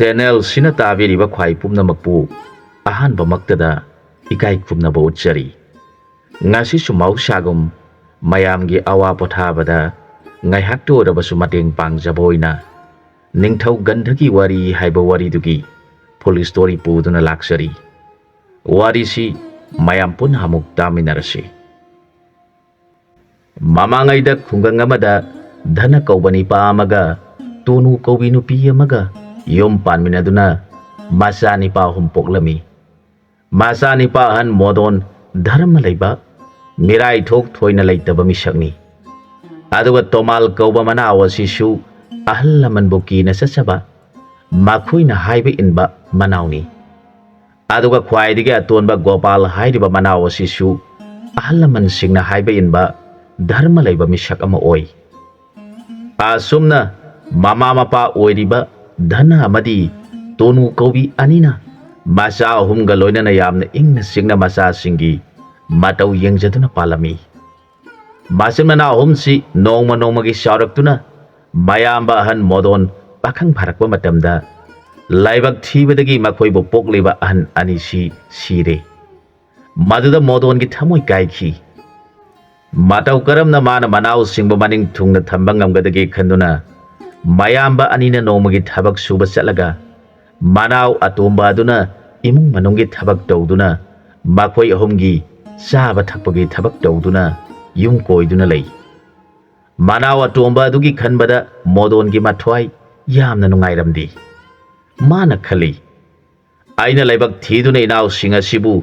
Channel ꯁꯤꯅ ꯇꯥꯕꯤꯔꯤꯕ ꯈ꯭ꯋꯥꯏ ꯄꯨꯝꯅꯃꯛꯄꯨ ꯑꯍꯥꯟꯕꯃꯛꯇꯗ ꯏꯀꯥꯏ ꯈꯨꯝꯅꯕ ꯎꯠꯆꯔꯤ꯫ ꯉꯁꯤꯁꯨ ꯃꯍꯧꯁꯥꯒꯨꯝ ꯃꯌꯥꯝꯒꯤ ꯑꯋꯥ ꯄꯣꯊꯥꯕꯗ ꯉꯥꯏꯍꯥꯛꯇ ꯑꯣꯏꯔꯕꯁꯨ ꯃꯇꯦꯡ ꯄꯥꯡꯖꯕ ꯑꯣꯏꯅ ꯅꯤꯡꯊꯧ ꯒꯟꯙꯒꯤ ꯋꯥꯔꯤ ꯍꯥꯏꯕ ꯋꯥꯔꯤꯗꯨꯒꯤ ꯐꯨꯜ ꯁ꯭ꯇꯣꯔꯤ ꯄꯨꯗꯨꯅ ꯂꯥꯛꯆꯔꯤ꯫ ꯋꯥꯔꯤꯁꯤ ꯃꯌꯥꯝ ꯄꯨꯟꯅ ꯑꯃꯨꯛ ꯇꯥꯃꯤꯟꯅꯔꯁꯤ꯫ ꯃꯃꯥꯡꯉꯩꯗ ꯈꯨꯡꯒꯪ ꯑꯃꯗ ꯙꯅ ꯀꯧꯕ ꯅꯤꯄꯥ ꯑꯃꯒ ꯇꯣꯅꯨ ꯀꯧꯕꯤ ꯅꯨꯄꯤ ꯑꯃꯒ ꯌꯨꯝ ꯄꯥꯟꯃꯤꯟꯅꯗꯨꯅ ꯃꯆꯥ ꯅꯤꯄꯥ ꯑꯍꯨꯝ ꯄꯣꯛꯂꯝꯃꯤ꯫ ꯃꯆꯥ ꯅꯤꯄꯥ ꯑꯍꯟ ꯃꯣꯗꯣꯟ ꯙꯔꯃ ꯂꯩꯕ ꯃꯤꯔꯥꯏꯊꯣꯛ ꯊꯣꯏꯅ ꯂꯩꯇꯕ ꯃꯤꯁꯛꯅꯤ꯫ ꯑꯗꯨꯒ ꯇꯣꯃꯥꯜ ꯀꯧꯕ ꯃꯅꯥꯎ ꯑꯁꯤꯁꯨ ꯑꯍꯜ ꯂꯃꯟꯕꯨ ꯀꯤꯅ ꯆꯠꯆꯕ ꯃꯈꯣꯏꯅ ꯍꯥꯏꯕ ꯏꯟꯕ ꯃꯅꯥꯎꯅꯤ꯫ ꯑꯗꯨꯒ ꯈ꯭ꯋꯥꯏꯗꯒꯤ ꯑꯇꯣꯟꯕ ꯒꯣꯄꯥꯜ ꯍꯥꯏꯔꯤꯕ ꯃꯅꯥꯎ ꯑꯁꯤꯁꯨ ꯑꯍꯜ ꯂꯃꯟꯁꯤꯡꯅ ꯍꯥꯏꯕ ꯏꯟꯕ ꯙꯔꯃ ꯂꯩꯕ ꯃꯤꯁꯛ ꯑꯃ ꯑꯣꯏ꯫ ꯑꯁꯨꯝꯅ ꯃꯃꯥ ꯃꯄꯥ ꯑꯣꯏꯔꯤꯕ ꯙꯅ ꯑꯃꯗꯤ ꯇꯣꯅꯨ ꯀꯧꯕꯤ ꯑꯅꯤꯅ ꯃꯆꯥ ꯑꯍꯨꯝꯒ ꯂꯣꯏꯅꯅ ꯌꯥꯝꯅ ꯏꯪꯅ ꯆꯤꯛꯅ ꯃꯆꯥꯁꯤꯡꯒꯤ ꯃꯇꯧ ꯌꯦꯡꯖꯗꯨꯅ ꯄꯥꯜꯂꯝꯃꯤ꯫ ꯃꯆꯤꯟ ꯃꯅꯥꯎ ꯑꯍꯨꯝꯁꯤ ꯅꯣꯡꯃ ꯅꯣꯡꯃꯒꯤ ꯆꯥꯎꯔꯛꯇꯨꯅ ꯃꯌꯥꯝꯕ ꯑꯍꯟ ꯃꯣꯗꯣꯟ ꯄꯥꯈꯪ ꯐꯥꯔꯛꯄ ꯃꯇꯝꯗ ꯂꯥꯏꯕꯛ ꯊꯤꯕꯗꯒꯤ ꯃꯈꯣꯏꯕꯨ ꯄꯣꯛꯂꯤꯕ ꯑꯍꯟ ꯑꯅꯤꯁꯤ ꯁꯤꯔꯦ꯫ ꯃꯗꯨꯗ ꯃꯣꯗꯣꯟꯒꯤ ꯊꯃꯣꯏ ꯀꯥꯏꯈꯤ꯫ ꯃꯇꯧ ꯀꯔꯝꯅ ꯃꯥꯅ ꯃꯅꯥꯎꯁꯤꯡꯕꯨ ꯃꯅꯤꯡ ꯊꯨꯡꯅ ꯊꯝꯕ ꯉꯝꯒꯗꯒꯦ ꯈꯟꯗꯨꯅ ꯃꯌꯥꯝꯕ ꯑꯅꯤꯅ ꯅꯣꯡꯃꯒꯤ ꯊꯕꯛ ꯁꯨꯕ ꯆꯠꯂꯒ ꯃꯅꯥꯎ ꯑꯇꯣꯝꯕ ꯑꯗꯨꯅ ꯏꯃꯨꯡ ꯃꯅꯨꯡꯒꯤ ꯊꯕꯛ ꯇꯧꯗꯨꯅ ꯃꯈꯣꯏ ꯑꯍꯨꯝꯒꯤ ꯆꯥꯕ ꯊꯛꯄꯒꯤ ꯊꯕꯛ ꯇꯧꯗꯨꯅ ꯌꯨꯝ ꯀꯣꯏꯗꯨꯅ ꯂꯩ꯫ ꯃꯅꯥꯎ ꯑꯇꯣꯝꯕ ꯑꯗꯨꯒꯤ ꯈꯟꯕꯗ ꯃꯣꯗꯣꯟꯒꯤ ꯃꯊ꯭ꯋꯥꯏ ꯌꯥꯝꯅ ꯅꯨꯡꯉꯥꯏꯔꯝꯗꯦ꯫ ꯃꯥꯅ ꯈꯜꯂꯤ, ꯑꯩꯅ ꯂꯥꯏꯕꯛ ꯊꯤꯗꯨꯅ ꯏꯅꯥꯎꯁꯤꯡ ꯑꯁꯤꯕꯨ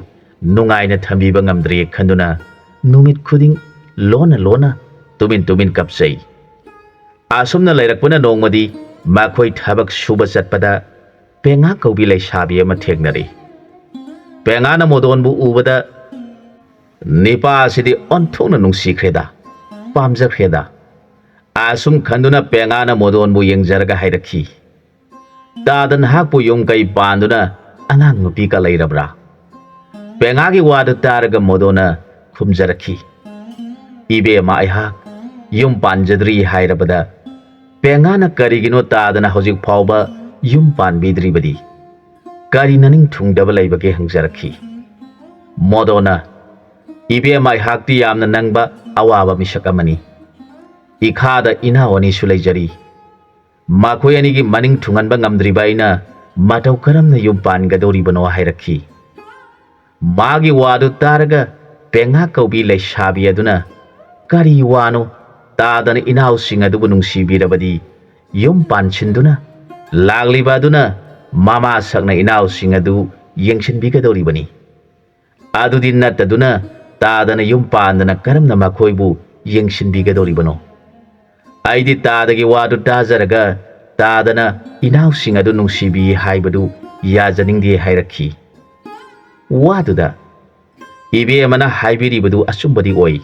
ꯅꯨꯡꯉꯥꯏꯅ ꯊꯝꯕꯤꯕ ꯉꯝꯗ꯭ꯔꯦ ꯈꯟꯗꯨꯅ ꯅꯨꯃꯤꯠ ꯈꯨꯗꯤꯡ ꯂꯣꯟꯅ ꯂꯣꯟꯅ ꯇꯨꯃꯤꯟ ꯇꯨꯃꯤꯟ ꯀꯞꯆꯩ꯫ ꯑꯁꯨꯝꯅ ꯂꯩꯔꯛꯄꯅ ꯅꯣꯡꯃꯗꯤ ꯃꯈꯣꯏ ꯊꯕꯛ ꯁꯨꯕ ꯆꯠꯄꯗ ꯄꯦꯉꯥ ꯀꯧꯕꯤ ꯂꯩꯁꯥꯕꯤ ꯑꯃ ꯊꯦꯡꯅꯔꯦ꯫ ꯄꯦꯉꯥꯅ ꯃꯣꯗꯣꯟꯕꯨ ꯎꯕꯗ ꯅꯤꯄꯥ ꯑꯁꯤꯗꯤ ꯑꯣꯟꯊꯣꯛꯅ ꯅꯨꯡꯁꯤꯈ꯭ꯔꯦꯗ, ꯄꯥꯝꯖꯈ꯭ꯔꯦꯗ ꯑꯁꯨꯝ ꯈꯟꯗꯨꯅ ꯄꯦꯉꯥꯅ ꯃꯣꯗꯣꯟꯕꯨ ꯌꯦꯡꯖꯔꯒ ꯍꯥꯏꯔꯛꯈꯤ, ꯇꯥꯗ ꯅꯍꯥꯛꯄꯨ ꯌꯨꯝ ꯀꯩ ꯄꯥꯟꯗꯨꯅ ꯑꯉꯥꯡ ꯅꯨꯄꯤꯒ ꯂꯩꯔꯕ꯭ꯔꯥ? ꯄꯦꯉꯥꯒꯤ ꯋꯥꯗꯨ ꯇꯥꯔꯒ ꯃꯣꯗꯣꯟꯅ ꯈꯨꯝꯖꯔꯛꯈꯤ, ꯏꯕꯦꯝꯃ ꯑꯩꯍꯥꯛ ꯌꯨꯝ ꯄꯥꯟꯖꯗ꯭ꯔꯤ ꯍꯥꯏꯔꯕꯗ ꯄꯦꯉꯥꯅ ꯀꯔꯤꯒꯤꯅꯣ ꯇꯥꯗꯅ ꯍꯧꯖꯤꯛ ꯐꯥꯎꯕ ꯌꯨꯝ ꯄꯥꯟꯕꯤꯗ꯭ꯔꯤꯕꯗꯤ? ꯀꯔꯤ ꯅꯅꯤꯡ ꯊꯨꯡꯗꯕ ꯂꯩꯕꯒꯦ ꯍꯪꯖꯔꯛꯈꯤ꯫ ꯃꯣꯗꯣꯟꯅ, ꯏꯕꯦꯝꯃ ꯑꯩꯍꯥꯛꯇꯤ ꯌꯥꯝꯅ ꯅꯪꯕ ꯑꯋꯥꯕ ꯃꯤꯁꯛ ꯑꯃꯅꯤ꯫ ꯏꯈꯥꯗ ꯏꯅꯥꯎ ꯑꯅꯤꯁꯨ ꯂꯩꯖꯔꯤ꯫ ꯃꯈꯣꯏ ꯑꯅꯤꯒꯤ ꯃꯅꯤꯡ ꯊꯨꯡꯍꯟꯕ ꯉꯝꯗ꯭ꯔꯤꯕ ꯑꯩꯅ ꯃꯇꯧ ꯀꯔꯝꯅ ꯌꯨꯝ ꯄꯥꯟꯒꯗꯧꯔꯤꯕꯅꯣ ꯍꯥꯏꯔꯛꯈꯤ꯫ ꯃꯥꯒꯤ ꯋꯥꯗꯨ ꯇꯥꯔꯒ ꯄꯦꯉꯥ ꯀꯧꯕꯤ ꯂꯩꯁꯥꯕꯤ ꯑꯗꯨꯅ, ꯀꯔꯤ ꯋꯥꯅꯣ, ꯇꯥꯗꯅ ꯏꯅꯥꯎꯁꯤꯡ ꯑꯗꯨꯕꯨ ꯅꯨꯡꯁꯤꯕꯤꯔꯕꯗꯤ ꯌꯨꯝ ꯄꯥꯟꯁꯤꯟꯗꯨꯅ ꯂꯥꯛꯂꯤꯕ ꯑꯗꯨꯅ ꯃꯃꯥ ꯁꯛꯅ ꯏꯅꯥꯎꯁꯤꯡ ꯑꯗꯨ ꯌꯦꯡꯁꯤꯟꯕꯤꯒꯗꯧꯔꯤꯕꯅꯤ꯫ ꯑꯗꯨꯗꯤ ꯅꯠꯇꯗꯨꯅ ꯇꯥꯗꯅ ꯌꯨꯝ ꯄꯥꯟꯗꯅ ꯀꯔꯝꯅ ꯃꯈꯣꯏꯕꯨ ꯌꯦꯡꯁꯤꯟꯕꯤꯒꯗꯧꯔꯤꯕꯅꯣ? ꯑꯩꯗꯤ ꯇꯥꯗꯒꯤ ꯋꯥꯗꯨ ꯇꯥꯖꯔꯒ ꯇꯥꯗꯅ ꯏꯅꯥꯎꯁꯤꯡ ꯑꯗꯨ ꯅꯨꯡꯁꯤꯕꯤ ꯍꯥꯏꯕꯗꯨ ꯌꯥꯖꯅꯤꯡꯗꯦ ꯍꯥꯏꯔꯛꯈꯤ꯫ ꯋꯥꯗꯨꯗ ꯏꯕꯦꯝꯃꯅ ꯍꯥꯏꯕꯤꯔꯤꯕꯗꯨ ꯑꯆꯨꯝꯕꯗꯤ ꯑꯣꯏ꯫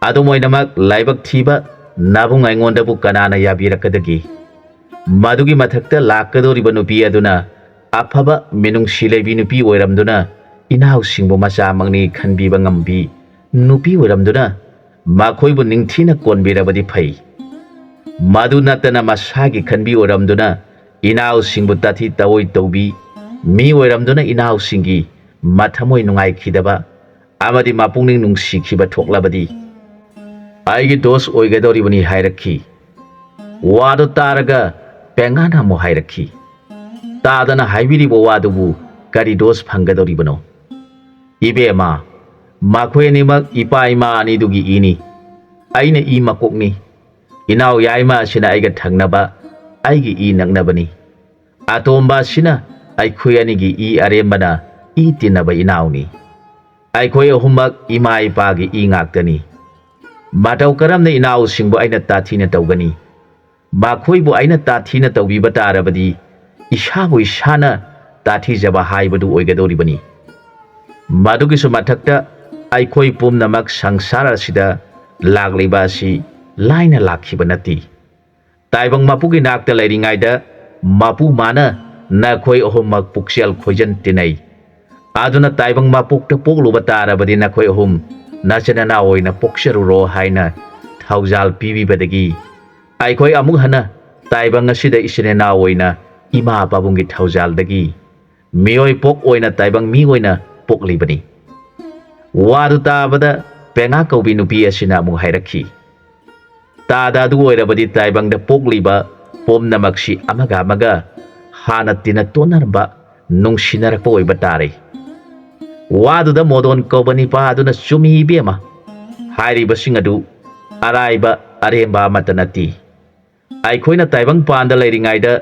ꯑꯗꯨꯝ ꯑꯣꯏꯅꯃꯛ ꯂꯥꯏꯕꯛ ꯊꯤꯕ ꯅꯕꯨꯡ ꯑꯩꯉꯣꯟꯗꯕꯨ ꯀꯅꯥꯅ ꯌꯥꯕꯤꯔꯛꯀꯗꯒꯦ? ꯃꯗꯨꯒꯤ ꯃꯊꯛꯇ ꯂꯥꯛꯀꯗꯧꯔꯤꯕ ꯅꯨꯄꯤ ꯑꯗꯨꯅ ꯑꯐꯕ ꯃꯤꯅꯨꯡꯁꯤ ꯂꯩꯕꯤ ꯅꯨꯄꯤ ꯑꯣꯏꯔꯝꯗꯨꯅ ꯏꯅꯥꯎꯁꯤꯡꯕꯨ ꯃꯆꯥꯃꯛꯅꯤ ꯈꯟꯕꯤꯕ ꯉꯝꯕꯤ ꯅꯨꯄꯤ ꯑꯣꯏꯔꯝꯗꯨꯅ ꯃꯈꯣꯏꯕꯨ ꯅꯤꯡꯊꯤꯅ ꯀꯣꯟꯕꯤꯔꯕꯗꯤ ꯐꯩ꯫ ꯃꯗꯨ ꯅꯠꯇꯅ ꯃꯁꯥꯒꯤ ꯈꯟꯕꯤ ꯑꯣꯏꯔꯝꯗꯨꯅ ꯏꯅꯥꯎꯁꯤꯡꯕꯨ ꯇꯥꯊꯤ ꯇꯑꯣꯏ ꯇꯧꯕꯤ ꯃꯤ ꯑꯣꯏꯔꯝꯗꯨꯅ ꯏꯅꯥꯎꯁꯤꯡꯒꯤ ꯃꯊꯃꯣꯏ ꯅꯨꯡꯉꯥꯏꯈꯤꯗꯕ ꯑꯃꯗꯤ ꯃꯄꯨꯛꯅꯤꯡ ꯅꯨꯡꯁꯤꯈꯤꯕ ꯊꯣꯛꯂꯕꯗꯤ ꯑꯩꯒꯤ ꯗꯣꯁ ꯑꯣꯏꯒꯗꯧꯔꯤꯕꯅꯤ ꯍꯥꯏꯔꯛꯈꯤ꯫ ꯋꯥꯗꯨ ꯇꯥꯔꯒ ꯄꯦꯉꯥꯅ ꯑꯃꯨꯛ ꯍꯥꯏꯔꯛꯈꯤ, ꯇꯥꯗꯅ ꯍꯥꯏꯕꯤꯔꯤꯕ ꯋꯥꯗꯨꯕꯨ ꯀꯔꯤ ꯗꯣꯁ ꯐꯪꯒꯗꯧꯔꯤꯕꯅꯣ? ꯏꯕꯦꯝꯃ, ꯃꯈꯣꯏ ꯑꯅꯤꯃꯛ ꯏꯄꯥ ꯏꯃꯥ ꯑꯅꯤꯗꯨꯒꯤ ꯏꯅꯤ꯫ ꯑꯩꯅ ꯏ ꯃꯀꯣꯛꯅꯤ꯫ ꯏꯅꯥꯎ ꯌꯥꯏꯃ ꯑꯁꯤꯅ ꯑꯩꯒ ꯊꯪꯅꯕ ꯑꯩꯒꯤ ꯏ ꯅꯛꯅꯕꯅꯤ꯫ ꯑꯇꯣꯝꯕ ꯑꯁꯤꯅ ꯑꯩꯈꯣꯏ ꯑꯅꯤꯒꯤ ꯏ ꯑꯔꯦꯝꯕꯅ ꯏ ꯇꯤꯟꯅꯕ ꯏꯅꯥꯎꯅꯤ꯫ ꯑꯩꯈꯣꯏ ꯑꯍꯨꯝꯃꯛ ꯏꯃꯥ ꯏꯄꯥꯒꯤ ꯏ ꯉꯥꯛꯇꯅꯤ꯫ ꯃꯇꯧ ꯀꯔꯝꯅ ꯏꯅꯥꯎꯁꯤꯡꯕꯨ ꯑꯩꯅ ꯇꯥꯊꯤꯅ ꯇꯧꯒꯅꯤ? ꯃꯈꯣꯏꯕꯨ ꯑꯩꯅ ꯇꯥꯊꯤꯅ ꯇꯧꯕꯤꯕ ꯇꯥꯔꯕꯗꯤ ꯏꯁꯥꯕꯨ ꯏꯁꯥꯅ ꯇꯥꯊꯤꯖꯕ ꯍꯥꯏꯕꯗꯨ ꯑꯣꯏꯒꯗꯧꯔꯤꯕꯅꯤ꯫ ꯃꯗꯨꯒꯤꯁꯨ ꯃꯊꯛꯇ ꯑꯩꯈꯣꯏ ꯄꯨꯝꯅꯃꯛ ꯁꯪꯁꯥꯔ ꯑꯁꯤꯗ ꯂꯥꯛꯂꯤꯕ ꯑꯁꯤ ꯂꯥꯏꯅ ꯂꯥꯛꯈꯤꯕ ꯅꯠꯇꯦ꯫ ꯇꯥꯏꯕꯪ ꯃꯄꯨꯒꯤ ꯅꯥꯛꯇ ꯂꯩꯔꯤꯉꯩꯗ ꯃꯄꯨ ꯃꯥꯅ ꯅꯈꯣꯏ ꯑꯍꯨꯝꯃꯛ ꯄꯨꯛꯆꯦꯜ ꯈꯣꯏꯖꯟ ꯇꯤꯟꯅꯩ꯫ ꯑꯗꯨꯅ ꯇꯥꯏꯕꯪ ꯃꯄꯣꯛꯇ ꯄꯣꯛꯂꯨꯕ ꯇꯥꯔꯕꯗꯤ ꯅꯈꯣꯏ ꯑꯍꯨꯝ ꯅꯆꯤꯟ ꯅꯅꯥꯎ ꯑꯣꯏꯅ ꯄꯣꯛꯆꯔꯨꯔꯣ ꯍꯥꯏꯅ ꯊꯧꯖꯥꯜ ꯄꯤꯕꯤꯕꯗꯒꯤ ꯑꯩꯈꯣꯏ ꯑꯃꯨꯛ ꯍꯟꯅ ꯇꯥꯏꯕꯪ ꯑꯁꯤꯗ ꯏꯆꯤꯟ ꯏꯅꯥꯎ ꯑꯣꯏꯅ ima pabunggi thaujaldagi mioi pok oina taibang mi oina poklibani wadu tabada penga kaubi nupi asina mu hairakhi tada du oirabadi taibang da pokliba pomnamakshi amaga hana tina tonarba nungshinarakpa oiba tare wadu da modon kaubani pa aduna sumi bema hairiba singadu araiba aremba matanati aikoina taibang panda leiringaida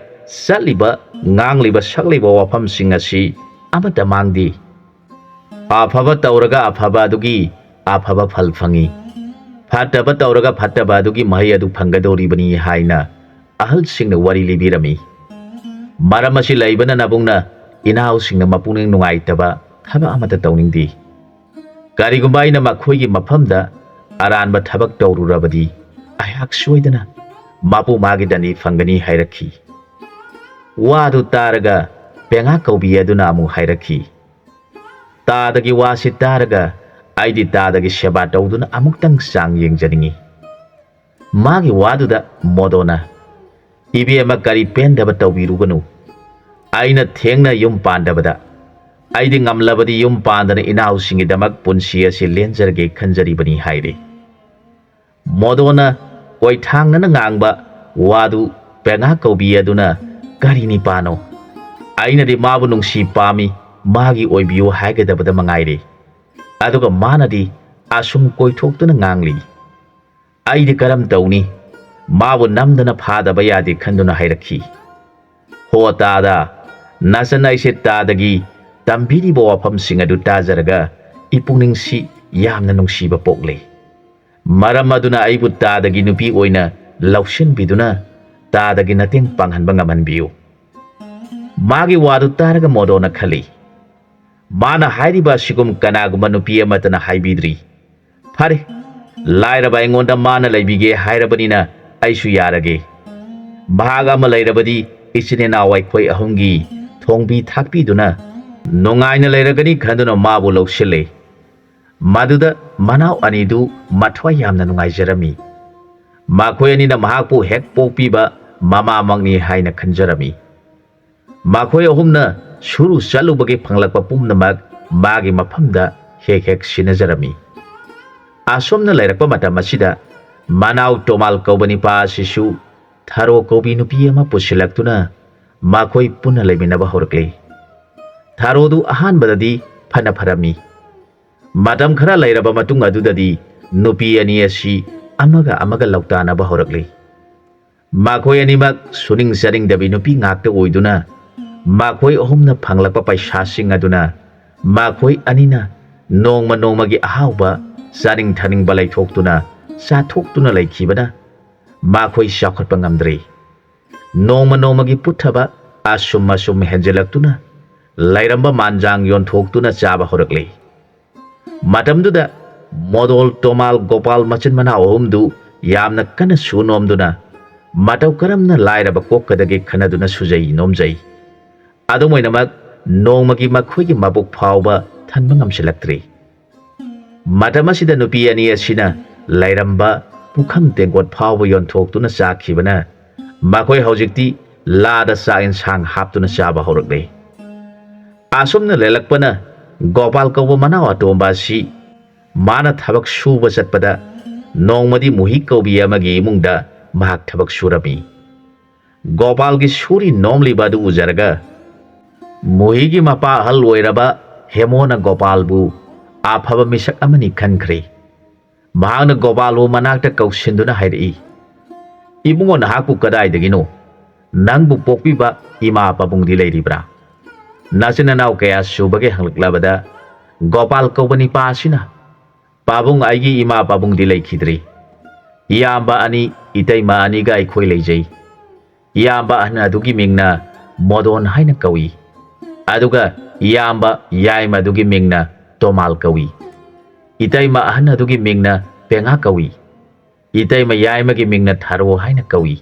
satliba ngangliba sakliba wafam singasi amata mangdi afaba tauraga afaba adugi afaba phal phangi fataba tauraga fataba adugi mahai adu phangadoribani haina ahal singna wari libirami maramasi laibana nabungna inau singna mapuning nungaitaba thaba amata tauningdi karigumba ina makhoigi mafamda aranba thabak taururabadi ayak soidana mapu magi dani fangani hairakhi wadu taraga penga kaubi aduna amu hairakhi tadagi wasi taraga aidi tadagi seba tauduna amuktang sang yengjaningi magi waduda modona ibi ama kari pendaba taubiruganu aina thengna yum pandabada aidi ngamlabadi yum pandana inau singi damak punsi asi lenjarge khanjaribani haire modona oi thangna ngangba wadu penga kaubi aduna kari ni pano aina di mabu nungsi pami magi oibiu haigadabada mangaire aduga manadi asum koithoktuna ngangli aidi karam tauni mabu namdana phadaba yadi khanduna hairakhi ho tada nasana ise tadagi tambiri bo wafam singadu tajaraga ipungningsi yamna nungsiba pokle maram aduna aibu tadagi nupi oina laushin biduna tadagi nating panghanba ngamanbiu magi wadu taraga modona khali mana hairiba sigum kanaguma nupi amatana haibidri phare lairaba engonda mana laibige hairabanina aisu yarage bhaga ma lairabadi isinena waikhoi ahungi thongbi thakpi duna nongaina lairagani khanduna mabu laushile maduda manau anidu mathwa yamna nungai jarami makhoi anina mahakpu hek pokpiba mama mangni haina khanjarami makhoi ahumna shuru chalubagi phanglakpa pumnamak magi mafamda hek sinajarami asomna lairakpa matam asida manau tomal kaubani pa sisu tharo kaubi nupi ama pusilaktuna makhoi puna leiminaba horakle tharodu ahanbadadi phana pharami matam khara lairaba matung adudadi nupi ani asi amaga lautanaba horakle makhoi animak suning saring dabi nupi ngakta oiduna makhoi ahumna phanglakpa paisa sing aduna makhoi anina nongmagi ahauba saring thaning balai thoktuna sa thoktuna laikhibana makhoi sakhotpa ngamdre nongmagi puthaba asum henjelaktuna lairamba manjang yon thoktuna chaba horakle matamduda modol tomal gopal machin mana ohumdu yamna kana sunomduna matau karamna lairaba kokkadagi khanaduna sujai nomjai adumoinamak nongmagi makhoigi mabuk phawba thanba ngamsilaktre matamasida nupi ani asina lairamba pukham tengkot phawba yon thoktuna chakhibana makhoi haujikti lada sa insang haptuna chaba horakle asumna lelakpana gopal kauba mana atomba si mana thabak suba chatpada nongmadi muhi kaubi amagi imungda mahak thabak surami gopal gi suri nomli badu ujaraga muhi gi mapa hal oiraba hemona gopal bu afaba misak amani khankhre mahana gopal bu manakta kausinduna hairi ibungo nahaku kadai dagino nangbu pokpiba ima pabungdi leiribra nasina nau kaya subage hanglabada gopal kaubani pasina pabung aigi ima pabung dilai khidri iyamba ani itaima ani ga ikhoi leijai iyamba ana adugi mingna modon haina kawi aduga iyamba yaima adugi mingna tomal kawi itaima ana adugi mingna penga kawi itaima yaima gi mingna tharo haina kawi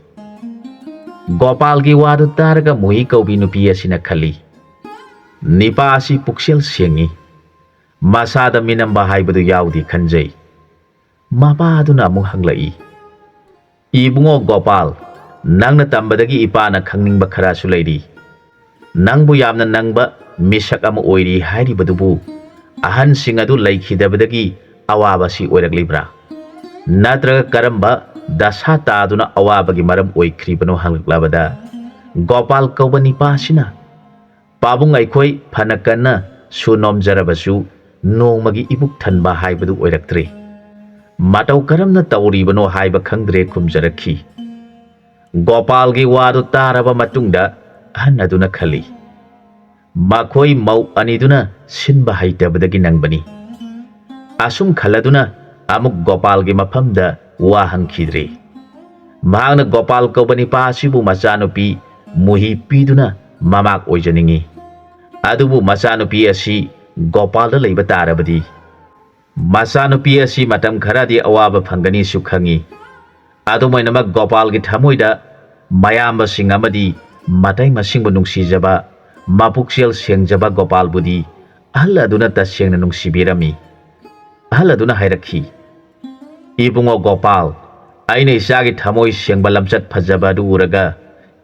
gopal gi wadu targa muhi kaubi nupi asina khali nipa asi puksel sengi masada minamba haibadu yaudi khanjai mapa aduna amung hanglai ibungo gopal nangna tambadagi ipana khangning bakhara sulairi ꯅꯪꯕꯨ ꯌꯥꯝꯅ ꯅꯪꯕ ꯃꯤꯁꯛ ꯑꯃ ꯑꯣꯏꯔꯤ ꯍꯥꯏꯔꯤꯕꯗꯨꯕꯨ ꯑꯍꯟꯁꯤꯡ ꯑꯗꯨ ꯂꯩꯈꯤꯗꯕꯗꯒꯤ ꯑꯋꯥꯕꯁꯤ ꯑꯣꯏꯔꯛꯂꯤꯕ꯭ꯔꯥ ꯅꯠꯇ꯭ꯔꯒ ꯀꯔꯝꯕ ꯗꯁꯥ ꯇꯥꯗꯨꯅ ꯑꯋꯥꯕꯒꯤ ꯃꯔꯝ ꯑꯣꯏꯈ꯭ꯔꯤꯕꯅꯣ ꯍꯪꯂꯛꯂꯕꯗ ꯒꯣꯄꯥꯜ ꯀꯧꯕ ꯅꯤꯄꯥ ꯑꯁꯤꯅ ꯄꯥꯕꯨꯡ ꯑꯩꯈꯣꯏ ꯐꯅ ꯀꯟꯅ ꯁꯨ ꯅꯣꯝꯖꯔꯕꯁꯨ ꯅꯣꯡꯃꯒꯤ ꯏꯕꯨꯛ ꯊꯟꯕ ꯍꯥꯏꯕꯗꯨ ꯑꯣꯏꯔꯛꯇ꯭ꯔꯦ ꯃꯇꯧ ꯀꯔꯝꯅ ꯇꯧꯔꯤꯕꯅꯣ ꯍꯥꯏꯕ ꯈꯪꯗ꯭ꯔꯦ ꯈꯨꯝꯖꯔꯛꯈꯤ ꯒꯣꯄꯥꯜꯒꯤ ꯋꯥꯗꯨ ꯇꯥꯔꯕ ꯃꯇꯨꯡꯗ ꯑꯍꯟ ꯑꯗꯨꯅ ꯈꯜꯂꯤ ꯃꯈꯣꯏ ꯃꯧ ꯑꯅꯤꯗꯨꯅ ꯁꯤꯟꯕ ꯍꯩꯇꯕꯗꯒꯤ ꯅꯪꯕꯅꯤ ꯑꯁꯨꯝ ꯈꯜꯂꯗꯨꯅ ꯑꯃꯨꯛ ꯒꯣꯄꯥꯜꯒꯤ ꯃꯐꯝꯗ ꯋꯥ ꯍꯪꯈꯤꯗ꯭ꯔꯦ ꯃꯍꯥꯛꯅ ꯒꯣꯄꯥꯜ ꯀꯧꯕ ꯅꯤꯄꯥ ꯑꯁꯤꯕꯨ ꯃꯆꯥꯅꯨꯄꯤ ꯃꯨꯍꯤ ꯄꯤꯗꯨꯅ ꯃꯃꯥꯛ ꯑꯣꯏꯖꯅꯤꯡꯉꯤ ꯑꯗꯨꯕꯨ ꯃꯆꯥꯅꯨꯄꯤ ꯑꯁꯤ ꯒꯣꯄꯥꯜꯗ ꯂꯩꯕ ꯇꯥꯔꯕꯗꯤ ꯃꯆꯥꯅꯨꯄꯤ ꯑꯁꯤ ꯃꯇꯝ ꯈꯔꯗꯤ ꯑꯋꯥꯕ ꯐꯪꯒꯅꯤꯁꯨ ꯈꯪꯉꯤ ꯑꯗꯨꯃꯥꯏꯅꯃꯛ ꯒꯣꯄꯥꯜꯒꯤ ꯊꯃꯣꯏꯗ ꯃꯌꯥꯝꯕꯁꯤꯡ ꯑꯃꯗꯤ ꯃꯇꯩ ꯃꯁꯤꯡꯕꯨ ꯅꯨꯡꯁꯤꯖꯕ ꯃꯄꯨꯛꯆꯦꯜ ꯁꯦꯡꯖꯕ ꯒꯣꯄꯥꯜꯕꯨꯗꯤ ꯑꯍꯜ ꯑꯗꯨꯅ ꯇꯁꯦꯡꯅ ꯅꯨꯡꯁꯤꯕꯤꯔꯝꯃꯤ ꯑꯍꯜ ꯑꯗꯨꯅ ꯍꯥꯏꯔꯛꯈꯤ ꯏꯕꯨꯡꯉꯣ ꯒꯣꯄꯥꯜ ꯑꯩꯅ ꯏꯆꯥꯒꯤ ꯊꯃꯣꯏ ꯁꯦꯡꯕ ꯂꯝꯆꯠ ꯐꯖꯕ ꯑꯗꯨ ꯎꯔꯒ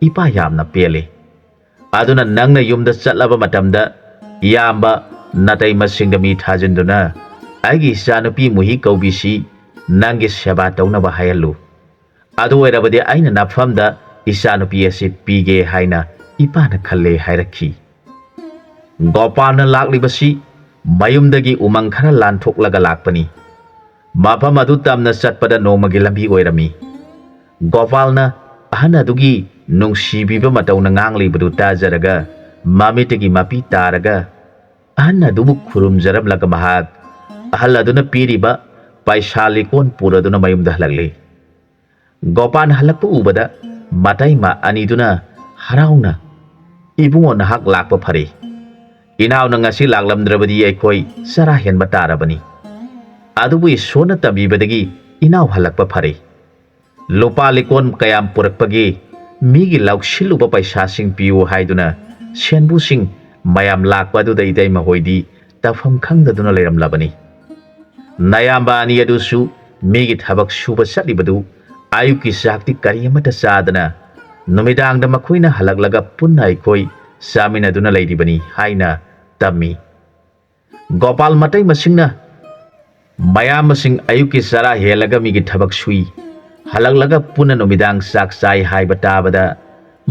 ꯏꯄꯥ ꯌꯥꯝꯅ ꯄꯦꯜꯂꯤ ꯑꯗꯨꯅ ꯅꯪꯅ ꯌꯨꯝꯗ ꯆꯠꯂꯕ ꯃꯇꯝꯗ ꯏꯌꯥꯝꯕ ꯅꯥꯇꯩ ꯃꯁꯤꯡꯗ ꯃꯤ ꯊꯥꯖꯤꯟꯗꯨꯅ ꯑꯩꯒꯤ ꯏꯆꯥꯅꯨꯄꯤ ꯃꯨꯍꯤ ꯀꯧꯕꯤꯁꯤ ꯅꯪꯒꯤ ꯁꯦꯕꯥ ꯇꯧꯅꯕ ꯍꯥꯏꯍꯜꯂꯨ ꯑꯗꯨ ꯑꯣꯏꯔꯕꯗꯤ ꯑꯩꯅ ꯅꯐꯝꯗ ꯏꯆꯥꯅꯨꯄꯤ ꯑꯁꯤ ꯄꯤꯒꯦ ꯍꯥꯏꯅ ꯏꯄꯥꯅ ꯈꯜꯂꯦ ꯍꯥꯏꯔꯛꯈꯤ ꯒꯣꯄꯥꯜꯅ ꯂꯥꯛꯂꯤꯕꯁꯤ ꯃꯌꯨꯝꯗꯒꯤ ꯎꯃꯪ ꯈꯔ ꯂꯥꯟꯊꯣꯛꯂꯒ ꯂꯥꯛꯄꯅꯤ ꯃꯐꯝ ꯑꯗꯨ ꯇꯝꯅ ꯆꯠꯄꯗ ꯅꯣꯡꯃꯒꯤ ꯂꯝꯕꯤ ꯑꯣꯏꯔꯝꯃꯤ ꯒꯣꯄꯥꯜꯅ ꯑꯍꯟ ꯑꯗꯨꯒꯤ ꯅꯨꯡꯁꯤꯕꯤꯕ ꯃꯇꯧꯅ ꯉꯥꯡꯂꯤꯕꯗꯨ ꯇꯥꯖꯔꯒ ꯃꯃꯤꯠꯇꯒꯤ ꯃꯄꯤ ꯇꯥꯔꯒ ꯑꯍꯟ ꯑꯗꯨꯕꯨ ꯈꯨꯔꯨꯝꯖꯔꯝꯂꯒ ꯃꯍꯥꯛ ꯑꯍꯜ ꯑꯗꯨꯅ ꯄꯤꯔꯤꯕ ꯄꯩꯁꯥ ꯂꯤꯀꯣꯟ ꯄꯨꯔꯗꯨꯅ ꯃꯌꯨꯝꯗ ꯍꯜꯂꯛꯂꯤ ꯒꯣꯄꯥꯜ ꯍꯜꯂꯛꯄ ꯎꯕꯗ ꯃꯇꯩꯃ ꯑꯅꯤꯗꯨꯅ ꯍꯔꯥꯎꯅ ꯏꯕꯨꯡꯉꯣ ꯅꯍꯥꯛ ꯂꯥꯛꯄ ꯐꯔꯦ ꯏꯅꯥꯎꯅ ꯉꯁꯤ ꯂꯥꯛꯂꯝꯗ꯭ꯔꯕꯗꯤ ꯑꯩꯈꯣꯏ ꯆꯔꯥ ꯍꯦꯟꯕ ꯇꯥꯔꯕꯅꯤ ꯑꯗꯨꯕꯨ ꯏꯁꯣꯔꯅ ꯇꯝꯕꯤꯕꯗꯒꯤ ꯏꯅꯥꯎ ꯍꯜꯂꯛꯄ ꯐꯔꯦ ꯂꯨꯄꯥ ꯂꯤꯀꯣꯟ ꯀꯌꯥꯝ ꯄꯨꯔꯛꯄꯒꯤ ꯃꯤꯒꯤ ꯂꯧꯁꯤꯜꯂꯨꯕ ꯄꯩꯁꯥꯁꯤꯡ ꯄꯤꯌꯨ ꯍꯥꯏꯗꯨꯅ ꯁꯦꯟꯕꯨꯁꯤꯡ ꯃꯌꯥꯝ ꯂꯥꯛꯄ ꯑꯗꯨꯗ ꯏꯇꯩꯃ ꯍꯣꯏꯗꯤ ꯇꯧꯐꯝ ꯈꯪꯗꯗꯨꯅ ꯂꯩꯔꯝꯂꯕꯅꯤ ꯅꯌꯥꯝꯕ ꯑꯅꯤ ꯑꯗꯨꯁꯨ ꯃꯤꯒꯤ ꯊꯕꯛ ꯁꯨꯕ ꯆꯠꯂꯤꯕꯗꯨ ꯑꯌꯨꯛꯀꯤ ꯆꯥꯛꯇꯤ ꯀꯔꯤ ꯑꯃꯠꯇ ꯆꯥꯗꯅ ꯅꯨꯃꯤꯗꯥꯡꯗ ꯃꯈꯣꯏꯅ ꯍꯜꯂꯛꯂꯒ ꯄꯨꯟꯅ ꯑꯩꯈꯣꯏ ꯆꯥꯃꯤꯟꯅꯗꯨꯅ ꯂꯩꯔꯤꯕꯅꯤ ꯍꯥꯏꯅ ꯇꯝꯃꯤ ꯒꯣꯄꯥꯜ ꯃꯇꯩ ꯃꯁꯤꯡꯅ ꯃꯌꯥꯝꯕꯁꯤꯡ ꯑꯌꯨꯛꯀꯤ ꯆꯔꯥ ꯍꯦꯜꯂꯒ ꯃꯤꯒꯤ ꯊꯕꯛ ꯁꯨꯏ ꯍꯜꯂꯛꯂꯒ ꯄꯨꯟꯅ ꯅꯨꯃꯤꯗꯥꯡ ꯆꯥꯛ ꯆꯥꯏ ꯍꯥꯏꯕ ꯇꯥꯕꯗ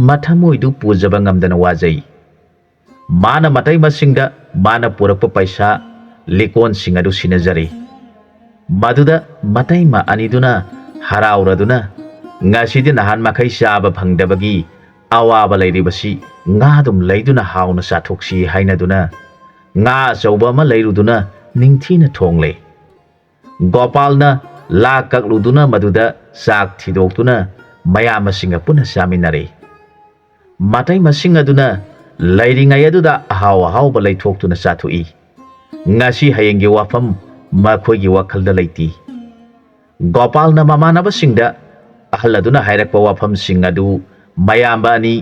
ꯃꯊꯃꯣꯏꯗꯨ ꯄꯨꯖꯕ ꯉꯝꯗꯅ ꯋꯥꯖꯩ ꯃꯥꯅ ꯃꯇꯩ ꯃꯁꯤꯡꯗ ꯃꯥꯅ ꯄꯨꯔꯛꯄ ꯄꯩꯁꯥ ꯂꯤꯀꯣꯟꯁꯤꯡ ꯑꯗꯨ ꯁꯤꯟꯅꯖꯔꯤ ꯃꯗꯨꯗ ꯃꯇꯩꯃ ꯑꯅꯤꯗꯨꯅ ꯍꯔꯥꯎꯔꯗꯨꯅ ꯉꯁꯤꯗꯤ ꯅꯍꯥꯟ ꯃꯈꯩ ꯆꯥꯕ ꯐꯪꯗꯕꯒꯤ ꯑꯋꯥꯕ ꯂꯩꯔꯤꯕꯁꯤ ꯉꯥꯗꯨꯝ ꯂꯩꯗꯨꯅ ꯍꯥꯎꯅ ꯆꯥꯊꯣꯛꯁꯤ ꯍꯥꯏꯅꯗꯨꯅ ꯉꯥ ꯑꯆꯧꯕ ꯑꯃ ꯂꯩꯔꯨꯗꯨꯅ ꯅꯤꯡꯊꯤꯅ ꯊꯣꯡꯂꯦ ꯒꯣꯄꯥꯜꯅ ꯂꯥ ꯀꯛꯂꯨꯗꯨꯅ ꯃꯗꯨꯗ ꯆꯥꯛ ꯊꯤꯗꯣꯛꯇꯨꯅ ꯃꯌꯥꯝꯕꯁꯤꯡꯒ ꯄꯨꯟꯅ ꯆꯥꯃꯤꯟꯅꯔꯦ ꯃꯇꯩ ꯃꯁꯤꯡ ꯑꯗꯨꯅ ꯂꯩꯔꯤꯉꯩ ꯑꯗꯨꯗ ꯑꯍꯥꯎ ꯑꯍꯥꯎꯕ ꯂꯩꯊꯣꯛꯇꯨꯅ ꯆꯥꯊꯣꯛꯏ ꯉꯁꯤ ꯍꯌꯦꯡꯒꯤ ꯋꯥꯐꯝ ꯃꯈꯣꯏꯒꯤ ꯋꯥꯈꯜꯗ ꯂꯩꯇꯦ ꯒꯣꯄꯥꯜꯅ ꯃꯃꯥꯟꯅꯕꯁꯤꯡꯗ ꯑꯍꯜ ꯑꯗꯨꯅ ꯍꯥꯏꯔꯛꯄ ꯋꯥꯐꯝꯁꯤꯡ ꯑꯗꯨ ꯃꯌꯥꯝꯕ ꯑꯅꯤ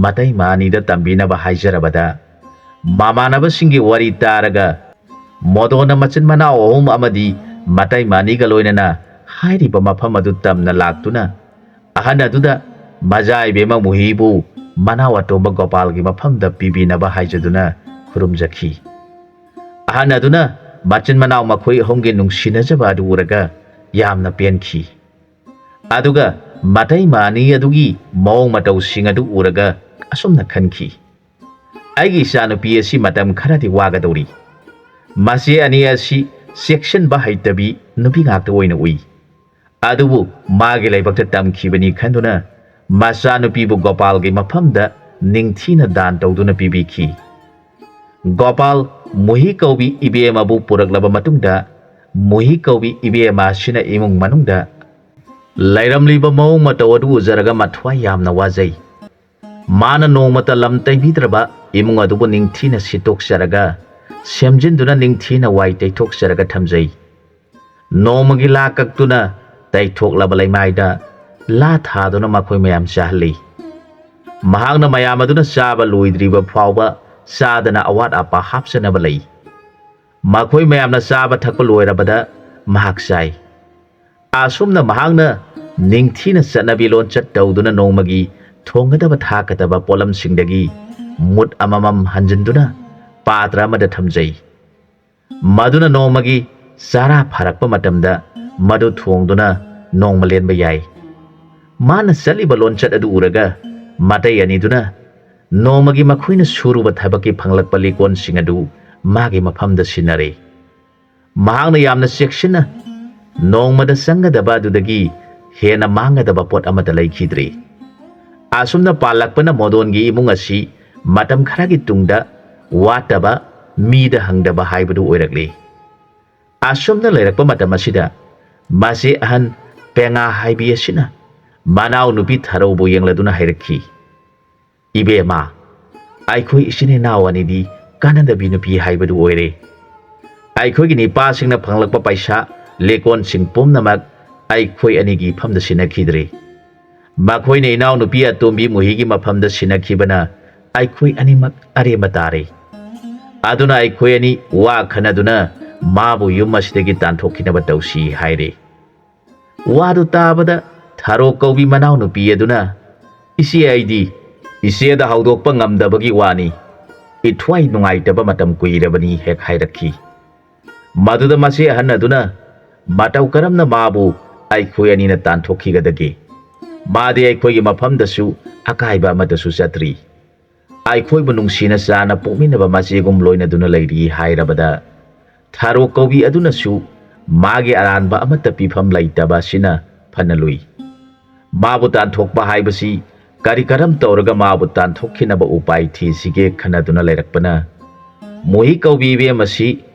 ꯃꯇꯩꯃ ꯑꯅꯤꯗ ꯇꯝꯕꯤꯅꯕ ꯍꯥꯏꯖꯔꯕꯗ ꯃꯃꯥꯟꯅꯕꯁꯤꯡꯒꯤ ꯋꯥꯔꯤ ꯇꯥꯔꯒ ꯃꯣꯗꯣꯅ ꯃꯆꯤꯟ ꯃꯅꯥꯎ ꯑꯍꯨꯝ ꯑꯃꯗꯤ ꯃꯇꯩꯃ ꯑꯅꯤꯒ ꯂꯣꯏꯅꯅ ꯍꯥꯏꯔꯤꯕ ꯃꯐꯝ ꯑꯗꯨ ꯇꯝꯅ ꯂꯥꯛꯇꯨꯅ ꯑꯍꯟ ꯑꯗꯨꯗ ꯃꯖꯥꯏꯕꯦꯝꯃ ꯃꯨꯍꯤꯕꯨ ꯃꯅꯥꯎ ꯑꯇꯣꯝꯕ ꯒꯣꯄꯥꯜꯒꯤ ꯃꯐꯝꯗ ꯄꯤꯕꯤꯅꯕ ꯍꯥꯏꯖꯗꯨꯅ ꯈꯨꯔꯨꯝꯖꯈꯤ ꯑꯍꯟ ꯑꯗꯨꯅ ꯃꯆꯤꯟ ꯃꯅꯥꯎ ꯃꯈꯣꯏ ꯑꯍꯨꯝꯒꯤ ꯅꯨꯡꯁꯤꯅꯖꯕ ꯑꯗꯨ ꯎꯔꯒ ꯌꯥꯝꯅ ꯄꯦꯟꯈꯤ ꯑꯗꯨꯒ ꯃꯇꯩꯃ ꯑꯅꯤ ꯑꯗꯨꯒꯤ ꯃꯑꯣꯡ ꯃꯇꯧꯁꯤꯡ ꯑꯗꯨ ꯎꯔꯒ ꯑꯁꯨꯝꯅ ꯈꯟꯈꯤ ꯑꯩꯒꯤ ꯏꯆꯥꯅꯨꯄꯤ ꯑꯁꯤ ꯃꯇꯝ ꯈꯔꯗꯤ ꯋꯥꯒꯗꯧꯔꯤ ꯃꯆꯦ ꯑꯅꯤ ꯑꯁꯤ ꯆꯦꯛꯁꯤꯟꯕ ꯍꯩꯇꯕꯤ ꯅꯨꯄꯤ ꯉꯥꯛꯇ ꯑꯣꯏꯅ ꯎꯏ ꯑꯗꯨꯕꯨ ꯃꯥꯒꯤ ꯂꯥꯏꯕꯛꯇ ꯇꯝꯈꯤꯕꯅꯤ ꯈꯟꯗꯨꯅ ꯃꯆꯥꯅꯨꯄꯤꯕꯨ ꯒꯣꯄꯥꯜꯒꯤ ꯃꯐꯝꯗ ꯅꯤꯡꯊꯤꯅ ꯗꯥꯟ ꯇꯧꯗꯨꯅ ꯄꯤꯕꯤꯈꯤ ꯒꯣꯄꯥꯜ ꯃꯨꯍꯤ ꯀꯧꯕꯤ ꯏꯕꯦꯝꯃꯕꯨ ꯄꯨꯔꯛꯂꯕ ꯃꯇꯨꯡꯗ ꯃꯨꯍꯤ ꯀꯧꯕꯤ ꯏꯕꯦꯝꯃ ꯑꯁꯤꯅ ꯏꯃꯨꯡ ꯃꯅꯨꯡꯗ ꯂꯩꯔꯝꯂꯤꯕ ꯃꯑꯣꯡ ꯃꯇꯧ ꯑꯗꯨ ꯎꯖꯔꯒ ꯃꯊ꯭ꯋꯥꯏ ꯌꯥꯝꯅ ꯋꯥꯖꯩ ꯃꯥꯅ ꯅꯣꯡꯃꯇ ꯂꯝ ꯇꯩꯕꯤꯗ꯭ꯔꯕ ꯏꯃꯨꯡ ꯑꯗꯨꯕꯨ ꯅꯤꯡꯊꯤꯅ ꯁꯤꯠꯇꯣꯛꯆꯔꯒ ꯁꯦꯝꯖꯤꯟꯗꯨꯅ ꯅꯤꯡꯊꯤꯅ ꯋꯥꯏ ꯇꯩꯊꯣꯛꯆꯔꯒ ꯊꯝꯖꯩ ꯅꯣꯡꯃꯒꯤ ꯂꯥ ꯀꯛꯇꯨꯅ ꯇꯩꯊꯣꯛꯂꯕ ꯂꯩꯃꯥꯏꯗ ꯂꯥ ꯊꯥꯗꯨꯅ ꯃꯈꯣꯏ ꯃꯌꯥꯝ ꯆꯥꯍꯜꯂꯤ ꯃꯍꯥꯛꯅ ꯃꯌꯥꯝ ꯑꯗꯨꯅ ꯆꯥꯕ ꯂꯣꯏꯗ꯭ꯔꯤꯕ ꯐꯥꯎꯕ ꯆꯥꯗꯅ ꯑꯋꯥꯠ ꯑꯄꯥ ꯍꯥꯞꯆꯅꯕ ꯂꯩ ꯃꯈꯣꯏ ꯃꯌꯥꯝꯅ ꯆꯥꯕ ꯊꯛꯄ ꯂꯣꯏꯔꯕꯗ ꯃꯍꯥꯛ ꯆꯥꯏ ꯑꯁꯨꯝꯅ ꯃꯍꯥꯛꯅ ꯅꯤꯡꯊꯤꯅ ꯆꯠꯅꯕꯤ ꯂꯣꯟꯆꯠ ꯇꯧꯗꯨꯅ ꯅꯣꯡꯃꯒꯤ ꯊꯣꯡꯒꯗꯕ ꯊꯥꯛꯀꯗꯕ ꯄꯣꯠꯂꯝꯁꯤꯡꯗꯒꯤ ꯃꯨꯠ ꯑꯃꯃꯝ ꯍꯟꯖꯤꯟꯗꯨꯅ ꯄꯥꯇ꯭ꯔ ꯑꯃꯗ ꯊꯝꯖꯩ꯫ ꯃꯗꯨꯅ ꯅꯣꯡꯃꯒꯤ ꯆꯥꯔꯥ ꯐꯥꯔꯛꯄ ꯃꯇꯝꯗ ꯃꯗꯨ ꯊꯣꯡꯗꯨꯅ ꯅꯣꯡꯃ ꯂꯦꯟꯕ ꯌꯥꯏ꯫ ꯃꯥꯅ ꯆꯠꯂꯤꯕ ꯂꯣꯟꯆꯠ ꯑꯗꯨ ꯎꯔꯒ ꯃꯇꯩ ꯑꯅꯤꯗꯨꯅ ꯅꯣꯡꯃꯒꯤ ꯃꯈꯣꯏꯅ ꯁꯨꯔꯨꯕ ꯊꯕꯛꯀꯤ ꯐꯪꯂꯛꯄ ꯂꯤꯀꯣꯟꯁꯤꯡ ꯑꯗꯨ ꯃꯥꯒꯤ ꯃꯐꯝꯗ ꯁꯤꯟꯅꯔꯦ꯫ ꯃꯍꯥꯛꯅ ꯌꯥꯝꯅ ꯆꯦꯛꯁꯤꯟꯅ ꯅꯣꯡꯃꯗ ꯆꯪꯒꯗꯕ ꯑꯗꯨꯗꯒꯤ ꯍꯦꯟꯅ ꯃꯥꯡꯒꯗꯕ ꯄꯣꯠ ꯑꯃꯠꯇ ꯂꯩꯈꯤꯗ꯭ꯔꯦ꯫ ꯑꯁꯨꯝꯅ ꯄꯥꯜꯂꯛꯄꯅ ꯃꯣꯗꯣꯟꯒꯤ ꯏꯃꯨꯡ ꯑꯁꯤ ꯃꯇꯝ ꯈꯔꯒꯤ ꯇꯨꯡꯗ ꯋꯥꯠꯇꯕ ꯃꯤꯗ ꯍꯪꯗꯕ ꯍꯥꯏꯕꯗꯨ ꯑꯣꯏꯔꯛꯂꯦ꯫ ꯑꯁꯨꯝꯅ ꯂꯩꯔꯛꯄ ꯃꯇꯝ ꯑꯁꯤꯗ ꯃꯆꯦ ꯑꯍꯟ ꯄꯦꯉꯥ ꯍꯥꯏꯕꯤ ꯑꯁꯤꯅ ꯃꯅꯥꯎ ꯅꯨꯄꯤ ꯊꯔꯧꯕꯨ ꯌꯦꯡꯂꯗꯨꯅ ꯍꯥꯏꯔꯛꯈꯤ, "ꯏꯕꯦꯝꯃ, ꯑꯩꯈꯣꯏ ꯏꯆꯤꯟ ꯏꯅꯥꯎ ꯑꯅꯤꯗꯤ ꯀꯥꯟꯅꯗꯕꯤ ꯅꯨꯄꯤ ꯍꯥꯏꯕꯗꯨ ꯑꯣꯏꯔꯦ꯫ ꯑꯩꯈꯣꯏꯒꯤ ꯅꯤꯄꯥꯁꯤꯡꯅ ꯐꯪꯂꯛꯄ ꯄꯩꯁꯥ ꯂꯦꯀꯣꯟꯁꯤꯡ ꯄꯨꯝꯅꯃꯛ ꯑꯩꯈꯣꯏ ꯑꯅꯤꯒꯤ ꯏꯐꯝꯗ ꯁꯤꯟꯅꯈꯤꯗ꯭ꯔꯦ꯫ ꯃꯈꯣꯏꯅ ꯏꯅꯥꯎꯅꯨꯄꯤ ꯑꯇꯣꯝꯕꯤ ꯃꯨꯍꯤꯒꯤ ꯃꯐꯝꯗ ꯁꯤꯟꯅꯈꯤꯕꯅ ꯑꯩꯈꯣꯏ ꯑꯅꯤꯃꯛ ꯑꯔꯦꯝꯕ ꯇꯥꯔꯦ꯫ ꯑꯗꯨꯅ ꯑꯩꯈꯣꯏ ꯑꯅꯤ ꯋꯥ ꯈꯟꯅꯗꯨꯅ ꯃꯥꯕꯨ ꯌꯨꯝ ꯑꯁꯤꯗꯒꯤ ꯇꯥꯟꯊꯣꯛꯈꯤꯅꯕ ꯇꯧꯁꯤ" ꯍꯥꯏꯔꯦ꯫ ꯋꯥꯗꯨ ꯇꯥꯕꯗ ꯊꯥꯔꯣ ꯀꯧꯕꯤ ꯃꯅꯥꯎꯅꯨꯄꯤ ꯑꯗꯨꯅ, "ꯏꯆꯦ, ꯑꯩꯗꯤ ꯏꯆꯦꯗ ꯍꯧꯗꯣꯛꯄ ꯉꯝꯗꯕꯒꯤ ꯋꯥꯅꯤ꯫ ꯏꯊ꯭ꯋꯥꯏ ꯅꯨꯡꯉꯥꯏꯇꯕ ꯃꯇꯝ ꯀꯨꯏꯔꯕꯅꯤ" ꯍꯦꯛ ꯍꯥꯏꯔꯛꯈꯤ꯫ ꯃꯗꯨꯗ ꯃꯆꯦ ꯑꯍꯟ ꯑꯗꯨꯅ, "ꯃꯇꯧ ꯀꯔꯝꯅ ꯃꯥꯕꯨ ꯑꯩꯈꯣꯏ ꯑꯅꯤꯅ ꯇꯥꯟꯊꯣꯛꯈꯤꯒꯗꯒꯦ? ꯃꯥꯗꯤ ꯑꯩꯈꯣꯏꯒꯤ ꯃꯐꯝꯗꯁꯨ ꯑꯀꯥꯏꯕ ꯑꯃꯠꯇꯁꯨ ꯆꯠꯇ꯭ꯔꯤ꯫ ꯑꯩꯈꯣꯏꯕꯨ ꯅꯨꯡꯁꯤꯅ ꯆꯥꯅ ꯄꯣꯛꯃꯤꯟꯅꯕ ꯃꯆꯦꯒꯨꯝ ꯂꯣꯏꯅꯗꯨꯅ ꯂꯩꯔꯤ" ꯍꯥꯏꯔꯕꯗ ꯊꯥꯔꯣ ꯀꯧꯕꯤ ꯑꯗꯨꯅꯁꯨ ꯃꯥꯒꯤ ꯑꯔꯥꯟꯕ ꯑꯃꯠꯇ ꯄꯤꯐꯝ ꯂꯩꯇꯕ ꯑꯁꯤꯅ ꯐꯅ ꯂꯨꯏ꯫ ꯃꯥꯕꯨ ꯇꯥꯟꯊꯣꯛꯄ ꯍꯥꯏꯕꯁꯤ ꯀꯔꯤ ꯀꯔꯝ ꯇꯧꯔꯒ ꯃꯥꯕꯨ ꯇꯥꯟꯊꯣꯛꯈꯤꯅꯕ ꯎꯄꯥꯏ ꯊꯤꯁꯤꯒꯦ ꯈꯟꯅꯗꯨꯅ ꯂꯩꯔꯛꯄꯅ ꯃꯨꯍꯤ ꯀꯧꯕꯤ ꯏꯕꯦꯝ ꯑꯁꯤ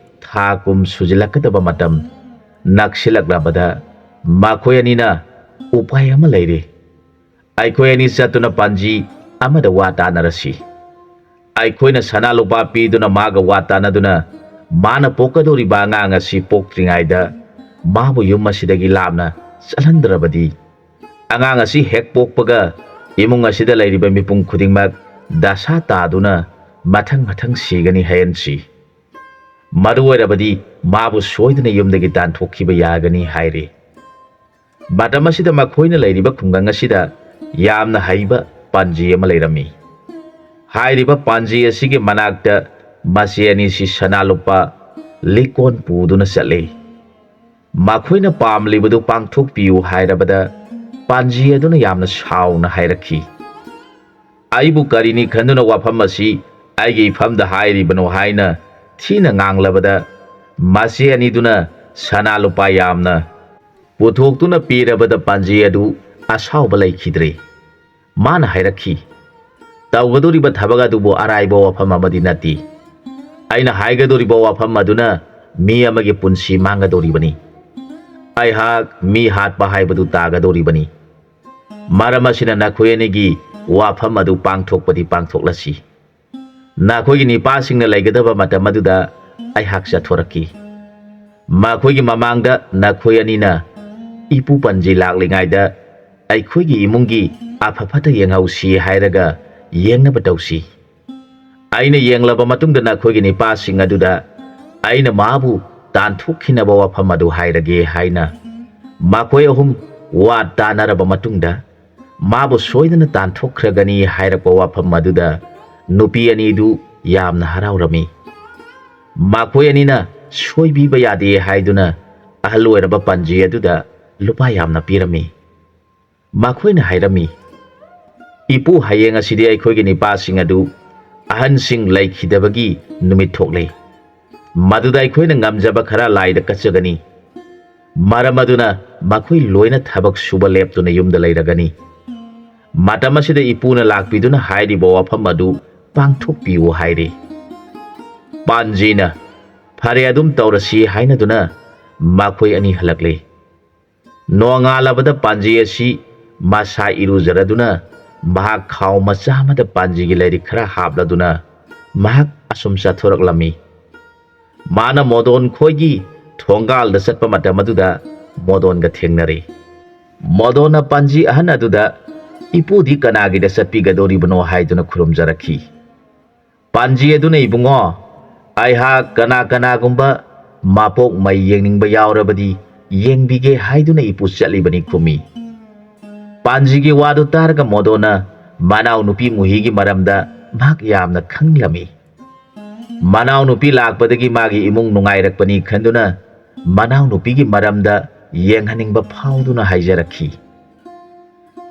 ꯊꯥ ꯀꯨꯝ ꯁꯨꯖꯤꯜꯂꯛꯀꯗꯕ ꯃꯇꯝ ꯅꯛꯁꯤꯜꯂꯛꯂꯕꯗ ꯃꯈꯣꯏ ꯑꯅꯤꯅ ꯎꯄꯥꯏ ꯑꯃ ꯂꯩꯔꯦ꯫ "ꯑꯩꯈꯣꯏ ꯑꯅꯤ ꯆꯠꯇꯨꯅ ꯄꯥꯟꯖꯤ ꯑꯃꯗ ꯋꯥ ꯇꯥꯟꯅꯔꯁꯤ꯫ ꯑꯩꯈꯣꯏꯅ ꯁꯅꯥ ꯂꯨꯄꯥ ꯄꯤꯗꯨꯅ ꯃꯥꯒ ꯋꯥ ꯇꯥꯟꯅꯗꯨꯅ ꯃꯥꯅ ꯄꯣꯛꯀꯗꯧꯔꯤꯕ ꯑꯉꯥꯡ ꯑꯁꯤ ꯄꯣꯛꯇ꯭ꯔꯤꯉꯩꯗ ꯃꯥꯕꯨ ꯌꯨꯝ ꯑꯁꯤꯗꯒꯤ ꯂꯥꯞꯅ ꯆꯠꯍꯟꯗ꯭ꯔꯕꯗꯤ ꯑꯉꯥꯡ ꯑꯁꯤ ꯍꯦꯛ ꯄꯣꯛꯄꯒ ꯏꯃꯨꯡ ꯑꯁꯤꯗ ꯂꯩꯔꯤꯕ ꯃꯤꯄꯨꯝ ꯈꯨꯗꯤꯡꯃꯛ ꯗꯁꯥ ꯇꯥꯗꯨꯅ ꯃꯊꯪ ꯃꯊꯪ ꯁꯤꯒꯅꯤ ꯍꯥꯏꯍꯟꯁꯤ꯫ ꯃꯗꯨ ꯑꯣꯏꯔꯕꯗꯤ ꯃꯥꯕꯨ ꯁꯣꯏꯗꯅ ꯌꯨꯝꯗꯒꯤ ꯇꯥꯟꯊꯣꯛꯈꯤꯕ ꯌꯥꯒꯅꯤ" ꯍꯥꯏꯔꯦ꯫ ꯃꯇꯝ ꯑꯁꯤꯗ ꯃꯈꯣꯏꯅ ꯂꯩꯔꯤꯕ ꯈꯨꯡꯒꯪ ꯑꯁꯤꯗ ꯌꯥꯝꯅ ꯍꯩꯕ ꯄꯥꯟꯖꯤ ꯑꯃ ꯂꯩꯔꯝꯃꯤ꯫ ꯍꯥꯏꯔꯤꯕ ꯄꯥꯟꯖꯤ ꯑꯁꯤꯒꯤ ꯃꯅꯥꯛꯇ ꯃꯆꯦ ꯑꯅꯤꯁꯤ ꯁꯅꯥ ꯂꯨꯄꯥ ꯂꯤꯀꯣꯟ ꯄꯨꯗꯨꯅ ꯆꯠꯂꯦ꯫ ꯃꯈꯣꯏꯅ ꯄꯥꯝꯂꯤꯕꯗꯨ ꯄꯥꯡꯊꯣꯛꯄꯤꯌꯨ ꯍꯥꯏꯔꯕꯗ ꯄꯥꯟꯖꯤ ꯑꯗꯨꯅ ꯌꯥꯝꯅ ꯁꯥꯎꯅ ꯍꯥꯏꯔꯛꯈꯤ, "ꯑꯩꯕꯨ ꯀꯔꯤꯅꯤ ꯈꯟꯗꯨꯅ ꯋꯥꯐꯝ ꯑꯁꯤ ꯑꯩꯒꯤ ꯏꯐꯝꯗ ꯍꯥꯏꯔꯤꯕꯅꯣ ꯍꯥꯏꯅ ꯊꯤꯅ ꯉꯥꯡꯂꯕꯗ ꯃꯆꯦ ꯑꯅꯤꯗꯨꯅ ꯁꯅꯥ ꯂꯨꯄꯥ ꯌꯥꯝꯅ ꯄꯨꯊꯣꯛꯇꯨꯅ ꯄꯤꯔꯕꯗ ꯄꯥꯟꯖꯤ ꯑꯗꯨ ꯑꯁꯥꯎꯕ ꯂꯩꯈꯤꯗ꯭ꯔꯦ꯫ ꯃꯥꯅ ꯍꯥꯏꯔꯛꯈꯤ, "ꯇꯧꯒꯗꯧꯔꯤꯕ ꯊꯕꯛ ꯑꯗꯨꯕꯨ ꯑꯔꯥꯏꯕ ꯋꯥꯐꯝ ꯑꯃꯗꯤ ꯅꯠꯇꯦ꯫ ꯑꯩꯅ ꯍꯥꯏꯒꯗꯧꯔꯤꯕ ꯋꯥꯐꯝ ꯑꯗꯨꯅ ꯃꯤ ꯑꯃꯒꯤ ꯄꯨꯟꯁꯤ ꯃꯥꯡꯒꯗꯧꯔꯤꯕꯅꯤ꯫ ꯑꯩꯍꯥꯛ ꯃꯤ ꯍꯥꯠꯄ ꯍꯥꯏꯕꯗꯨ ꯇꯥꯒꯗꯧꯔꯤꯕꯅꯤ꯫ ꯃꯔꯝ ꯑꯁꯤꯅ ꯅꯈꯣꯏ ꯑꯅꯤꯒꯤ ꯋꯥꯐꯝ ꯑꯗꯨ ꯄꯥꯡꯊꯣꯛꯄꯗꯤ ꯄꯥꯡꯊꯣꯛꯂꯁꯤ꯫ ꯅꯈꯣꯏꯒꯤ ꯅꯤꯄꯥꯁꯤꯡꯅ ꯂꯩꯒꯗꯕ ꯃꯇꯝ ꯑꯗꯨꯗ ꯑꯩꯍꯥꯛ ꯆꯠꯊꯣꯔꯛꯈꯤ꯫ ꯃꯈꯣꯏꯒꯤ ꯃꯃꯥꯡꯗ ꯅꯈꯣꯏ ꯑꯅꯤꯅ ꯏꯄꯨ ꯄꯟꯖꯤ ꯂꯥꯛꯂꯤꯉꯩꯗ ꯑꯩꯈꯣꯏꯒꯤ ꯏꯃꯨꯡꯒꯤ ꯑꯐ ꯐꯠꯇ ꯌꯦꯡꯍꯧꯁꯤ ꯍꯥꯏꯔꯒ ꯌꯦꯡꯅꯕ ꯇꯧꯁꯤ꯫ ꯑꯩꯅ ꯌꯦꯡꯂꯕ ꯃꯇꯨꯡꯗ ꯅꯈꯣꯏꯒꯤ ꯅꯤꯄꯥꯁꯤꯡ ꯑꯗꯨꯗ ꯑꯩꯅ ꯃꯥꯕꯨ ꯇꯥꯟꯊꯣꯛꯈꯤꯅꯕ ꯋꯥꯐꯝ ꯑꯗꯨ ꯍꯥꯏꯔꯒꯦ" ꯍꯥꯏꯅ ꯃꯈꯣꯏ ꯑꯍꯨꯝ ꯋꯥ ꯇꯥꯟꯅꯔꯕ ꯃꯇꯨꯡꯗ ꯃꯥꯕꯨ ꯁꯣꯏꯗꯅ ꯇꯥꯟꯊꯣꯛꯈ꯭ꯔꯒꯅꯤ ꯍꯥꯏꯔꯛꯄ ꯋꯥꯐꯝ ꯑꯗꯨꯗ ꯅꯨꯄꯤ ꯑꯅꯤꯗꯨ ꯌꯥꯝꯅ ꯍꯔꯥꯎꯔꯝꯃꯤ꯫ ꯃꯈꯣꯏ ꯑꯅꯤꯅ ꯁꯣꯏꯕꯤꯕ ꯌꯥꯗꯦ ꯍꯥꯏꯗꯨꯅ ꯑꯍꯜ ꯑꯣꯏꯔꯕ ꯄꯟꯖꯤ ꯑꯗꯨꯗ ꯂꯨꯄꯥ ꯌꯥꯝꯅ ꯄꯤꯔꯝꯃꯤ꯫ ꯃꯈꯣꯏꯅ ꯍꯥꯏꯔꯝꯃꯤ, "ꯏꯄꯨ, ꯍꯌꯦꯡ ꯑꯁꯤꯗꯤ ꯑꯩꯈꯣꯏꯒꯤ ꯅꯤꯄꯥꯁꯤꯡ ꯑꯗꯨ ꯑꯍꯟꯁꯤꯡ ꯂꯩꯈꯤꯗꯕꯒꯤ ꯅꯨꯃꯤꯠ ꯊꯣꯛꯂꯦ꯫ ꯃꯗꯨꯗ ꯑꯩꯈꯣꯏꯅ ꯉꯝꯖꯕ ꯈꯔ ꯂꯥꯏꯗ ꯀꯠꯆꯒꯅꯤ꯫ ꯃꯔꯝ ꯑꯗꯨꯅ ꯃꯈꯣꯏ ꯂꯣꯏꯅ ꯊꯕꯛ ꯁꯨꯕ ꯂꯦꯞꯇꯨꯅ ꯌꯨꯝꯗ ꯂꯩꯔꯒꯅꯤ꯫ ꯃꯇꯝ ꯑꯁꯤꯗ ꯏꯄꯨꯅ ꯂꯥꯛꯄꯤꯗꯨꯅ ꯍꯥꯏꯔꯤꯕ ꯋꯥꯐꯝ ꯑꯗꯨ ꯄꯥꯡꯊꯣꯛꯄꯤꯌꯨ" ꯍꯥꯏꯔꯦ꯫ ꯄꯥꯟꯖꯤꯅ "ꯐꯔꯦ, ꯑꯗꯨꯝ ꯇꯧꯔꯁꯤ" ꯍꯥꯏꯅꯗꯨꯅ ꯃꯈꯣꯏ ꯑꯅꯤ ꯍꯜꯂꯛꯂꯦ꯫ ꯅꯣꯡꯉꯥꯜꯂꯕꯗ ꯄꯥꯟꯖꯤ ꯑꯁꯤ ꯃꯁꯥ ꯏꯔꯨꯖꯔꯗꯨꯅ ꯃꯍꯥꯛ ꯈꯥꯎ ꯃꯆꯥ ꯑꯃꯗ ꯄꯥꯟꯖꯤꯒꯤ ꯂꯥꯏꯔꯤꯛ ꯈꯔ ꯍꯥꯞꯂꯗꯨꯅ ꯃꯍꯥꯛ ꯑꯁꯨꯝ ꯆꯠꯊꯣꯔꯛꯂꯝꯃꯤ꯫ ꯃꯥꯅ ꯃꯣꯗꯣꯟ ꯈꯣꯏꯒꯤ ꯊꯣꯡꯒꯥꯜꯗ ꯆꯠꯄ ꯃꯇꯝ ꯑꯗꯨꯗ ꯃꯣꯗꯣꯟꯒ ꯊꯦꯡꯅꯔꯦ꯫ ꯃꯣꯗꯣꯟꯅ ꯄꯥꯟꯖꯤ ꯑꯍꯟ ꯑꯗꯨꯗ "ꯏꯄꯨꯗꯤ ꯀꯅꯥꯒꯤꯗ ꯆꯠꯄꯤꯒꯗꯧꯔꯤꯕꯅꯣ" ꯍꯥꯏꯗꯨꯅ ꯈꯨꯔꯨꯝꯖꯔꯛꯈꯤ꯫ ꯄꯥꯟꯖꯤ ꯑꯗꯨꯅ, "ꯏꯕꯨꯡꯉꯣ, ꯑꯩꯍꯥꯛ ꯀꯅꯥꯒꯨꯝꯕ ꯃꯄꯣꯛ ꯃꯩ ꯌꯦꯡꯅꯤꯡꯕ ꯌꯥꯎꯔꯕꯗꯤ ꯌꯦꯡꯕꯤꯒꯦ ꯍꯥꯏꯗꯨꯅ ꯏꯄꯨ ꯆꯠꯂꯤꯕꯅꯤ" ꯈꯨꯝꯃꯤ꯫ ꯄꯥꯟꯖꯤꯒꯤ ꯋꯥꯗꯨ ꯇꯥꯔꯒ ꯃꯣꯗꯣꯟꯅ ꯃꯅꯥꯎ ꯅꯨꯄꯤ ꯃꯨꯍꯤꯒꯤ ꯃꯔꯝꯗ ꯃꯍꯥꯛ ꯌꯥꯝꯅ ꯈꯪꯂꯝꯃꯤ꯫ ꯃꯅꯥꯎꯅꯨꯄꯤ ꯂꯥꯛꯄꯗꯒꯤ ꯃꯥꯒꯤ ꯏꯃꯨꯡ ꯅꯨꯡꯉꯥꯏꯔꯛꯄꯅꯤ ꯈꯟꯗꯨꯅ ꯃꯅꯥꯎꯅꯨꯄꯤꯒꯤ ꯃꯔꯝꯗ ꯌꯦꯡꯍꯟꯅꯤꯡꯕ ꯐꯥꯎꯗꯨꯅ ꯍꯥꯏꯖꯔꯛꯈꯤ꯫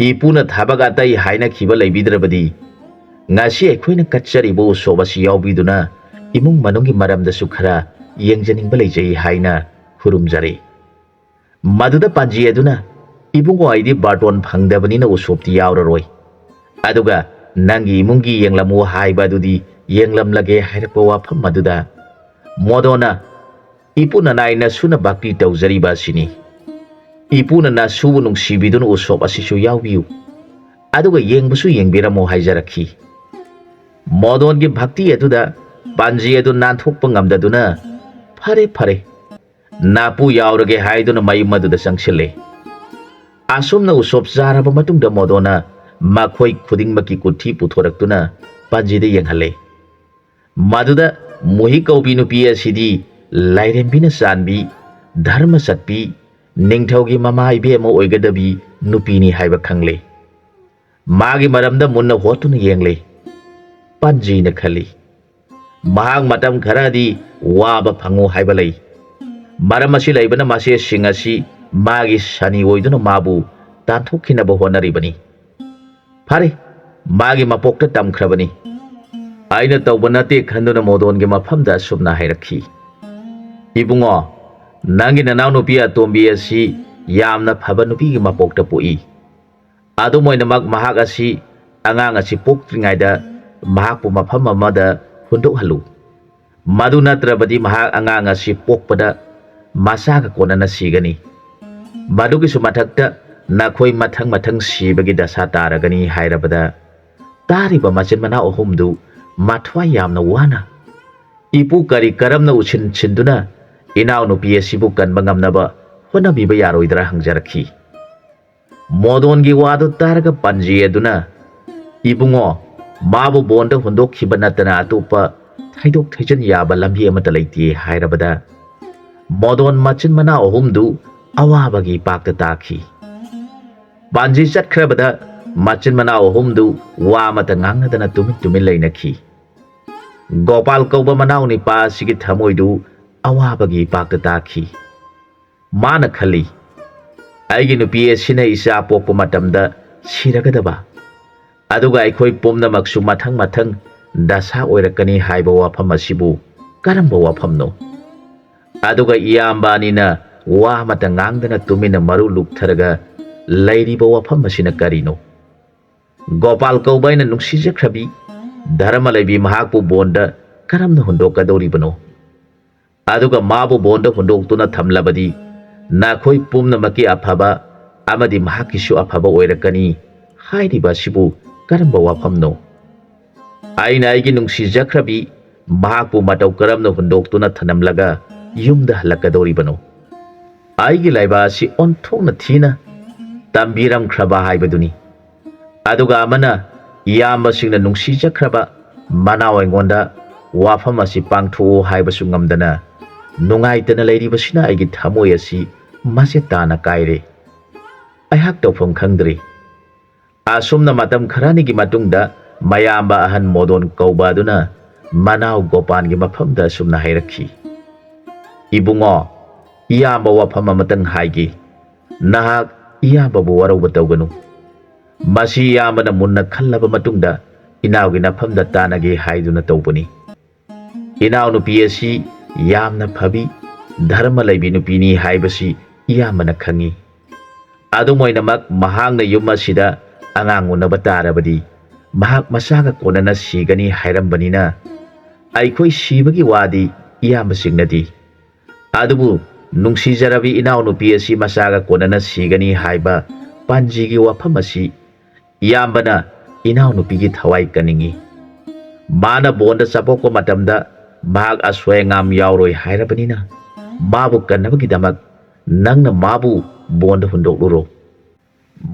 ꯏꯄꯨꯅ ꯊꯕꯛ ꯑꯇꯩ ꯍꯥꯏꯅꯈꯤꯕ ꯂꯩꯕꯤꯗ꯭ꯔꯕꯗꯤ ꯉꯁꯤ ꯑꯩꯈꯣꯏꯅ ꯀꯠꯆꯔꯤꯕ ꯎꯁꯣꯞ ꯑꯁꯤ ꯌꯥꯎꯕꯤꯗꯨꯅ ꯏꯃꯨꯡ ꯃꯅꯨꯡꯒꯤ ꯃꯔꯝꯗꯁꯨ ꯈꯔ ꯌꯦꯡꯖꯅꯤꯡꯕ ꯂꯩꯖꯩ ꯍꯥꯏꯅ ꯈꯨꯔꯨꯝꯖꯔꯦ꯫ ꯃꯗꯨꯗ ꯄꯥꯟꯖꯤ ꯑꯗꯨꯅ ꯏꯕꯨꯡꯉꯣ ꯑꯩꯗꯤ ꯕꯥꯔꯇꯣꯟ ꯐꯪꯗꯕꯅꯤꯅ ꯎꯁꯣꯞꯇꯤ ꯌꯥꯎꯔꯔꯣꯏ, ꯑꯗꯨꯒ ꯅꯪꯒꯤ ꯏꯃꯨꯡꯒꯤ ꯌꯦꯡꯂꯝꯃꯨ ꯍꯥꯏꯕ ꯑꯗꯨꯗꯤ ꯌꯦꯡꯂꯝꯂꯒꯦ ꯍꯥꯏꯔꯛꯄ ꯋꯥꯐꯝ ꯑꯗꯨꯗ ꯃꯣꯗꯣꯅ ꯏꯄꯨꯅ ꯅꯥꯏ ꯅꯁꯨꯅ ꯚꯛꯇꯤ ꯇꯧꯖꯔꯤꯕ ꯑꯁꯤꯅꯤ, ꯏꯄꯨꯅ ꯅꯁꯨꯕꯨ ꯅꯨꯡꯁꯤꯕꯤꯗꯨꯅ ꯎꯁꯣꯞ ꯑꯁꯤꯁꯨ ꯌꯥꯎꯕꯤꯌꯨ, ꯑꯗꯨꯒ ꯌꯦꯡꯕꯁꯨ ꯌꯦꯡꯕꯤꯔꯝꯃꯨ ꯍꯥꯏꯖꯔꯛꯈꯤ꯫ ꯃꯣꯗꯣꯟꯒꯤ ꯚꯛꯇꯤ ꯑꯗꯨꯗ ꯄꯥꯟꯖꯤ ꯑꯗꯨ ꯅꯥꯟꯊꯣꯛꯄ ꯉꯝꯗꯗꯨꯅ ꯐꯔꯦ ꯐꯔꯦ ꯅꯥꯄꯨ ꯌꯥꯎꯔꯒꯦ ꯍꯥꯏꯗꯨꯅ ꯃꯌꯨꯝ ꯑꯗꯨꯗ ꯆꯪꯁꯤꯜꯂꯦ꯫ ꯑꯁꯨꯝꯅ ꯎꯁꯣꯞ ꯆꯥꯔꯕ ꯃꯇꯨꯡꯗ ꯃꯣꯗꯣꯅ ꯃꯈꯣꯏ ꯈꯨꯗꯤꯡꯃꯛꯀꯤ ꯀꯨꯊꯤ ꯄꯨꯊꯣꯔꯛꯇꯨꯅ ꯄꯥꯟꯖꯤꯗ ꯌꯦꯡꯍꯜꯂꯦ꯫ ꯃꯗꯨꯗ ꯃꯨꯍꯤ ꯀꯧꯕꯤ ꯅꯨꯄꯤ ꯑꯁꯤꯗꯤ ꯂꯥꯏꯔꯦꯝꯕꯤꯅ ꯆꯥꯟꯕꯤ, ꯙꯔꯃ ꯆꯠꯄꯤ, ꯅꯤꯡꯊꯧꯒꯤ ꯃꯃꯥ ꯏꯕꯦꯝꯃ ꯑꯣꯏꯒꯗꯕꯤ ꯅꯨꯄꯤꯅꯤ ꯍꯥꯏꯕ ꯈꯪꯂꯦ꯫ ꯃꯥꯒꯤ ꯃꯔꯝꯗ ꯃꯨꯟꯅ ꯍꯣꯠꯇꯨꯅ ꯌꯦꯡꯂꯦ꯫ ꯄꯥꯟꯖꯤꯅ ꯈꯜꯂꯤ, ꯃꯍꯥꯛ ꯃꯇꯝ ꯈꯔꯗꯤ ꯋꯥꯕ ꯐꯪꯉꯨ ꯍꯥꯏꯕ ꯂꯩ, ꯃꯔꯝ ꯑꯁꯤ ꯂꯩꯕꯅ ꯃꯆꯦꯁꯤꯡ ꯑꯁꯤ ꯃꯥꯒꯤ ꯁꯅꯤ ꯑꯣꯏꯗꯨꯅ ꯃꯥꯕꯨ ꯇꯥꯟꯊꯣꯛꯈꯤꯅꯕ ꯍꯣꯠꯅꯔꯤꯕꯅꯤ꯫ ꯐꯔꯦ, ꯃꯥꯒꯤ ꯃꯄꯣꯛꯇ ꯇꯝꯈ꯭ꯔꯕꯅꯤ, ꯑꯩꯅ ꯇꯧꯕ ꯅꯠꯇꯦ ꯈꯟꯗꯨꯅ ꯃꯣꯗꯣꯟꯒꯤ ꯃꯐꯝꯗ ꯑꯁꯨꯝꯅ ꯍꯥꯏꯔꯛꯈꯤ꯫ ꯏꯕꯨꯡꯉꯣ, ꯅꯪꯒꯤ ꯅꯅꯥꯎꯅꯨꯄꯤ ꯑꯇꯣꯝꯕꯤ ꯑꯁꯤ ꯌꯥꯝꯅ ꯐꯕ ꯅꯨꯄꯤꯒꯤ ꯃꯄꯣꯛꯇ ꯄꯣꯛꯏ, ꯑꯗꯨꯝ ꯑꯣꯏꯅꯃꯛ ꯃꯍꯥꯛ ꯑꯁꯤ ꯑꯉꯥꯡ ꯑꯁꯤ ꯄꯣꯛꯇ꯭ꯔꯤꯉꯩꯗ ꯃꯍꯥꯛꯄꯨ ꯃꯐꯝ ꯑꯃꯗ ꯍꯨꯟꯗꯣꯛꯍꯜꯂꯨ, ꯃꯗꯨ ꯅꯠꯇ꯭ꯔꯕꯗꯤ ꯃꯍꯥꯛ ꯑꯉꯥꯡ ꯑꯁꯤ ꯄꯣꯛꯄꯗ ꯃꯆꯥꯒ ꯀꯣꯟꯅꯅ ꯁꯤꯒꯅꯤ, ꯃꯗꯨꯒꯤꯁꯨ ꯃꯊꯛꯇ ꯅꯈꯣꯏ ꯃꯊꯪ ꯃꯊꯪ ꯁꯤꯕꯒꯤ ꯗꯁꯥ ꯇꯥꯔꯒꯅꯤ ꯍꯥꯏꯔꯕꯗ ꯇꯥꯔꯤꯕ ꯃꯆꯤꯟ ꯃꯅꯥꯎ ꯑꯍꯨꯝꯗꯨ ꯃꯊ꯭ꯋꯥꯏ ꯌꯥꯝꯅ ꯋꯥꯅ ꯏꯄꯨ ꯀꯔꯤ ꯀꯔꯝꯅ ꯎꯁꯤꯟ ꯁꯤꯟꯗꯨꯅ ꯏꯅꯥꯎꯅꯨꯄꯤ ꯑꯁꯤꯕꯨ ꯀꯟꯕ ꯉꯝꯅꯕ ꯍꯣꯠꯅꯕꯤꯕ ꯌꯥꯔꯣꯏꯗ꯭ꯔꯥ ꯍꯪꯖꯔꯛꯈꯤ꯫ ꯃꯣꯗꯣꯟꯒꯤ ꯋꯥꯗꯨ ꯇꯥꯔꯒ ꯄꯥꯟꯖꯤ ꯑꯗꯨꯅ ꯏꯕꯨꯡꯉꯣ, ꯃꯥꯕꯨ ꯕꯣꯟꯗ ꯍꯨꯟꯗꯣꯛꯈꯤꯕ ꯅꯠꯇꯅ ꯑꯇꯣꯞꯄ ꯊꯩꯗꯣꯛ ꯊꯩꯖꯤꯟ ꯌꯥꯕ ꯂꯝꯕꯤ ꯑꯃꯠꯇ ꯂꯩꯇꯦ ꯍꯥꯏꯔꯕꯗ ꯃꯣꯗꯣꯟ ꯃꯆꯤꯟ ꯃꯅꯥꯎ ꯑꯍꯨꯝꯗꯨ ꯑꯋꯥꯕꯒꯤ ꯏꯄꯥꯛꯇ ꯇꯥꯈꯤ꯫ ꯄꯥꯟꯖꯤ ꯆꯠꯈ꯭ꯔꯕꯗ ꯃꯆꯤꯟ ꯃꯅꯥꯎ ꯑꯍꯨꯝꯗꯨ ꯋꯥ ꯑꯃꯠꯇ ꯉꯥꯡꯅꯗꯅ ꯇꯨꯃꯤꯟ ꯇꯨꯃꯤꯟ ꯂꯩꯅꯈꯤ꯫ ꯒꯣꯄꯥꯜ ꯀꯧꯕ ꯃꯅꯥꯎ ꯅꯤꯄꯥ ꯑꯁꯤꯒꯤ ꯊꯃꯣꯏꯗꯨ ꯑꯋꯥꯕꯒꯤ ꯏꯄꯥꯛꯇ ꯇꯥꯈꯤ꯫ ꯃꯥꯅ ꯈꯜꯂꯤ, ꯑꯩꯒꯤ ꯅꯨꯄꯤ ꯑꯁꯤꯅ ꯏꯆꯥ ꯄꯣꯛꯄ ꯃꯇꯝꯗ ꯁꯤꯔꯒꯗꯕ, ꯑꯗꯨꯒ ꯑꯩꯈꯣꯏ ꯄꯨꯝꯅꯃꯛꯁꯨ ꯃꯊꯪ ꯃꯊꯪ ꯗꯁꯥ ꯑꯣꯏꯔꯛꯀꯅꯤ ꯍꯥꯏꯕ ꯋꯥꯐꯝ ꯑꯁꯤꯕꯨ ꯀꯔꯝꯕ ꯋꯥꯐꯝꯅꯣ? ꯑꯗꯨꯒ ꯏꯌꯥꯝꯕ ꯑꯅꯤꯅ ꯋꯥ ꯑꯃꯠꯇ ꯉꯥꯡꯗꯅ ꯇꯨꯃꯤꯟꯅ ꯃꯔꯨ ꯂꯨꯛꯊꯔꯒ ꯂꯩꯔꯤꯕ ꯋꯥꯐꯝ ꯑꯁꯤꯅ ꯀꯔꯤꯅꯣ? ꯒꯣꯄꯥꯜ ꯀꯧꯕ ꯑꯩꯅ ꯅꯨꯡꯁꯤꯖꯈ꯭ꯔꯕꯤ ꯙꯔꯃ ꯂꯩꯕꯤ ꯃꯍꯥꯛꯄꯨ ꯕꯣꯟꯗ ꯀꯔꯝꯅ ꯍꯨꯟꯗꯣꯛꯀꯗꯧꯔꯤꯕꯅꯣ? ꯑꯗꯨꯒ ꯃꯥꯕꯨ ꯕꯣꯟꯗ ꯍꯨꯟꯗꯣꯛꯇꯨꯅ ꯊꯝꯂꯕꯗꯤ ꯅꯈꯣꯏ ꯄꯨꯝꯅꯃꯛꯀꯤ ꯑꯐꯕ ꯑꯃꯗꯤ ꯃꯍꯥꯛꯀꯤꯁꯨ ꯑꯐꯕ ꯑꯣꯏꯔꯛꯀꯅꯤ ꯍꯥꯏꯔꯤꯕ ꯑꯁꯤꯕꯨ ꯀꯔꯝꯕ ꯋꯥꯐꯝꯅꯣ? ꯑꯩꯅ ꯑꯩꯒꯤ ꯅꯨꯡꯁꯤꯖꯈ꯭ꯔꯕꯤ ꯃꯍꯥꯛꯄꯨ ꯃꯇꯧ ꯀꯔꯝꯅ ꯍꯨꯟꯗꯣꯛꯇꯨꯅ ꯊꯅꯝꯂꯒ ꯌꯨꯝꯗ ꯍꯜꯂꯛꯀꯗꯧꯔꯤꯕꯅꯣ? ꯑꯩꯒꯤ ꯂꯥꯏꯕ ꯑꯁꯤ ꯑꯣꯟꯊꯣꯛꯅ ꯊꯤꯅ ꯇꯝꯕꯤꯔꯝꯈ꯭ꯔꯕ ꯍꯥꯏꯕꯗꯨꯅꯤ꯫ ꯑꯗꯨꯒ ꯑꯃꯅ ꯏꯌꯥꯝꯕꯁꯤꯡꯅ ꯅꯨꯡꯁꯤꯖꯈ꯭ꯔꯕ ꯃꯅꯥꯎ ꯑꯩꯉꯣꯟꯗ ꯋꯥꯐꯝ ꯑꯁꯤ ꯄꯥꯡꯊꯣꯛꯎ ꯍꯥꯏꯕꯁꯨ ꯉꯝꯗꯅ ꯅꯨꯡꯉꯥꯏꯇꯅ ꯂꯩꯔꯤꯕꯁꯤꯅ ꯑꯩꯒꯤ ꯊꯃꯣꯏ ꯑꯁꯤ ꯃꯆꯦꯠ ꯇꯥꯅ ꯀꯥꯏꯔꯦ꯫ ꯑꯩꯍꯥꯛ ꯇꯧꯐꯝ ꯈꯪꯗ꯭ꯔꯦ꯫ ꯑꯁꯨꯝꯅ ꯃꯇꯝ ꯈꯔꯅꯤꯒꯤ ꯃꯇꯨꯡꯗ ꯃꯌꯥꯝꯕ ꯑꯍꯟ ꯃꯣꯗꯣꯟ ꯀꯧꯕ ꯑꯗꯨꯅ ꯃꯅꯥꯎ ꯒꯣꯄꯥꯟꯒꯤ ꯃꯐꯝꯗ ꯑꯁꯨꯝꯅ ꯍꯥꯏꯔꯛꯈꯤ꯫ ꯏꯕꯨꯡꯉꯣ, ꯏꯌꯥꯝꯕ ꯋꯥꯐꯝ ꯑꯃꯇꯪ ꯍꯥꯏꯒꯦ, ꯅꯍꯥꯛ ꯏꯌꯥꯝꯕꯕꯨ ꯋꯥꯔꯧꯕ ꯇꯧꯒꯅꯨ꯫ ꯃꯁꯤ ꯏꯌꯥꯝꯕꯅ ꯃꯨꯟꯅ ꯈꯜꯂꯕ ꯃꯇꯨꯡꯗ ꯏꯅꯥꯎꯒꯤ ꯅꯐꯝꯗ ꯇꯥꯟꯅꯒꯦ ꯍꯥꯏꯗꯨꯅ ꯇꯧꯕꯅꯤ꯫ ꯏꯅꯥꯎꯅꯨꯄꯤ ꯑꯁꯤ ꯌꯥꯝꯅ ꯐꯕꯤ ꯙꯔꯃ ꯂꯩꯕꯤ ꯅꯨꯄꯤꯅꯤ ꯍꯥꯏꯕꯁꯤ ꯏꯌꯥꯝꯕꯅ ꯈꯪꯉꯤ꯫ ꯑꯗꯨꯝ ꯑꯣꯏꯅꯃꯛ ꯃꯍꯥꯛꯅ ꯌꯨꯝ ꯑꯁꯤꯗ ꯑꯉꯥꯡ ꯎꯅꯕ ꯇꯥꯔꯕꯗꯤ ꯃꯍꯥꯛ ꯃꯆꯥꯒ ꯀꯣꯟꯅꯅ ꯁꯤꯒꯅꯤ ꯍꯥꯏꯔꯝꯕꯅꯤꯅ ꯑꯩꯈꯣꯏ ꯁꯤꯕꯒꯤ ꯋꯥꯗꯤ ꯏꯌꯥꯝꯕꯁꯤꯡꯅꯗꯤ, ꯑꯗꯨꯕꯨ ꯅꯨꯡꯁꯤꯖꯔꯕꯤ ꯏꯅꯥꯎꯅꯨꯄꯤ ꯑꯁꯤ ꯃꯆꯥꯒ ꯀꯣꯟꯅꯅ ꯁꯤꯒꯅꯤ ꯍꯥꯏꯕ ꯄꯥꯟꯖꯤꯒꯤ ꯋꯥꯐꯝ ꯑꯁꯤ ꯏꯌꯥꯝꯕꯅ ꯏꯅꯥꯎꯅꯨꯄꯤꯒꯤ ꯊꯋꯥꯏ ꯀꯟꯅꯤꯡꯉꯤ꯫ ꯃꯥꯅ ꯕꯣꯟꯗ ꯆꯄꯣꯛꯄ ꯃꯇꯝꯗ ꯃꯍꯥꯛ ꯑꯁꯣꯏ ꯑꯉꯥꯝ ꯌꯥꯎꯔꯣꯏ ꯍꯥꯏꯔꯕꯅꯤꯅ ꯃꯥꯕꯨ ꯀꯟꯅꯕꯒꯤꯗꯃꯛ ꯅꯪꯅ ꯃꯥꯕꯨ ꯕꯣꯟꯗ ꯍꯨꯟꯗꯣꯛꯂꯨꯔꯣ,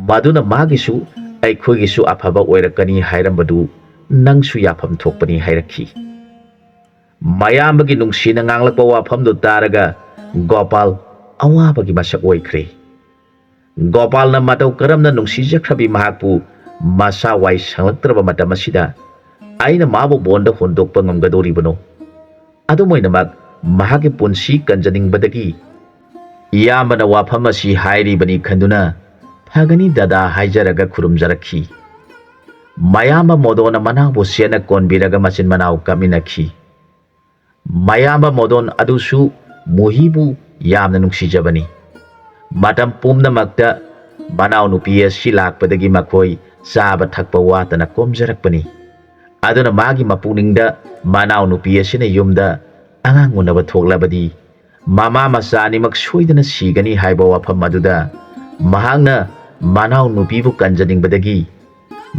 ꯃꯗꯨꯅ ꯃꯥꯒꯤꯁꯨ ꯑꯩꯈꯣꯏꯒꯤꯁꯨ ꯑꯐꯕ ꯑꯣꯏꯔꯛꯀꯅꯤ ꯍꯥꯏꯔꯝꯕꯗꯨ ꯅꯪꯁꯨ ꯌꯥꯐꯝ ꯊꯣꯛꯄꯅꯤ ꯍꯥꯏꯔꯛꯈꯤ꯫ ꯃꯌꯥꯝꯕꯒꯤ ꯅꯨꯡꯁꯤꯅ ꯉꯥꯡꯂꯛꯄ ꯋꯥꯐꯝꯗꯨ ꯇꯥꯔꯒ ꯒꯣꯄꯥꯜ ꯑꯋꯥꯕꯒꯤ ꯃꯁꯛ ꯑꯣꯏꯈ꯭ꯔꯦ꯫ ꯒꯣꯄꯥꯜꯅ ꯃꯇꯧ ꯀꯔꯝꯅ ꯅꯨꯡꯁꯤꯖꯈ꯭ꯔꯕꯤ ꯃꯍꯥꯛꯄꯨ ꯃꯁꯥ ꯋꯥꯏ ꯁꯪꯂꯛꯇ꯭ꯔꯕ ꯃꯇꯝ ꯑꯁꯤꯗ ꯑꯩꯅ ꯃꯥꯕꯨ ꯕꯣꯟꯗ ꯍꯨꯟꯗꯣꯛꯄ ꯉꯝꯒꯗꯧꯔꯤꯕꯅꯣ? ꯑꯗꯨꯝꯑꯣꯏꯅꯃꯛ ꯃꯍꯥꯛꯀꯤ ꯄꯨꯟꯁꯤ ꯀꯟꯖꯅꯤꯡꯕꯗꯒꯤ ꯏꯌꯥꯝꯕꯅ ꯋꯥꯐꯝ ꯑꯁꯤ ꯍꯥꯏꯔꯤꯕꯅꯤ ꯈꯟꯗꯨꯅ ꯐꯒꯅꯤ ꯗꯗꯥ ꯍꯥꯏꯖꯔꯒ ꯈꯨꯔꯨꯝꯖꯔꯛꯈꯤ꯫ ꯃꯌꯥꯝꯕ ꯃꯣꯗꯣꯟꯅ ꯃꯅꯥꯎꯕꯨ ꯆꯦꯠꯅ ꯀꯣꯟꯕꯤꯔꯒ ꯃꯆꯤꯟ ꯃꯅꯥꯎ ꯀꯞꯃꯤꯟꯅꯈꯤ꯫ ꯃꯌꯥꯝꯕ ꯃꯣꯗꯣꯟ ꯑꯗꯨꯁꯨ ꯃꯨꯍꯤꯕꯨ ꯌꯥꯝꯅ ꯅꯨꯡꯁꯤꯖꯕꯅꯤ꯫ ꯃꯇꯝ ꯄꯨꯝꯅꯃꯛꯇ ꯃꯅꯥꯎꯅꯨꯄꯤ ꯑꯁꯤ ꯂꯥꯛꯄꯗꯒꯤ ꯃꯈꯣꯏ ꯆꯥꯕ ꯊꯛꯄ ꯋꯥꯠꯇꯅ ꯀꯣꯝꯖꯔꯛꯄꯅꯤ꯫ ꯑꯗꯨꯅ ꯃꯥꯒꯤ ꯃꯄꯨꯛꯅꯤꯡꯗ ꯃꯅꯥꯎꯅꯨꯄꯤ ꯑꯁꯤꯅ ꯌꯨꯝꯗ ꯑꯉꯥꯡ ꯎꯅꯕ ꯊꯣꯛꯂꯕꯗꯤ ꯃꯃꯥ ꯃꯆꯥ ꯑꯅꯤꯃꯛ ꯁꯣꯏꯗꯅ ꯁꯤꯒꯅꯤ ꯍꯥꯏꯕ ꯋꯥꯐꯝ ꯑꯗꯨꯗ ꯃꯍꯥꯛꯅ ꯃꯅꯥꯎꯅꯨꯄꯤꯕꯨ ꯀꯟꯖꯅꯤꯡꯕꯗꯒꯤ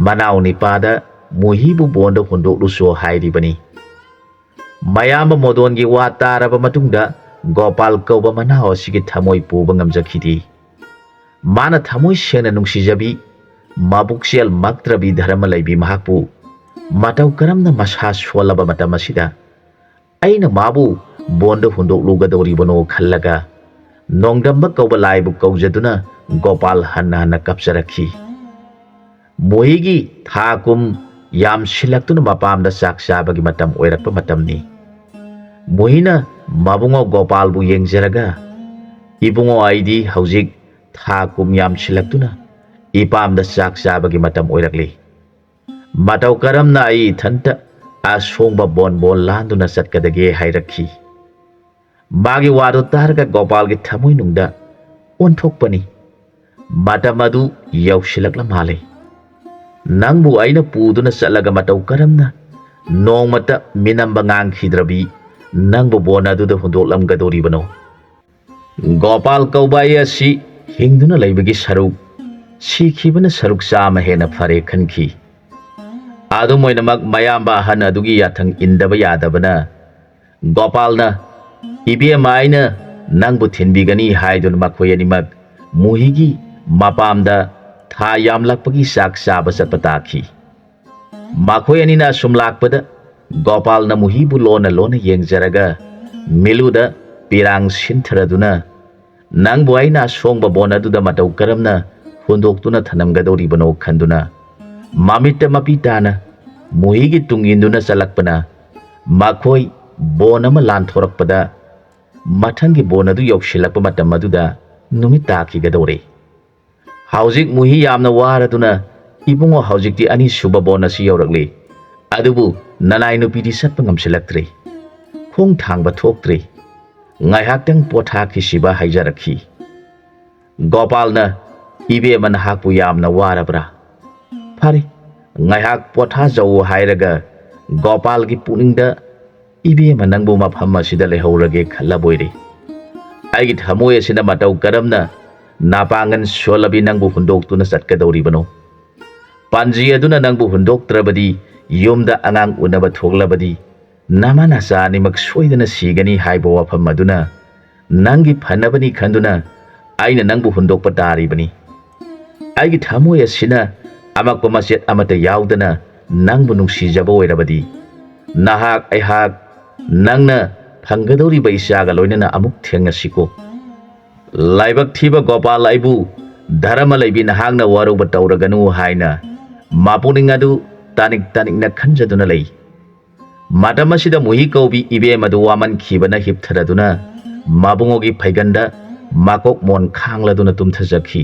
ꯃꯅꯥꯎꯅꯤꯄꯥꯗ ꯃꯨꯍꯤꯕꯨ ꯕꯣꯟꯗ ꯍꯨꯟꯗꯣꯛꯂꯨꯆꯣ ꯍꯥꯏꯔꯤꯕꯅꯤ꯫ ꯃꯌꯥꯝꯕ ꯃꯣꯗꯣꯟꯒꯤ ꯋꯥ ꯇꯥꯔꯕ ꯃꯇꯨꯡꯗ ꯒꯣꯄꯥꯜ ꯀꯧꯕ ꯃꯅꯥꯎ ꯑꯁꯤꯒꯤ ꯊꯃꯣꯏ ꯄꯨꯕ ꯉꯝꯖꯈꯤꯗꯦ꯫ ꯃꯥꯅ ꯊꯃꯣꯏ ꯁꯦꯡꯅ ꯅꯨꯡꯁꯤꯖꯕꯤ ꯃꯕꯨꯛꯆꯦꯜ ꯃꯛꯇ꯭ꯔꯕꯤ ꯙꯔꯃ ꯂꯩꯕꯤ ꯃꯍꯥꯛꯄꯨ ꯃꯇꯧ ꯀꯔꯝꯅ ꯃꯁꯥ ꯁꯣꯜꯂꯕ ꯃꯇꯝ ꯑꯁꯤꯗ ꯑꯩꯅ ꯃꯥꯕꯨ ꯕꯣꯟꯗ ꯍꯨꯟꯗꯣꯛꯂꯨꯒꯗꯧꯔꯤꯕꯅꯣ ꯈꯜꯂꯒ ꯅꯣꯡꯗꯝꯕ ꯀꯧꯕ ꯂꯥꯏꯕꯨ ꯀꯧꯖꯗꯨꯅ ꯒꯣꯄꯥꯜ ꯍꯟꯅ ꯍꯟꯅ ꯀꯞꯆꯔꯛꯈꯤ꯫ ꯃꯣꯍꯤꯒꯤ ꯊꯥ ꯀꯨꯝ ꯌꯥꯝꯁꯤꯜꯂꯛꯇꯨꯅ ꯃꯄꯥꯝꯗ ꯆꯥꯛ ꯆꯥꯕꯒꯤ ꯃꯇꯝ ꯑꯣꯏꯔꯛꯄ ꯃꯇꯝꯅꯤ꯫ ꯃꯣꯍꯤꯅ ꯃꯕꯨꯡꯉꯣ ꯒꯣꯄꯥꯜꯕꯨ ꯌꯦꯡꯖꯔꯒ ꯏꯕꯨꯡꯉꯣ ꯑꯩꯗꯤ ꯍꯧꯖꯤꯛ ꯊꯥ ꯀꯨꯝ ꯌꯥꯝꯁꯤꯜꯂꯛꯇꯨꯅ ꯏꯄꯥꯝꯗ ꯆꯥꯛ ꯆꯥꯕꯒꯤ ꯃꯇꯝ ꯑꯣꯏꯔꯛꯂꯤ꯫ ꯃꯇꯧ ꯀꯔꯝꯅ ꯑꯩ ꯏꯊꯟꯇ ꯑꯁꯣꯡꯕ ꯕꯣꯟ ꯂꯥꯟꯗꯨꯅ ꯆꯠꯀꯗꯒꯦ ꯍꯥꯏꯔꯛꯈꯤ꯫ ꯃꯥꯒꯤ ꯋꯥꯗꯨ ꯇꯥꯔꯒ ꯒꯣꯄꯥꯜꯒꯤ ꯊꯃꯣꯏꯅꯨꯡꯗ ꯑꯣꯟꯊꯣꯛꯄꯅꯤ꯫ ꯃꯇꯝ ꯑꯗꯨ ꯌꯧꯁꯤꯜꯂꯛꯂ ꯃꯥꯜꯂꯦ꯫ ꯅꯪꯕꯨ ꯑꯩꯅ ꯄꯨꯗꯨꯅ ꯆꯠꯂꯒ ꯃꯇꯧ ꯀꯔꯝꯅ ꯅꯣꯡꯃꯇ ꯃꯤꯅꯝꯕ ꯉꯥꯡꯈꯤꯗ꯭ꯔꯕꯤ ꯅꯪꯕꯨ ꯕꯣꯟ ꯑꯗꯨꯗ ꯍꯨꯟꯗꯣꯛꯂꯝꯒꯗꯧꯔꯤꯕꯅꯣ? ꯒꯣꯄꯥꯜ ꯀꯧꯕ ꯑꯩ ꯑꯁꯤ ꯍꯤꯡꯗꯨꯅ ꯂꯩꯕꯒꯤ ꯁꯔꯨꯛ ꯁꯤꯈꯤꯕꯅ ꯁꯔꯨꯛ ꯆꯥꯝꯃ ꯍꯦꯟꯅ ꯐꯔꯦ ꯈꯟꯈꯤ꯫ ꯑꯗꯨꯝꯑꯣꯏꯅꯃꯛ ꯃꯌꯥꯝꯕ ꯑꯍꯟ ꯑꯗꯨꯒꯤ ꯌꯥꯊꯪ ꯏꯟꯗꯕ ꯌꯥꯗꯕꯅ ꯒꯣꯄꯥꯜꯅ ꯏꯕꯦꯝꯃ ꯑꯩꯅ ꯅꯪꯕꯨ ꯊꯤꯟꯕꯤꯒꯅꯤ ꯍꯥꯏꯗꯨꯅ ꯃꯈꯣꯏ ꯑꯅꯤꯃꯛ ꯃꯨꯍꯤꯒꯤ ꯃꯄꯥꯝꯗ ꯊꯥ ꯌꯥꯝꯂꯛꯄꯒꯤ ꯆꯥꯛ ꯆꯥꯕ ꯆꯠꯄ ꯇꯥꯈꯤ꯫ ꯃꯈꯣꯏ ꯑꯅꯤꯅ ꯑꯁꯨꯝ ꯂꯥꯛꯄꯗ ꯒꯣꯄꯥꯜꯅ ꯃꯨꯍꯤꯕꯨ ꯂꯣꯟꯅ ꯂꯣꯟꯅ ꯌꯦꯡꯖꯔꯒ ꯃꯤꯂꯨꯗ ꯄꯤꯔꯥꯡ ꯁꯤꯟꯊꯔꯗꯨꯅ ꯅꯪꯕꯨ ꯑꯩꯅ ꯑꯁꯣꯡꯕ ꯕꯣꯟ ꯑꯗꯨꯗ ꯃꯇꯧ ꯀꯔꯝꯅ ꯍꯨꯟꯗꯣꯛꯇꯨꯅ ꯊꯅꯝꯒꯗꯧꯔꯤꯕꯅꯣ ꯈꯟꯗꯨꯅ ꯃꯃꯤꯠꯇ ꯃꯄꯤ ꯇꯥꯅ ꯃꯨꯍꯤꯒꯤ ꯇꯨꯡ ꯏꯟꯗꯨꯅ ꯆꯠꯂꯛꯄꯅ ꯃꯈꯣꯏ ꯕꯣꯟ ꯑꯃ ꯂꯥꯟꯊꯣꯔꯛꯄꯗ ꯃꯊꯪꯒꯤ ꯕꯣꯟ ꯑꯗꯨ ꯌꯧꯁꯤꯜꯂꯛꯄ ꯃꯇꯝ ꯑꯗꯨꯗ ꯅꯨꯃꯤꯠ ꯇꯥꯈꯤꯒꯗꯧꯔꯦ꯫ ꯍꯧꯖꯤꯛ ꯃꯨꯍꯤ ꯌꯥꯝꯅ ꯋꯥꯔꯗꯨꯅ ꯏꯕꯨꯡꯉꯣ ꯍꯧꯖꯤꯛꯇꯤ ꯑꯅꯤꯁꯨꯕ ꯕꯣꯟ ꯑꯁꯤ ꯌꯧꯔꯛꯂꯤ꯫ ꯑꯗꯨꯕꯨ ꯅꯅꯥꯏ ꯅꯨꯄꯤꯗꯤ ꯆꯠꯄ ꯉꯝꯁꯤꯜꯂꯛꯇ꯭ꯔꯦ꯫ ꯈꯣꯡ ꯊꯥꯡꯕ ꯊꯣꯛꯇ꯭ꯔꯦ꯫ ꯉꯥꯏꯍꯥꯛꯇꯪ ꯄꯣꯊꯥꯈꯤꯁꯤꯕ ꯍꯥꯏꯖꯔꯛꯈꯤ꯫ ꯒꯣꯄꯥꯜꯅ ꯏꯕꯦꯝꯃ ꯅꯍꯥꯛꯄꯨ ꯌꯥꯝꯅ ꯋꯥꯔꯕ꯭ꯔꯥ? ꯐꯔꯦ ꯉꯥꯏꯍꯥꯛ ꯄꯣꯊꯥꯖꯧ ꯍꯥꯏꯔꯒ ꯒꯣꯄꯥꯜꯒꯤ ꯄꯨꯛꯅꯤꯡꯗ ꯏꯕꯦꯝꯃ ꯅꯪꯕꯨ ꯃꯐꯝ ꯑꯁꯤꯗ ꯂꯩꯍꯧꯔꯒꯦ ꯈꯜꯂꯕꯣꯏꯔꯦ꯫ ꯑꯩꯒꯤ ꯊꯃꯣꯏ ꯑꯁꯤꯅ ꯃꯇꯧ ꯀꯔꯝꯅ ꯅꯥꯄꯥꯡꯒꯟ ꯁꯣꯜꯂꯕꯤ ꯅꯪꯕꯨ ꯍꯨꯟꯗꯣꯛꯇꯨꯅ ꯆꯠꯀꯗꯧꯔꯤꯕꯅꯣ? ꯄꯥꯟꯖꯤ ꯑꯗꯨꯅ ꯅꯪꯕꯨ ꯍꯨꯟꯗꯣꯛꯇ꯭ꯔꯕꯗꯤ ꯌꯨꯝꯗ ꯑꯉꯥꯡ ꯎꯅꯕ ꯊꯣꯛꯂꯕꯗꯤ ꯅꯃꯥ ꯅꯆꯥ ꯑꯅꯤꯃꯛ ꯁꯣꯏꯗꯅ ꯁꯤꯒꯅꯤ ꯍꯥꯏꯕ ꯋꯥꯐꯝ ꯑꯗꯨꯅ ꯅꯪꯒꯤ ꯐꯅꯕꯅꯤ ꯈꯟꯗꯨꯅ ꯑꯩꯅ ꯅꯪꯕꯨ ꯍꯨꯟꯗꯣꯛꯄ ꯇꯥꯔꯤꯕꯅꯤ꯫ ꯑꯩꯒꯤ ꯊꯃꯣꯏ ꯑꯁꯤꯅ ꯑꯃꯛꯄ ꯃꯆꯦꯠ ꯑꯃꯠꯇ ꯌꯥꯎꯗꯅ ꯅꯪꯕꯨ ꯅꯨꯡꯁꯤꯖꯕ ꯑꯣꯏꯔꯕꯗꯤ ꯅꯍꯥꯛ ꯑꯩꯍꯥꯛ ꯅꯪꯅ ꯐꯪꯒꯗꯧꯔꯤꯕ ꯏꯆꯥꯒ ꯂꯣꯏꯅꯅ ꯑꯃꯨꯛ ꯊꯦꯡꯅꯁꯤꯀꯣ꯫ ꯂꯥꯏꯕꯛ ꯊꯤꯕ ꯒꯣꯄꯥꯜ ꯑꯩꯕꯨ ꯙꯔꯃ ꯂꯩꯕꯤ ꯅꯍꯥꯛꯅ ꯋꯥꯔꯧꯕ ꯇꯧꯔꯒꯅꯨ ꯍꯥꯏꯅ ꯃꯄꯨꯛꯅꯤꯡ ꯑꯗꯨ ꯇꯥꯅꯤꯛ ꯇꯥꯅꯤꯛꯅ ꯈꯟꯖꯗꯨꯅ ꯂꯩ꯫ ꯃꯇꯝ ꯑꯁꯤꯗ ꯃꯨꯍꯤ ꯀꯧꯕꯤ ꯏꯕꯦꯝ ꯑꯗꯨ ꯋꯥꯃꯟꯈꯤꯕꯅ ꯍꯤꯞꯊꯔꯗꯨꯅ ꯃꯕꯨꯡꯉꯣꯒꯤ ꯐꯩꯒꯟꯗ ꯃꯀꯣꯛ ꯃꯣꯟ ꯈꯥꯡꯂꯗꯨꯅ ꯇꯨꯝꯊꯖꯈꯤ꯫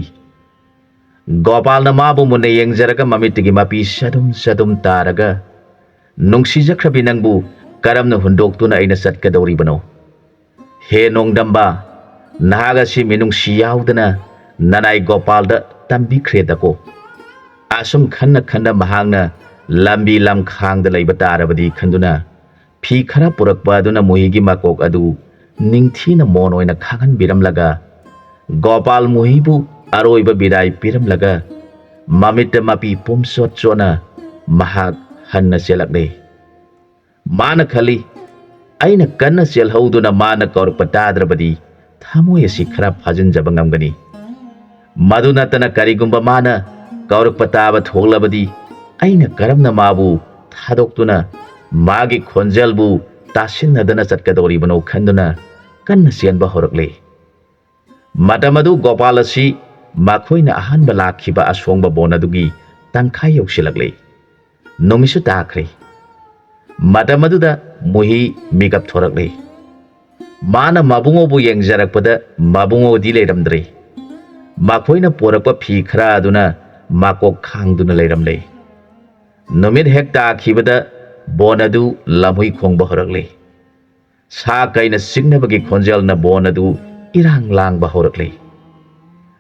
ꯒꯣꯄꯥꯜꯅ ꯃꯥꯕꯨ ꯃꯨꯟꯅ ꯌꯦꯡꯖꯔꯒ ꯃꯃꯤꯠꯇꯒꯤ ꯃꯄꯤ ꯆꯗꯨꯝ ꯆꯗꯨꯝ ꯇꯥꯔꯒ ꯅꯨꯡꯁꯤꯖꯈ꯭ꯔꯕꯤ ꯅꯪꯕꯨ ꯀꯔꯝꯅ ꯍꯨꯟꯗꯣꯛꯇꯨꯅ ꯑꯩꯅ ꯆꯠꯀꯗꯧꯔꯤꯕꯅꯣ? ꯍꯦ ꯅꯣꯡꯗꯝꯕ ꯅꯍꯥꯛ ꯑꯁꯤ ꯃꯤꯅꯨꯡꯁꯤ ꯌꯥꯎꯗꯅ ꯅꯅꯥꯏ ꯒꯣꯄꯥꯜꯗ ꯇꯝꯕꯤꯈ꯭ꯔꯦꯗꯀꯣ꯫ ꯑꯁꯨꯝ ꯈꯟꯅ ꯈꯟꯅ ꯃꯍꯥꯛꯅ ꯂꯝꯕꯤ ꯂꯝꯈꯥꯡꯗ ꯂꯩꯕ ꯇꯥꯔꯕꯗꯤ ꯈꯟꯗꯨꯅ ꯐꯤ ꯈꯔ ꯄꯨꯔꯛꯄ ꯑꯗꯨꯅ ꯃꯨꯍꯤꯒꯤ ꯃꯀꯣꯛ ꯑꯗꯨ ꯅꯤꯡꯊꯤꯅ ꯃꯣꯟ ꯑꯣꯏꯅ ꯈꯥꯡꯍꯟꯕꯤꯔꯝꯂꯒ ꯒꯣꯄꯥꯜ ꯃꯨꯍꯤꯕꯨ ꯑꯔꯣꯏꯕ ꯕꯤꯗꯥꯏ ꯄꯤꯔꯝꯂꯒ ꯃꯃꯤꯠꯇ ꯃꯄꯤ ꯄꯨꯝꯆꯣꯠ ꯆꯣꯠꯅ ꯃꯍꯥꯛ ꯍꯟꯅ ꯆꯦꯜꯂꯛꯂꯦ꯫ ꯃꯥꯅ ꯈꯜꯂꯤ ꯑꯩꯅ ꯀꯟꯅ ꯆꯦꯜꯍꯧꯗꯨꯅ ꯃꯥꯅ ꯀꯧꯔꯛꯄ ꯇꯥꯗ꯭ꯔꯕꯗꯤ ꯊꯃꯣꯏ ꯑꯁꯤ ꯈꯔ ꯐꯥꯖꯤꯟꯖꯕ ꯉꯝꯒꯅꯤ꯫ ꯃꯗꯨ ꯅꯠꯇꯅ ꯀꯔꯤꯒꯨꯝꯕ ꯃꯥꯅ ꯀꯧꯔꯛꯄ ꯇꯥꯕ ꯊꯣꯛꯂꯕꯗꯤ ꯑꯩꯅ ꯀꯔꯝꯅ ꯃꯥꯕꯨ ꯊꯥꯗꯣꯛꯇꯨꯅ ꯃꯥꯒꯤ ꯈꯣꯟꯖꯦꯜꯕꯨ ꯇꯥꯁꯤꯟꯅꯗꯅ ꯆꯠꯀꯗꯧꯔꯤꯕꯅꯣ ꯈꯟꯗꯨꯅ ꯀꯟꯅ ꯆꯦꯟꯕ ꯍꯧꯔꯛꯂꯦ꯫ ꯃꯇꯝ ꯑꯗꯨ ꯒꯣꯄꯥꯜ ꯑꯁꯤ ꯃꯈꯣꯏꯅ ꯑꯍꯥꯟꯕ ꯂꯥꯛꯈꯤꯕ ꯑꯁꯣꯡꯕ ꯕꯣꯟ ꯑꯗꯨꯒꯤ ꯇꯪꯈꯥꯏ ꯌꯧꯁꯤꯜꯂꯛꯂꯦ꯫ ꯅꯨꯃꯤꯠꯁꯨ ꯇꯥꯈ꯭ꯔꯦ꯫ Matam aduda muhi mikap thorakle. Mana mabungobu yengjarakpada mabungo di leiramdre. Makoina porakpa phi khara aduna makok khangduna leiramle. Numit hekta khibada bonadu lamhui khongba horakle. Sa kaina singnabagi khonjal na bonadu irang langba horakle.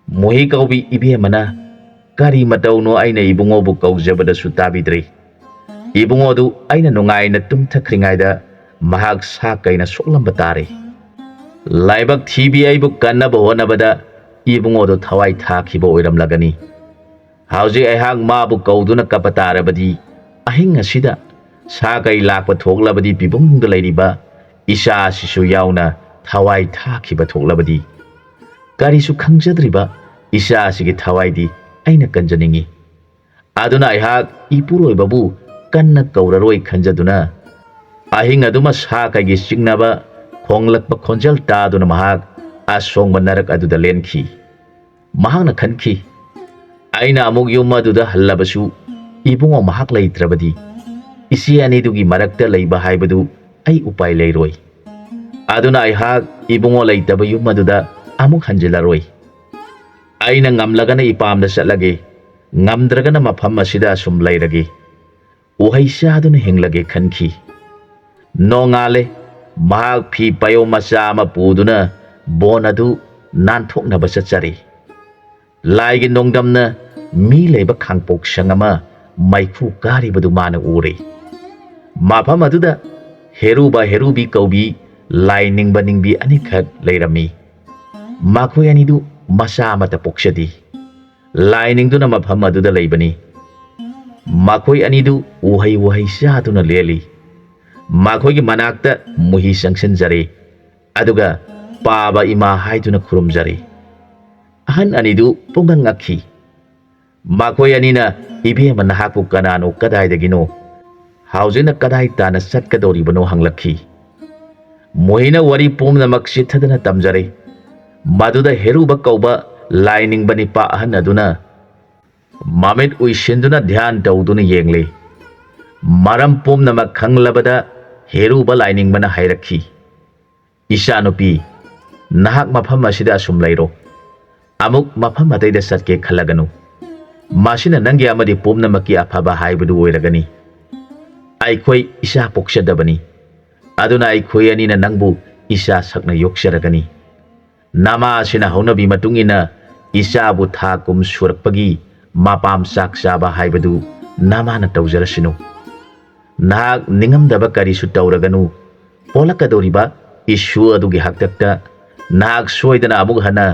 Muhi kaubi ibe mana kari matauno aina ibungobu kaujabada sutabidre. Ibungodu aina nungai na tumthakringaida mahak sa kaina soklamba tare. Laibak thibi aibu kannaba honabada ibungodu thawai thakhiba oiramlagani. Hauji aihak mabu kauduna kapatarabadi ahing asida sa kai lakpa thoklabadi pibungda leiriba isa sisu yauna thawai thakhiba thoklabadi karisu khangjadriba isa asigi thawaidi aina kanjaningi aduna aihak ipuroi babu kanna kauraroi khanjaduna ahing aduma sa kai gi singnaba khonglakpa khonjal taduna mahak asongba narak aduda lenkhi mahangna khankhi aina amuk yum aduda hallabasu ibungo mahak leitrabadi isi anidugi marakta leiba haibadu ai upai leiroi aduna aihak ibungo leitaba yum aduda amuk hanjilaroi aina ngamlagana ipamda satlage ngamdragana mafam asida sum leirage uhai saduna hinglage khankhi nongale mahak phi payo macha ama puduna bonadu nanthoknaba chachari laigi nongdamna mi leiba khangpok sangama maikhu kari badu mana ure mafam aduda heruba herubi kaubi lai ningba ningbi anikhat leirami makhoi anidu masa amata pokshadi lai ningduna mafam aduda leibani makhoi anidu uhai uhai satuna leli makhoi gi manakta muhi sangsanjare aduga paba ima haiduna khurumjare ahan anidu pungang ngakhi makhoi anina ibe manahaku kanano kadai dagino haujina kadai tana satkadoribano hanglakhi mohina wari pumna maksithadana tamjare maduda heruba kauba lining bani pa ahan aduna mamit uishinduna dhyan tawduna yengle maram pumna makhanglabada heruba lining bana hairakhi ishanupi nahak mafam asida asum leiro amuk mafam ataida satke khalaganu masina nangi amadi pumna maki afaba haibadu oiragani aikhoi isa pokshadabani aduna aikhoi anina nangbu isa sakna yoksharagani nama asina haunabi matungina isa bu thakum surakpagi mapam sak saba haibadu nama na tawjarasinu nahak ningamdaba karisu tawraganu polakadoriba isu adugi haktakta nahak soidana amuk hana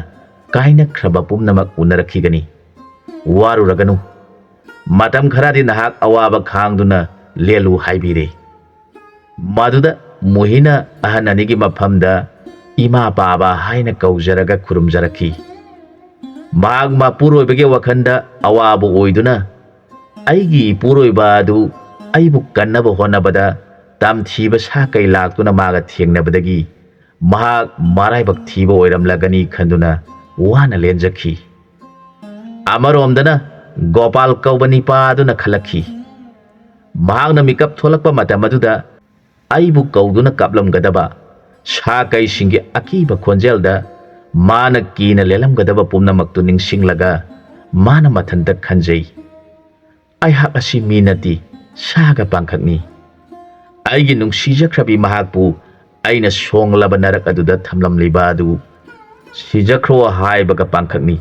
kaina khraba pumnamak unarakhigani waruraganu matam kharadi nahak awaba khangduna lelu haibire maduda muhina ahan anigi mafamda ima baba haina kaujaraga khurumjarakhi mag mapuroi wakhanda awabu oiduna aigi puroi badu aibu kannaba honabada tamthiba sa kai laktuna maga thengnabadagi mahak maraibak thiba oiramlagani khanduna wana lenjakhi amaromdana gopal kaubani paduna khalakhi mahakna mikap tholakpa matamaduda aibu kauduna kaplamgadaba sa kai singi akiba khonjelda mana kina lelamgadaba pumnamaktu ningsinglaga mana mathanta khanjai ai hak asi minati saga pangkhakni aigi nungsijakhrabi mahakpu aina songlaba narak aduda thamlamliba adu sijakhro haibaga pangkhakni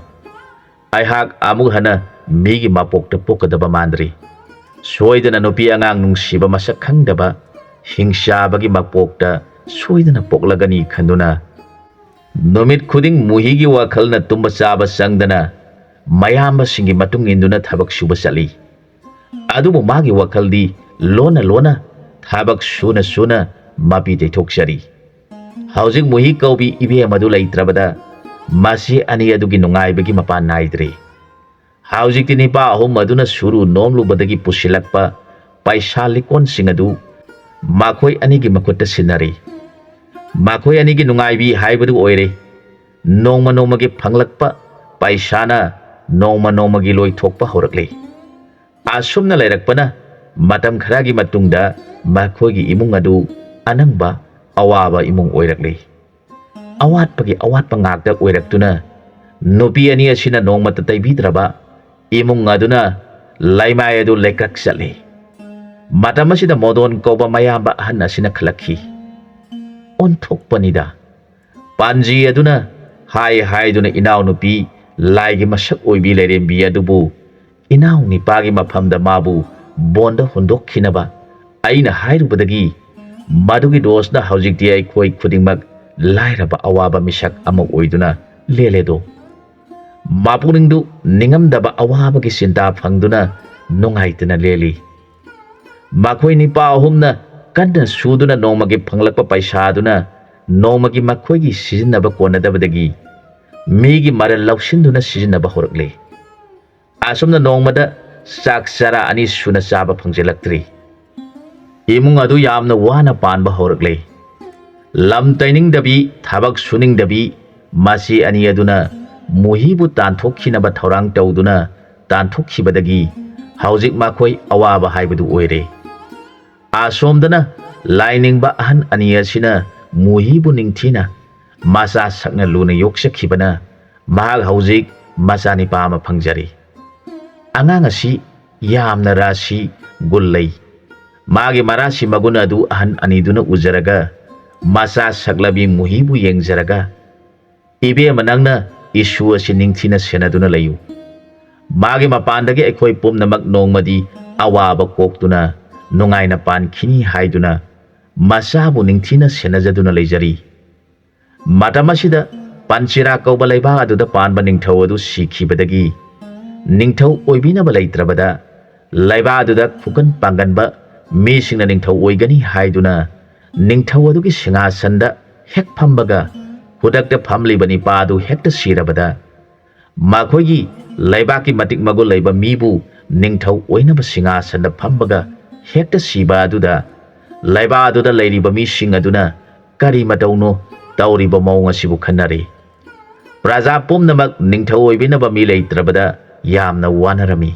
ai hak amuk hana migi mapokta pokadaba mandri soidana nupi angang nungsiba masak khangdaba hingsabagi mapokta soidana poklagani khanduna numit khuding muhigi wakhalna tumba chaba sangdana mayamba singi matung induna thabak suba chali adubu magi wakhaldi lona lona thabak suna suna mapi teithokshari haujing muhi kaubi ibe madu laitrabada masi ani adugi nungaibagi mapan naidre haujik tini pa ahum maduna suru nomlu badagi pusilakpa paisa likon singadu makhoi anigi makutta sinari makhoi anigi nungaibi haibadu oire nongma nongmagi phanglakpa paisana nongma nongmagi loi thokpa horakle asumna lairakpana matam kharagi matungda makhoigi imung adu anangba awaba imung oirakli. Awatpagi awatpa ngakta oiraktuna nupi ani asina nongmata taibidraba imung aduna laimai adu lekrak chali. Matam asida modon kauba mayamba ahan asina khalakhi. Onthokpanida panji aduna hai duna inaw nupi laigi masak oibi lerembi adubu inaw nipagi mafamda mabu bonda hondok khinaba aina hairubadagi madugi dosna haujikti aikhoi khudingmak lairaba awaba misak ama oiduna leledo mapungdu ningamdaba awabagi sinta phangduna nongaitna leli makhoi nipa ahumna kanna suduna nongmagi phanglakpa paisa nongmagi makhoigi sijinnaba konadabadagi migi maral laushinduna sijinnaba horakle asumna nongmada sak sara ani suna chaba phangjelaktri imung adu yamna wana panba horakle lam tainingdabi thabak suningdabi masi ani aduna muhibu tanthokhinaba thorang tawduna tanthokkhibadagi haujik makhoi awaba haibadu oire asomdana lainingba ahan ani asina muhibu ningthina masa sakna luna yoksakhibana mahag haujik masa nipa ama phangjari angang asi yamna rasi gullai magi marasi magun adu ahan aniduna ujaraga masa saklabi muhibu yengjaraga ibe manangna isu asi ningthina senaduna layu magi mapandagi aikhoi pumnamak nongmadi awaba koktuna nungaina pankhini haiduna masabu ningthina senajaduna leijari matamasida panchira kauba laiba aduda panba ningthau adu sikhibadagi ningthau oibinaba leitrabada laiba aduda khukan panganba misingna ningthau oigani haiduna ningthau adugi singasanda hek phambaga hudakta phamlibani padu hekta sirabada makhoigi laibaki matik magul laiba mibu ningthau oinaba singasanda phambaga hekta siba aduda laiba aduda leiriba mising aduna kari matauno tauriba maung asibu khanari praja pumnamak ningthau oibinaba mi leitrabada yamna wanarami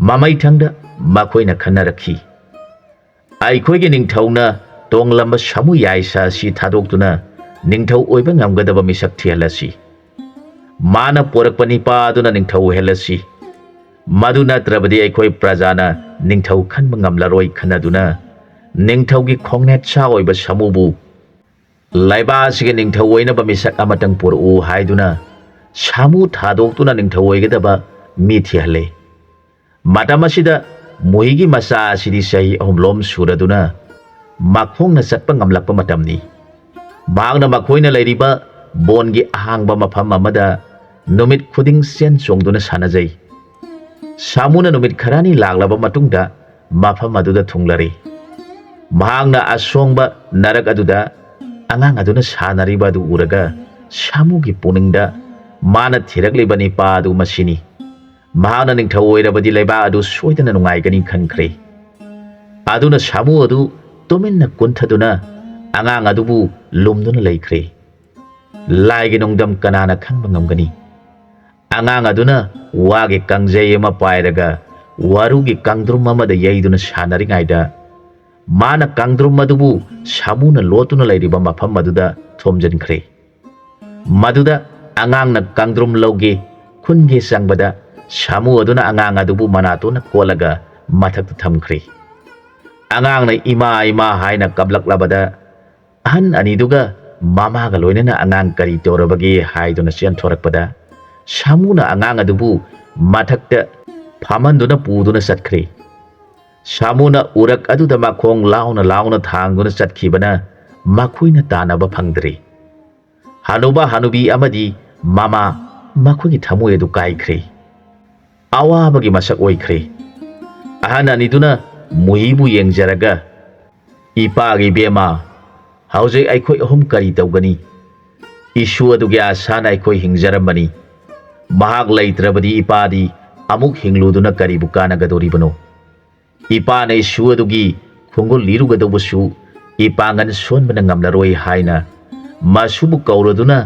mamai thangda makhoina khanarakhi aikhoigi ningthauna tonglamba samu yaisa si thadoktuna ningthau oiba ngamgadaba misak thialasi mana porakpani pa aduna ningthau helasi maduna trabadi aikhoi prajana ningthau khanba ngamlaroi khanaduna ningthaugi khongnet cha oiba samubu laiba asige ningthau oinaba misak amatang poru haiduna samu thadoktuna ningthau oigadaba mi thiale matamasida muhigi masa asidi sahi ahumlom suraduna makhongna satpa ngamlakpa matamni magna makhoina leiriba bongi ahangba mafam amada numit khuding sen chongduna sanajai samuna numit kharani laglaba matungda mafam aduda thunglari mahangna asongba narak aduda angang aduna sanariba adu uraga samugi puningda mana thiraklibani pa adu masini mahana ningthau oirabadi laiba adu soidana nungaigani khankhre aduna samu adu tominna kunthaduna angang adubu lumduna leikhre laigi nongdam kanana khangba ngamgani angang aduna wage kangjai ama pairaga warugi kangdrum amada yaiduna sanaringaida mana kangdrum adubu samuna lotuna leiriba mafam aduda thomjankhre maduda angangna kangdrum loge khunge sangbada samu aduna angang adubu manatona kolaga mathakta thamkhre angangna ima haina kablaklabada ahan aniduga mamaga loinana angang kari torabagi haiduna sian thorakpada samuna angang adubu mathakta phamanduna puduna satkhre samuna urak aduda makhong launa thangduna satkibana makhuina tanaba phangdre hanuba hanubi amadi mama makhugi thamoi adu kaikhre awabagi masak oikhre ahan aniduna muhibu yengjaraga ipagi bema haujai aikhoi ahum kari tawgani isu adugi asana aikhoi hingjarambani mahak leitrabadi ipadi amuk hingluduna kari bukana gadoribano ipana isu adugi khungul lirugadawbasu ipangan sonbana ngamlaroi haina masubu kauraduna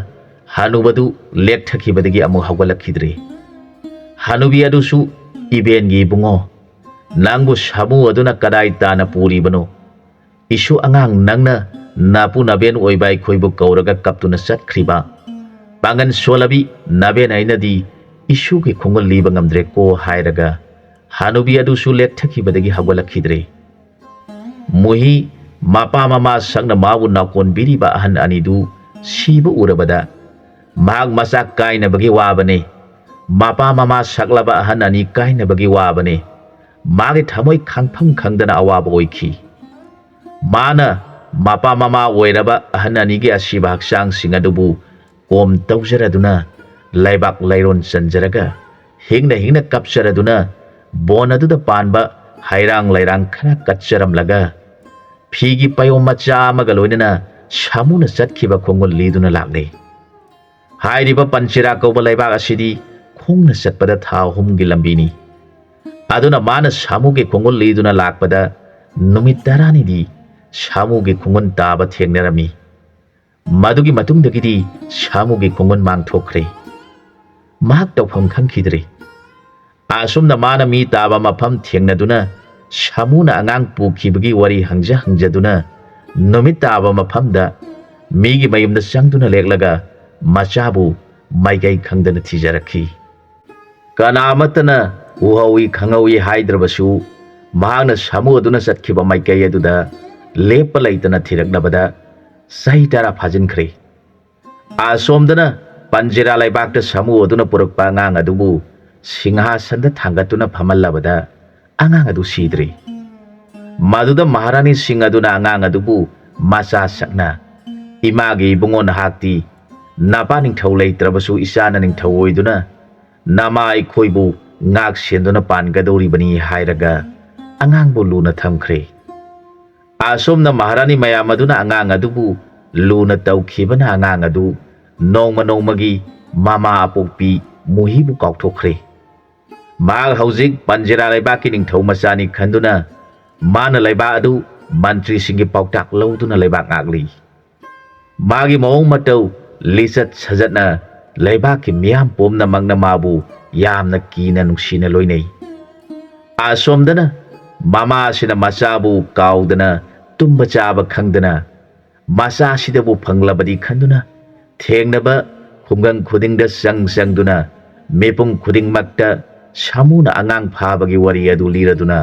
hanubadu lekthakibadagi amuk hawgalakhidre hanubi adusu ibengi bungo Nangbu samu aduna kadai tana puri bano. Isu angang nangna napu naben oibai khoibu kauraga kaptuna satkriba. Pangan solabi naben ainadi isu ki khongol liba ngamdre ko hairaga. Hanubi adu su lekthaki badagi hagwalakhidre. Muhi mapa mama sangna mabu nakon biriba ahan anidu sibu urabada. Mahag masak kaina bagi wabane. Mapa mama saklaba ahan ani kaina bagi wabane. Magi thamoi khangpham khangdana awaba oikhi. Mana mapa mama oiraba ahan anigi asiba haksang singadubu kom taujaraduna laibak lairon sanjaraga hingna kapsaraduna bonaduda panba hairang lairang khara katcharamlaga phigi payo macha amaga loinana samuna chatkhiba khongol liduna lagne hairiba panchira kauba laibak asidi khongna chatpada tha humgi lambini aduna mana samuge khongol liduna lakpada numit tarani di samuge khongon taba thengnerami madugi matungdagidi samuge khongon mangthokre mahak tawpham khangkhidre asumna mana mi taba mafam thengnaduna samuna angang pukhibagi wari hangjaduna numit taba mafamda migi mayumda changduna leklaga machabu maigai khangdana thijarakhi kanamatana uhawi khangawi haidrabasu mahakna samu aduna chatkhiba maikai aduda lepa laitana thiraknabada sahi tara phajinkre asomdana panjira laibakta samu aduna purakpa angang adubu singhasanda thangatuna phamallabada angang adu sidre maduda maharani singh aduna angang adubu macha sakna imagi ibungo nahakti napa ningthau leitrabasu isana ningthau oiduna nama aikhoibu ngak senduna pangadoribani hairaga angang bu luna thamkhre asomna maharani mayam aduna angang adubu luna tawkhibana angang adu nongmagi mama apokpi muhibu kaukthokre mag haujik panjira laibaki ningthau machani khanduna mana laiba adu mantri singi pautak lauduna laibak ngakli magi mawong matau lisat sajatna laibaki miyam pomna mangna mabu yamna kina nungsina loinei asomdana mama sina machabu kaudana tumba chaba khangdana macha sidabu phanglabadi khanduna thengnaba khumgang khudingda sangduna mepung khudingmakta samuna angang phabagi wari adu liraduna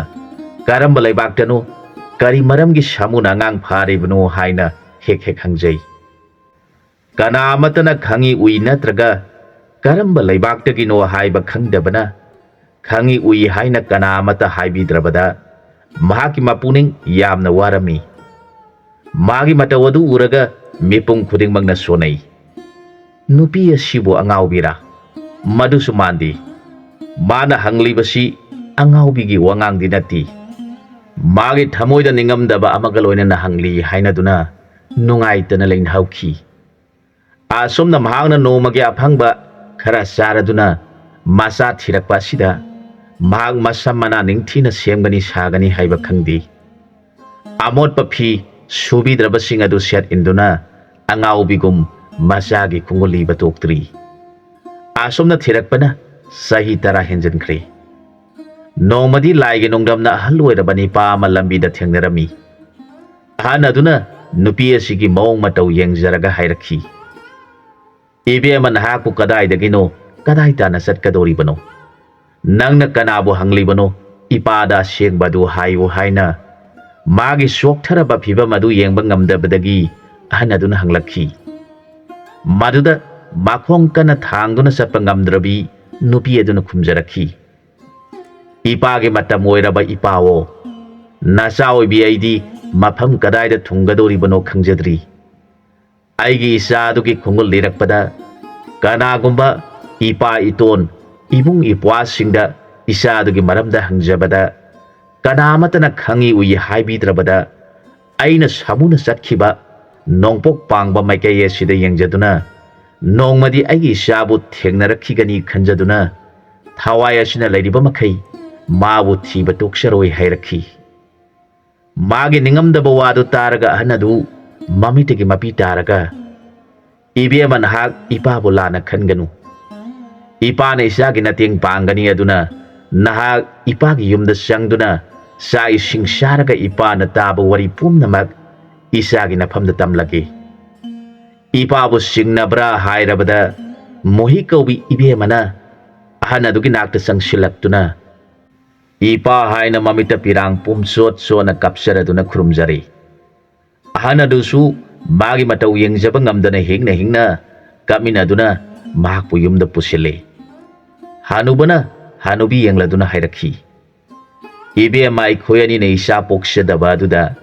karamba laibaktano kari maramgi samuna angang pharibno haina hek hangjai kana amatana khangi ui natraga karamba laibaktagino haiba khangdabana khangi ui haina kana amata haibidrabada mahaki mapuning yamna warami magi matawadu uraga mipung khuding magna sonai nupi asibu angaubira madu sumandi mana hangli basi angaubigi wangang dinati magi thamoida ningamdaba amagaloina na hangli haina duna nungai tana lein hauki asomna mahangna no magi aphangba khara saraduna masa thirakpa sida mahang masamana ningthina semgani sagani haiba khangdi amot papi subi drabasing adu set induna angaubigum masagi khungoli batoktri asomna thirakpana sahi tara henjankre nomadi laige nongdamna halloirabani pa malambi da thengnarami hanaduna nupi asigi mawong matau yengjaraga hairakhi ibe man haku kadai dagino kadai tana satkadori bano nangna kanabu hangli bano ipada sheng badu hayu haina magi sokthara ba phiba madu yengba ngamdabadagi hanaduna hanglakhi maduda makhong kana thangduna sappa ngamdrabi nupi aduna khumjarakhi ipage matam oiraba ipawo nasa oibi aidi mafam kadai da thungadori bano khangjadri aigi isa adugi khungul lirakpada kanagumba ipa iton ibung ipwa singda isa adugi maramda hangjabada kanamatana khangi ui haibidrabada aina samuna chatkhiba nongpok pangba maikai asida yengjaduna nongmadi aigi isabu thengnarakkhigani khanjaduna thawai asina lairiba makhai mabu thiba toksaroi hairakhi magi ningamdaba wadu taraga hanadu mamitigi mapi taraga ibema nahak ipabu lana khanganu ipana isagi nating pangani aduna nahak ipagi yumda sangduna sa ising saraga ipana taba wari pumnamak isagi na famda tamlagi. Ipabu singnabra hairabada mohi kaubi ibe mana ahana dugi nakta sang silaktuna. Ipa haina mamita pirang pumsot so na kapsaraduna krumjari. Ahana dusu magi matau yang jaba ngamdana hingna kamina duna mahakpu yumda pusile. Hanubana hanubi yang laduna hairakhi. Ibe mai khoyani na isa pokshadaba duda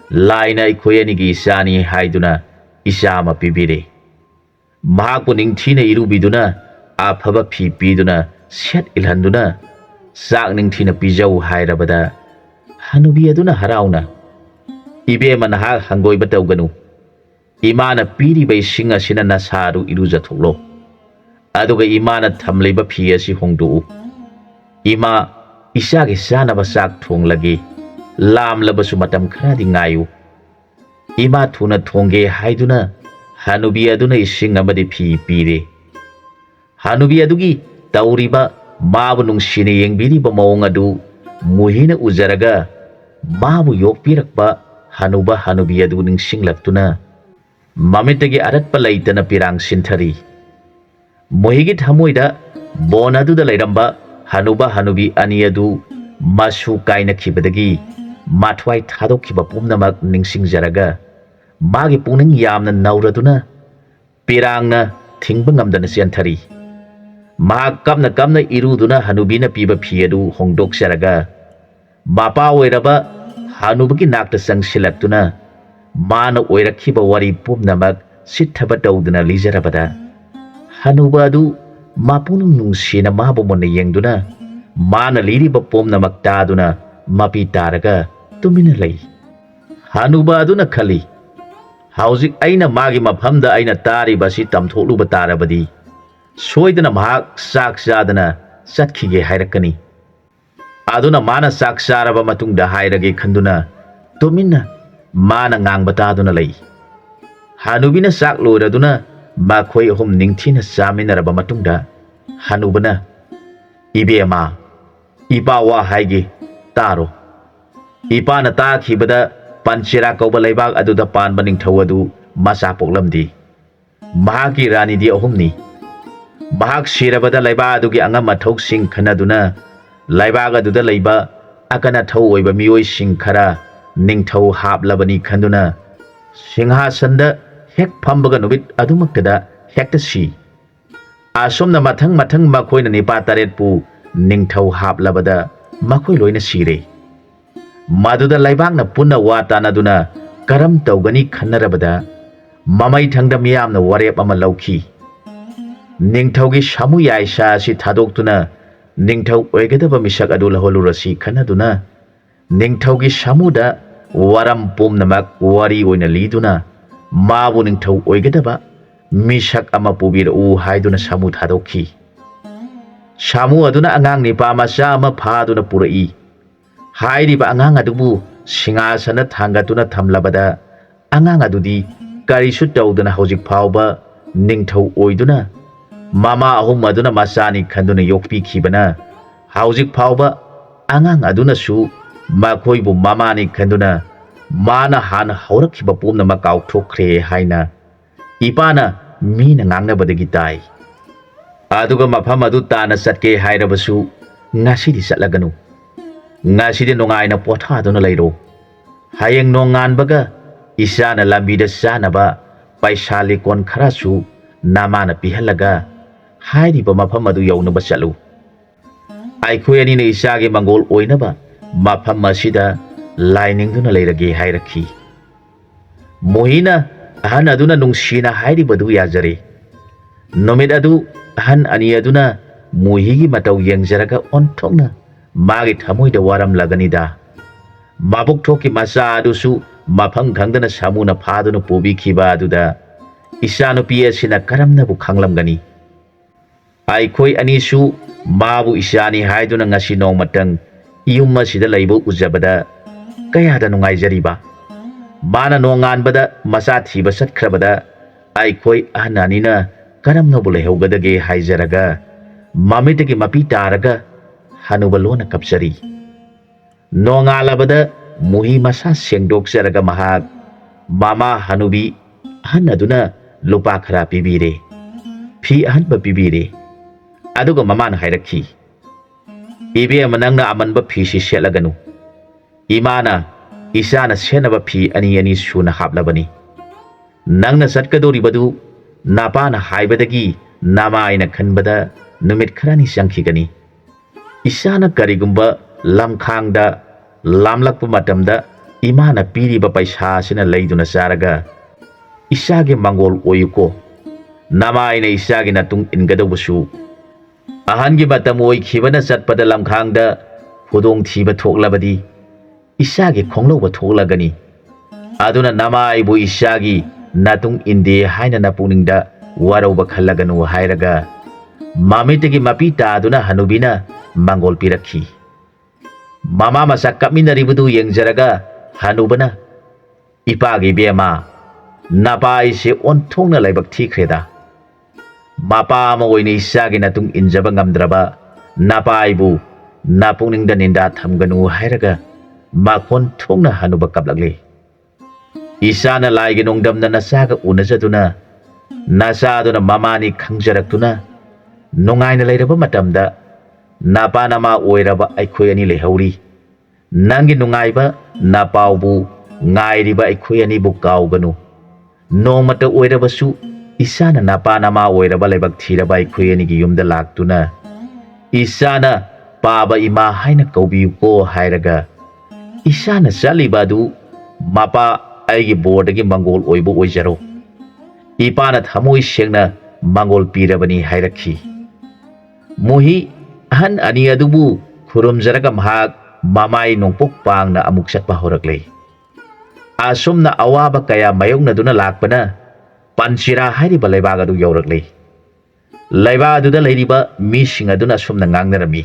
laina khoyani gi isani haiduna isa ma pibire. Mahakpu ningthina irubiduna afaba phi piduna set ilhanduna sak ningthina pijau hairabada hanubi aduna harauna. Ibe manha hangoi batau ganu. Imana piri bai singa sina nasaru iruja thoklo. Aduga imana thamleiba phi asi hongdu. Ima isa ge sana ba sak thong lagi lam labasu matam kharadi ngayu. Ima thuna thongge haiduna hanubi aduna ising amadi phi pire. Hanubi adugi tauriba mabu nungsine yengbiriba mawong adu muhina uzaraga mabu yokpirakba hanuba hanubi adu ningsinglaktuna mamitagi aratpa laitana pirang sinthari. Muhigi thamoida bonadu lairamba hanuba hanubi ani adu masu kaina khibadagi mathwai thadokhiba pumnamak ningsingjaraga magi puning yamna nauraduna pirangna thingba ngamdana senthari. Mahak kamna iruduna hanubina piba phiyadu hongdok saraga mapa oiraba hanubagi nakta sangsilaktuna mana oirakhiba wari pumnamak sithaba tawduna lijarabada hanuba adu mapunung nungsina mabu monna yengduna mana liriba pumnamak taduna mapi taraga tumina lei. Hanuba aduna khali hauzik aina magi maphamda aina tariba si tamthokluba tarabadi soidana mahak sak sadana satkhige hairakani. Aduna mana sak saraba matungda hairage khanduna tumina mana ngangba taduna lei. Hanubina sak loiraduna makhoi ahum ningthina saminaraba matungda hanubana ibema ipawa haige taro. Ipana takhibada panchira kauba leibak aduda panba ningthau adu masa poklamdi. Mahaki rani di ahumni. Mahak sirabada laiba adugi angam mathok sing khanaduna laibaga aduda laiba akana thau oiba mioi sing khara ningthau haplabani khanduna singhasanda hek phambaga nubit adumaktada hekta si. Asomna mathang makhoina nipa taret pu ningthau haplabada makhoi loina sire. Maduda laibakna punna watanaduna karam tawgani khanarabada mamai thangda miyamna warep ama lauki. Ningthaugi samu yaisa si thadokduna ningthau oigadaba misak adu laholurasi khanaduna ningthaugi samuda waram pumnamak wari oina liduna mabu ningthau oigadaba misak ama pubirau haiduna samu thadokhi. Samu aduna angang nipa macha ama phaduna purai. Hairiba angang adubu singasana thangatuna thamlabada angang adudi karisu tawduna hojik phawba ningthau oiduna mama ahum aduna masani khanduna yokpi khibana hauzik phawba angang aduna su makhoibu mamani khanduna mana han haurakhiba pumna makaw thokre haina ipana mina ngangnabadagi tai. Aduga mafam adu tana satke hairabasu ngasidi satlaganu. Ngasidi nongaina pothaduna leiro. Hayeng nonganbaga isana lambida sanaba paisa lekon kharasu namana pihalaga hairiba mafam adu yaunaba chatlu. Aikhoi anina isage mangol oinaba mafam asida lainingduna leirage hairakhi. Mohina ahan aduna nungsina hairibadu yajare. Nomid adu ahan ani aduna mohigi matau yengjaraga onthokna magi thamoida waram laganida. Mabuk thoki masa adusu mafam khangdana samuna phaduna pubi khiba aduda isanupi asina karamnabu khanglamgani. Aikhoi anisu mabu isani haiduna ngasi nongmatang iyum asida leibu ujabada kayada nungaijariba. Mana nonganbada masa thiba satkrabada aikhoi ahananina karamnabu lehaugadage haijaraga mamitagi mapi taraga ꯍꯅꯨꯕ ꯂꯣꯟꯅ ꯀꯞꯆꯔꯤ ꯅꯣꯡꯉꯥꯜꯂꯕꯗ ꯃꯨꯍꯤ ꯃꯁꯥ ꯁꯦꯡꯗꯣꯛꯆꯔꯒ ꯃꯍꯥꯛ ꯃꯃꯥ ꯍꯅꯨꯕꯤ ꯑꯍꯟ ꯑꯗꯨꯅ ꯂꯨꯄꯥ ꯈꯔ ꯄꯤꯕꯤꯔꯦ ꯐꯤ ꯑꯍꯟꯕ ꯄꯤꯕꯤꯔꯦ ꯑꯗꯨꯒ ꯃꯃꯥꯅ ꯍꯥꯏꯔꯛꯈꯤ ꯏꯕꯦꯝꯃ ꯅꯪꯅ ꯑꯃꯟꯕ ꯐꯤꯁꯤ ꯁꯦꯠꯂꯒꯅꯨ ꯏꯃꯥꯅ ꯏꯆꯥꯅ ꯁꯦꯠꯅꯕ ꯐꯤ ꯑꯅꯤ ꯑꯅꯤ ꯁꯨꯅ ꯍꯥꯞꯂꯕꯅꯤ ꯅꯪꯅ ꯆꯠꯀꯗꯧꯔꯤꯕꯗꯨ ꯅꯄꯥꯅ ꯍꯥꯏꯕꯗꯒꯤ ꯅꯃꯥꯏꯅ ꯈꯟꯕꯗ ꯅꯨꯃꯤꯠ ꯈꯔꯅꯤ ꯆꯪꯈꯤꯒꯅꯤ ꯏꯆꯥꯅ ꯀꯔꯤꯒꯨꯝꯕ ꯂꯝꯈꯥꯡꯗ ꯂꯥꯝꯂꯛꯄ ꯃꯇꯝꯗ ꯏꯃꯥꯅ ꯄꯤꯔꯤꯕ ꯄꯩꯁꯥꯁꯤꯅ ꯂꯩꯗꯨꯅ ꯆꯥꯔꯒ ꯏꯆꯥꯒꯤ ꯃꯪꯒꯣꯜ ꯑꯣꯏꯌꯨꯀꯣ ꯅꯃꯥꯏꯅ ꯏꯆꯥꯒꯤ ꯃꯇꯨꯡ ꯏꯟꯒꯗꯧꯕꯁꯨ ꯑꯍꯟꯒꯤ ꯃꯇꯝ ꯑꯣꯏꯈꯤꯕꯅ ꯆꯠꯄꯗ ꯂꯝꯈꯥꯡꯗ ꯈꯨꯗꯣꯡꯊꯤꯕ ꯊꯣꯛꯂꯕꯗꯤ ꯏꯆꯥꯒꯤ ꯈꯣꯡꯂꯧꯕ ꯊꯣꯛꯂꯒꯅꯤ ꯑꯗꯨꯅ ꯅꯃꯥꯏꯕꯨ ꯏꯆꯥꯒꯤ ꯅꯇꯨꯡ ꯏꯟꯗꯦ ꯍꯥꯏꯅ ꯅꯄꯨꯛꯅꯤꯡꯗ ꯋꯥꯔꯧꯕ ꯈꯜꯂꯒꯅꯨ ꯍꯥꯏꯔꯒ ꯃꯃꯤꯠꯇꯒꯤ ꯃꯄꯤ ꯇꯥꯗꯨꯅ ꯍꯅꯨꯕꯤꯅ ꯃꯪꯒꯣꯜ ꯄꯤꯔꯛꯈꯤ ꯃꯃꯥ ꯃꯆꯥ ꯀꯞꯃꯤꯟꯅꯔꯤꯕꯗꯨ ꯌꯦꯡꯖꯔꯒ ꯍꯅꯨꯕꯅ ꯏꯄꯥꯒꯤ ꯏꯕꯦꯝꯃ ꯅꯄꯥ ꯑꯩꯁꯦ ꯑꯣꯟꯊꯣꯛꯅ ꯂꯥꯏꯕꯛ ꯊꯤꯈ꯭ꯔꯦꯗ ꯃꯄꯥ ꯑꯃ ꯑꯣꯏꯅ ꯏꯆꯥꯒꯤ ꯅꯇꯨꯡ ꯏꯟꯖꯕ ꯉꯝꯗ꯭ꯔꯕ ꯅꯄꯥ ꯑꯩꯕꯨ ꯅꯄꯨꯛꯅꯤꯡꯗ ꯅꯤꯟꯗꯥ ꯊꯝꯒꯅꯨ ꯍꯥꯏꯔꯒ ꯃꯈꯣꯟ ꯊꯣꯛꯅ ꯍꯅꯨꯕ ꯀꯞꯂꯛꯂꯤ ꯏꯆꯥꯅ ꯂꯥꯏꯒꯤ ꯅꯣꯡꯗꯝꯅ ꯅꯆꯥꯒ ꯎꯅꯖꯗꯨꯅ ꯅꯆꯥꯗꯨꯅ ꯃꯃꯥꯅꯤ ꯈꯪꯖꯔꯛꯇꯨꯅ ꯅꯨꯡꯉꯥꯏꯅ ꯂꯩꯔꯕ ꯃꯇꯝꯗ ꯅꯄꯥ ꯅꯃꯥ ꯑꯣꯏꯔꯕ ꯑꯩꯈꯣꯏ ꯑꯅꯤ ꯂꯩꯍꯧꯔꯤ ꯅꯪꯒꯤ ꯅꯨꯡꯉꯥꯏꯕ ꯅꯄꯥꯎꯕꯨ ꯉꯥꯏꯔꯤꯕ ꯑꯩꯈꯣꯏ ꯑꯅꯤꯕꯨ ꯀꯥꯎꯒꯅꯨ ꯅꯣꯡꯃꯇ ꯑꯣꯏꯔꯕꯁꯨ ꯏꯆꯥꯅ ꯅꯄꯥ ꯅꯃꯥ ꯑꯣꯏꯔꯕ ꯂꯥꯏꯕꯛ ꯊꯤꯔꯕ ꯑꯩꯈꯣꯏ ꯑꯅꯤꯒꯤ ꯌꯨꯝꯗ ꯂꯥꯛꯇꯨꯅ ꯏꯆꯥꯅ ꯄꯥꯕ ꯏꯃꯥ ꯍꯥꯏꯅ ꯀꯧꯕꯤꯌꯨꯀꯣ ꯍꯥꯏꯔꯒ ꯏꯆꯥꯅ ꯆꯠꯂꯤꯕ ꯑꯗꯨ ꯃꯄꯥ ꯑꯩꯒꯤ ꯕꯣꯔꯗꯒꯤ ꯃꯪꯒꯣꯜ ꯑꯣꯏꯕ ꯑꯣꯏꯖꯔꯣ ꯏꯄꯥꯅ ꯊꯃꯣꯏ ꯁꯦꯡꯅ ꯃꯪꯒꯣꯜ ꯄꯤꯔꯕꯅꯤ ꯍꯥꯏꯔꯛꯈꯤ ꯃꯨꯍꯤ ꯑꯍꯟ ꯑꯅꯤ ꯑꯗꯨꯕꯨ ꯈꯨꯔꯨꯝꯖꯔꯒ ꯃꯍꯥꯛ ꯃꯃꯥꯏ ꯅꯣꯡꯄꯣꯛ ꯄꯥꯡꯅ ꯑꯃꯨꯛ ꯆꯠꯄ ꯍꯧꯔꯛꯂꯦ ꯑꯁꯨꯝꯅ ꯑꯋꯥꯕ ꯀꯌꯥ ꯃꯥꯌꯣꯛꯅꯗꯨꯅ ꯂꯥꯛꯄꯅ ꯄꯟꯆꯤꯔꯥ ꯍꯥꯏꯔꯤꯕ ꯂꯩꯕꯥꯛ ꯑꯗꯨ ꯌꯧꯔꯛꯂꯦ ꯂꯩꯕꯥꯛ ꯑꯗꯨꯗ ꯂꯩꯔꯤꯕ ꯃꯤꯁꯤꯡ ꯑꯗꯨꯅ ꯑꯁꯨꯝꯅ ꯉꯥꯡꯅꯔꯝꯃꯤ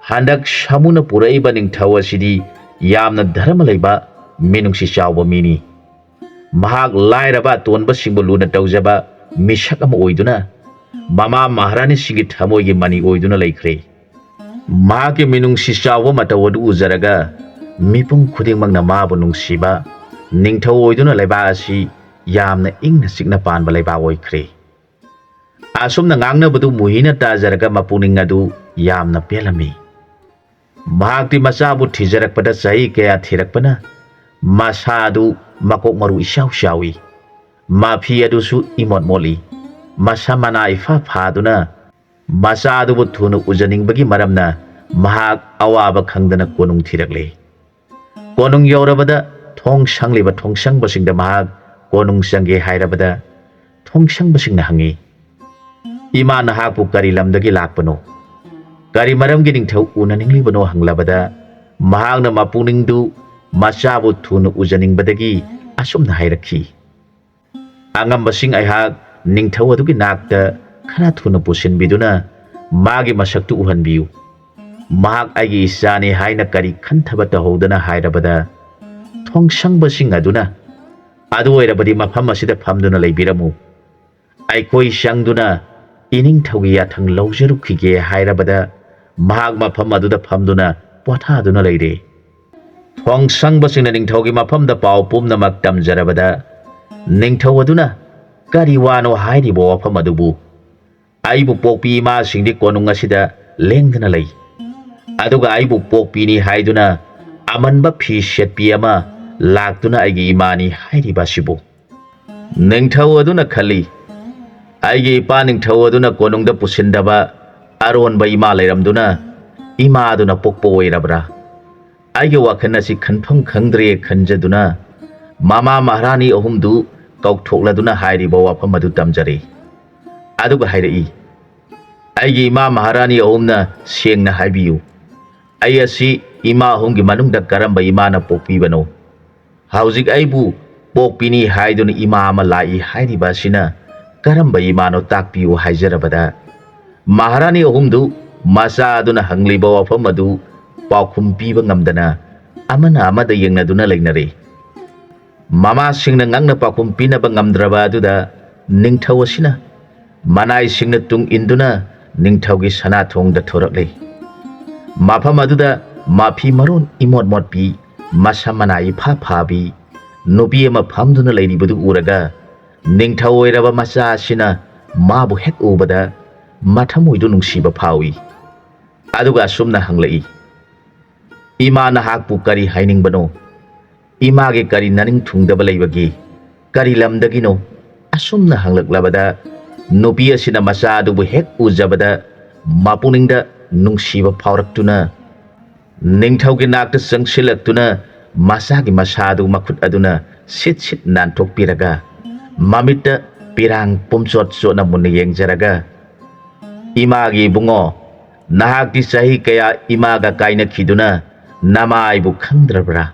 ꯍꯟꯗꯛ ꯁꯥꯃꯨꯅ ꯄꯨꯔꯛꯏꯕ ꯅꯤꯡꯊꯧ ꯑꯁꯤꯗꯤ ꯌꯥꯝꯅ ꯙꯔꯃ ꯂꯩꯕ ꯃꯤꯅꯨꯡꯁꯤ ꯆꯥꯎꯕ ꯃꯤꯅꯤ ꯃꯍꯥꯛ ꯂꯥꯏꯔꯕ ꯑꯇꯣꯟꯕꯁꯤꯡꯕꯨ ꯂꯨꯅ ꯇꯧꯖꯕ ꯃꯤꯁꯛ ꯑꯃ ꯑꯣꯏꯗꯨꯅ ꯃꯃꯥ ꯃꯍꯥꯔꯥꯅꯤꯁꯤꯡꯒꯤ ꯊꯃꯣꯏꯒꯤ ꯃꯅꯤ ꯑꯣꯏꯗꯨꯅ ꯂꯩꯈ꯭ꯔꯦ ꯃꯍꯥꯛꯀꯤ ꯃꯤꯅꯨꯡꯁꯤ ꯆꯥꯎꯕ ꯃꯇꯧ ꯑꯗꯨ ꯎꯖꯔꯒ ꯃꯤꯄꯨꯝ ꯈꯨꯗꯤꯡꯃꯛꯅ ꯃꯥꯕꯨ ꯅꯨꯡꯁꯤꯕ ꯅꯤꯡꯊꯧ ꯑꯣꯏꯗꯨꯅ ꯂꯩꯕꯥꯛ ꯑꯁꯤ ꯌꯥꯝꯅ ꯏꯪꯅ ꯆꯤꯛꯅ ꯄꯥꯟꯕ ꯂꯩꯕꯥꯛ ꯑꯣꯏꯈ꯭ꯔꯦ ꯑꯁꯨꯝꯅ ꯉꯥꯡꯅꯕꯗꯨ ꯃꯨꯍꯤꯅ ꯇꯥꯖꯔꯒ ꯃꯄꯨꯛꯅꯤꯡ ꯑꯗꯨ ꯌꯥꯝꯅ ꯄꯦꯜꯂꯝꯃꯤ ꯃꯍꯥꯛꯇꯤ ꯃꯆꯥꯕꯨ ꯊꯤꯖꯔꯛꯄꯗ ꯆꯍꯤ ꯀꯌా ꯊꯤꯔꯛꯄꯅ ꯃꯁꯥ ꯑꯗꯨ ꯃꯀꯣꯛ ꯃꯔꯨ ꯏꯆꯥꯎ ꯆꯥꯎꯏ ꯃꯐꯤ ꯑꯗꯨꯁꯨ ꯏꯃꯣꯠ ꯃꯣꯠꯂꯤ ꯃꯁꯥ ꯃꯅꯥ ꯏꯐꯥ ꯐꯥꯗꯨꯅ ꯃꯆꯥ ꯑꯗꯨꯕꯨ ꯊꯨꯅ ꯎꯖꯅꯤꯡꯕꯒꯤ ꯃꯔꯝꯅ ꯃꯍꯥꯛ ꯑꯋꯥꯕ ꯈꯪꯗꯅ ꯀꯣꯅꯨꯡ ꯊꯤꯔꯛꯂꯦ ꯀꯣꯅꯨꯡ ꯌꯧꯔꯕꯗ ꯊꯣꯡ ꯁꯪꯂꯤꯕ ꯊꯣꯡꯁꯪꯕꯁꯤꯡꯗ ꯃꯍꯥꯛ ꯀꯣꯅꯨꯡ ꯆꯪꯒꯦ ꯍꯥꯏꯔꯕꯗ ꯊꯣꯡꯁꯪꯕꯁꯤꯡꯅ ꯍꯪꯉꯤ ꯏꯃꯥ ꯅꯍꯥꯛꯄꯨ ꯀꯔꯤ ꯂꯝꯗꯒꯤ ꯂꯥꯛꯄꯅꯣ ꯀꯔꯤ ꯃꯔꯝꯒꯤ ꯅꯤꯡꯊꯧ ꯎꯅꯅꯤꯡꯂꯤꯕꯅꯣ ꯍꯪꯂꯕꯗ ꯃꯍꯥꯛꯅ ꯃꯄꯨꯛꯅꯤꯡꯗꯨ ꯃꯆꯥꯕꯨ ꯊꯨꯅ ꯎꯖꯅꯤꯡꯕꯗꯒꯤ ꯑꯁꯨꯝꯅ ꯍꯥꯏꯔꯛꯈꯤ ꯑꯉꯝꯕꯁꯤꯡ ꯑꯩꯍꯥꯛ ꯅꯤꯡꯊꯧ ꯑꯗꯨꯒꯤ ꯅꯥꯛꯇ ꯈꯔ ꯊꯨꯅ ꯄꯨꯁꯤꯟꯕꯤꯗꯨꯅ ꯃꯥꯒꯤ ꯃꯁꯛꯇꯨ ꯎꯍꯟꯕꯤꯌꯨ ꯃꯍꯥꯛ ꯑꯩꯒꯤ ꯏꯆꯥꯅꯤ ꯍꯥꯏꯅ ꯀꯔꯤ ꯈꯟꯊꯕ ꯇꯧꯍꯧꯗꯅ ꯍꯥꯏꯔꯕꯗ ꯊꯣꯡꯁꯪꯕꯁꯤꯡ ꯑꯗꯨꯅ ꯑꯗꯨ ꯑꯣꯏꯔꯕꯗꯤ ꯃꯐꯝ ꯑꯁꯤꯗ ꯐꯝꯗꯨꯅ ꯂꯩꯕꯤꯔꯝꯃꯨ ꯑꯩꯈꯣꯏ ꯆꯪꯗꯨꯅ ꯏꯅꯤꯡꯊꯧꯒꯤ ꯌꯥꯊꯪ ꯂꯧꯖꯔꯨꯈꯤꯒꯦ ꯍꯥꯏꯔꯕꯗ ꯃꯍꯥꯛ ꯃꯐꯝ ꯑꯗꯨꯗ ꯐꯝꯗꯨꯅ ꯄꯣꯊꯥꯗꯨꯅ ꯂꯩꯔꯦ ꯊꯣꯡꯁꯪꯕꯁꯤꯡꯅ ꯅꯤꯡꯊꯧꯒꯤ ꯃꯐꯝꯗ ꯄꯥꯎ ꯄꯨꯝꯅꯃꯛ ꯇꯝꯖꯔꯕꯗ ꯅꯤꯡꯊꯧ ꯑꯗꯨꯅ ꯀꯔꯤ ꯋꯥꯅꯣ ꯍꯥꯏꯔꯤꯕ ꯋꯥꯐꯝ ꯑꯗꯨꯕꯨ ꯑꯩꯕꯨ ꯄꯣꯛꯄꯤ ꯏꯃꯥꯁꯤꯡꯗꯤ ꯀꯣꯅꯨꯡ ꯑꯁꯤꯗ ꯂꯦꯡꯗꯅ ꯂꯩ ꯑꯗꯨꯒ ꯑꯩꯕꯨ ꯄꯣꯛꯄꯤꯅꯤ ꯍꯥꯏꯗꯨꯅ ꯑꯃꯟꯕ ꯐꯤ ꯁꯦꯠꯄꯤ ꯑꯃ ꯂꯥꯛꯇꯨꯅ ꯑꯩꯒꯤ ꯏꯃꯥꯅꯤ ꯍꯥꯏꯔꯤꯕ ꯑꯁꯤꯕꯨ ꯅꯤꯡꯊꯧ ꯑꯗꯨꯅ ꯈꯜꯂꯤ ꯑꯩꯒꯤ ꯏꯄꯥ ꯅꯤꯡꯊꯧ ꯑꯗꯨꯅ ꯀꯣꯅꯨꯡꯗ ꯄꯨꯁꯤꯟꯗꯕ ꯑꯔꯣꯟꯕ ꯏꯃꯥ ꯂꯩꯔꯝꯗꯨꯅ ꯏꯃꯥ ꯑꯗꯨꯅ ꯄꯣꯛꯄ ꯑꯣꯏꯔꯕ꯭ꯔꯥ ꯑꯩꯒꯤ ꯋꯥꯈꯜ ꯑꯁꯤ ꯈꯟꯐꯝ ꯈꯪꯗ꯭ꯔꯦ ꯈꯟꯖꯗꯨꯅ ꯃꯃꯥ ꯃꯍꯥꯔꯥꯅꯤ ꯑꯍꯨꯝꯗꯨ ꯀꯧꯊꯣꯛꯂꯗꯨꯅ ꯍꯥꯏꯔꯤꯕ ꯋꯥꯐꯝ ꯑꯗꯨ ꯇꯝꯖꯔꯦ ꯑꯗꯨꯒ ꯍꯥꯏꯔꯛꯏ ꯑꯩꯒꯤ ꯏꯃꯥ ꯃꯍꯥꯔꯥꯅꯤ ꯑꯍꯨꯝꯅ ꯁꯦꯡꯅ ꯍꯥꯏꯕꯤꯌꯨ ꯑꯩ ꯑꯁꯤ ꯏꯃꯥ ꯑꯍꯨꯝꯒꯤ ꯃꯅꯨꯡꯗ ꯀꯔꯝꯕ ꯏꯃꯥꯅ ꯄꯣꯛꯄꯤꯕꯅꯣ ꯍꯧꯖꯤꯛ ꯑꯩꯕꯨ ꯄꯣꯛꯄꯤꯅꯤ ꯍꯥꯏꯗꯨꯅ ꯏꯃꯥ ꯑꯃ ꯂꯥꯛꯏ ꯍꯥꯏꯔꯤꯕ ꯑꯁꯤꯅ ꯀꯔꯝꯕ ꯏꯃꯥꯅꯣ ꯇꯥꯛꯄꯤꯌꯨ ꯍꯥꯏꯖꯔꯕꯗ ꯃꯍꯥꯔꯥꯅꯤ ꯑꯍꯨꯝꯗꯨ ꯃꯆꯥ ꯑꯗꯨꯅ ꯍꯪꯂꯤꯕ ꯋꯥꯐꯝ ꯑꯗꯨ ꯄꯥꯎꯈꯨꯝ ꯄꯤꯕ ꯉꯝꯗꯅ ꯑꯃꯅ ꯑꯃꯗ ꯌꯦꯡꯅꯗꯨꯅ ꯂꯩꯅꯔꯦ ꯃꯃꯥꯁꯤꯡꯅ ꯉꯛꯅ ꯄꯥꯎꯈꯨꯝ ꯄꯤꯅꯕ ꯉꯝꯗ꯭ꯔꯕ ꯑꯗꯨꯗ ꯅꯤꯡꯊꯧ ꯑꯁꯤꯅ ꯃꯅꯥꯏꯁꯤꯡꯅ ꯇꯨꯡ ꯏꯟꯗꯨꯅ ꯅꯤꯡꯊꯧꯒꯤ ꯁꯅꯥꯊꯣꯡꯗ ꯊꯣꯔꯛꯂꯦ ꯃꯐꯝ ꯑꯗꯨꯗ ꯃꯐꯤ ꯃꯔꯣꯟ ꯏꯃꯣꯠ ꯃꯣꯠꯄꯤ ꯃꯁꯝ ꯃꯅꯥ ꯏꯐꯥ ꯐꯥꯕꯤ ꯅꯨꯄꯤ ꯑꯃ ꯐꯝꯗꯨꯅ ꯂꯩꯔꯤꯕꯗꯨ ꯎꯔꯒ ꯅꯤꯡꯊꯧ ꯑꯣꯏꯔꯕ ꯃꯆꯥ ꯑꯁꯤꯅ ꯃꯥꯕꯨ ꯍꯦꯛ ꯎꯕꯗ ꯃꯊꯃꯣꯏꯗꯨ ꯅꯨꯡꯁꯤꯕ ꯐꯥꯎꯏ꯫ ꯑꯗꯨꯒ ꯑꯁꯨꯝꯅ ꯍꯪꯂꯛꯏ, ꯏꯃꯥ ꯅꯍꯥꯛꯄꯨ ꯀꯔꯤ ꯍꯥꯏꯅꯤꯡꯕꯅꯣ? ꯏꯃꯥꯒꯤ ꯀꯔꯤ ꯅꯅꯤꯡ ꯊꯨꯡꯗꯕ ꯂꯩꯕꯒꯦ? ꯀꯔꯤ ꯂꯝꯗꯒꯤꯅꯣ? ꯑꯁꯨꯝꯅ ꯍꯪꯂꯛꯂꯕꯗ ꯅꯨꯄꯤ ꯑꯁꯤꯅ ꯃꯆꯥ ꯑꯗꯨꯕꯨ ꯍꯦꯛ ꯎꯖꯕꯗ ꯃꯄꯨꯛꯅꯤꯡꯗ ꯅꯨꯡꯁꯤꯕ ꯐꯥꯎꯔꯛꯇꯨꯅ ꯅꯤꯡꯊꯧꯒꯤ ꯅꯥꯛꯇ ꯆꯪꯁꯤꯜꯂꯛꯇꯨꯅ ꯃꯆꯥꯒꯤ ꯃꯁꯥꯗꯨ ꯃꯈꯨꯠ ꯑꯗꯨꯅ ꯁꯤꯠ ꯁꯤꯠ ꯅꯥꯟꯊꯣꯛꯄꯤꯔꯒ ꯃꯃꯤꯠꯇ ꯄꯤꯔꯥꯡ ꯄꯨꯝꯆꯣꯠ ꯆꯣꯠꯅ ꯃꯨꯟꯅ ꯌꯦꯡꯖꯔꯒ, ꯏꯃꯥꯒꯤ ꯏꯕꯨꯡꯉꯣ, ꯅꯍꯥꯛꯇꯤ ꯆꯍꯤ ꯀꯌꯥ ꯏꯃꯥꯒ ꯀꯥꯏꯅꯈꯤꯗꯨꯅ ꯅꯃꯥ ꯑꯩꯕꯨ ꯈꯪꯗ꯭ꯔꯕ꯭ꯔꯥ?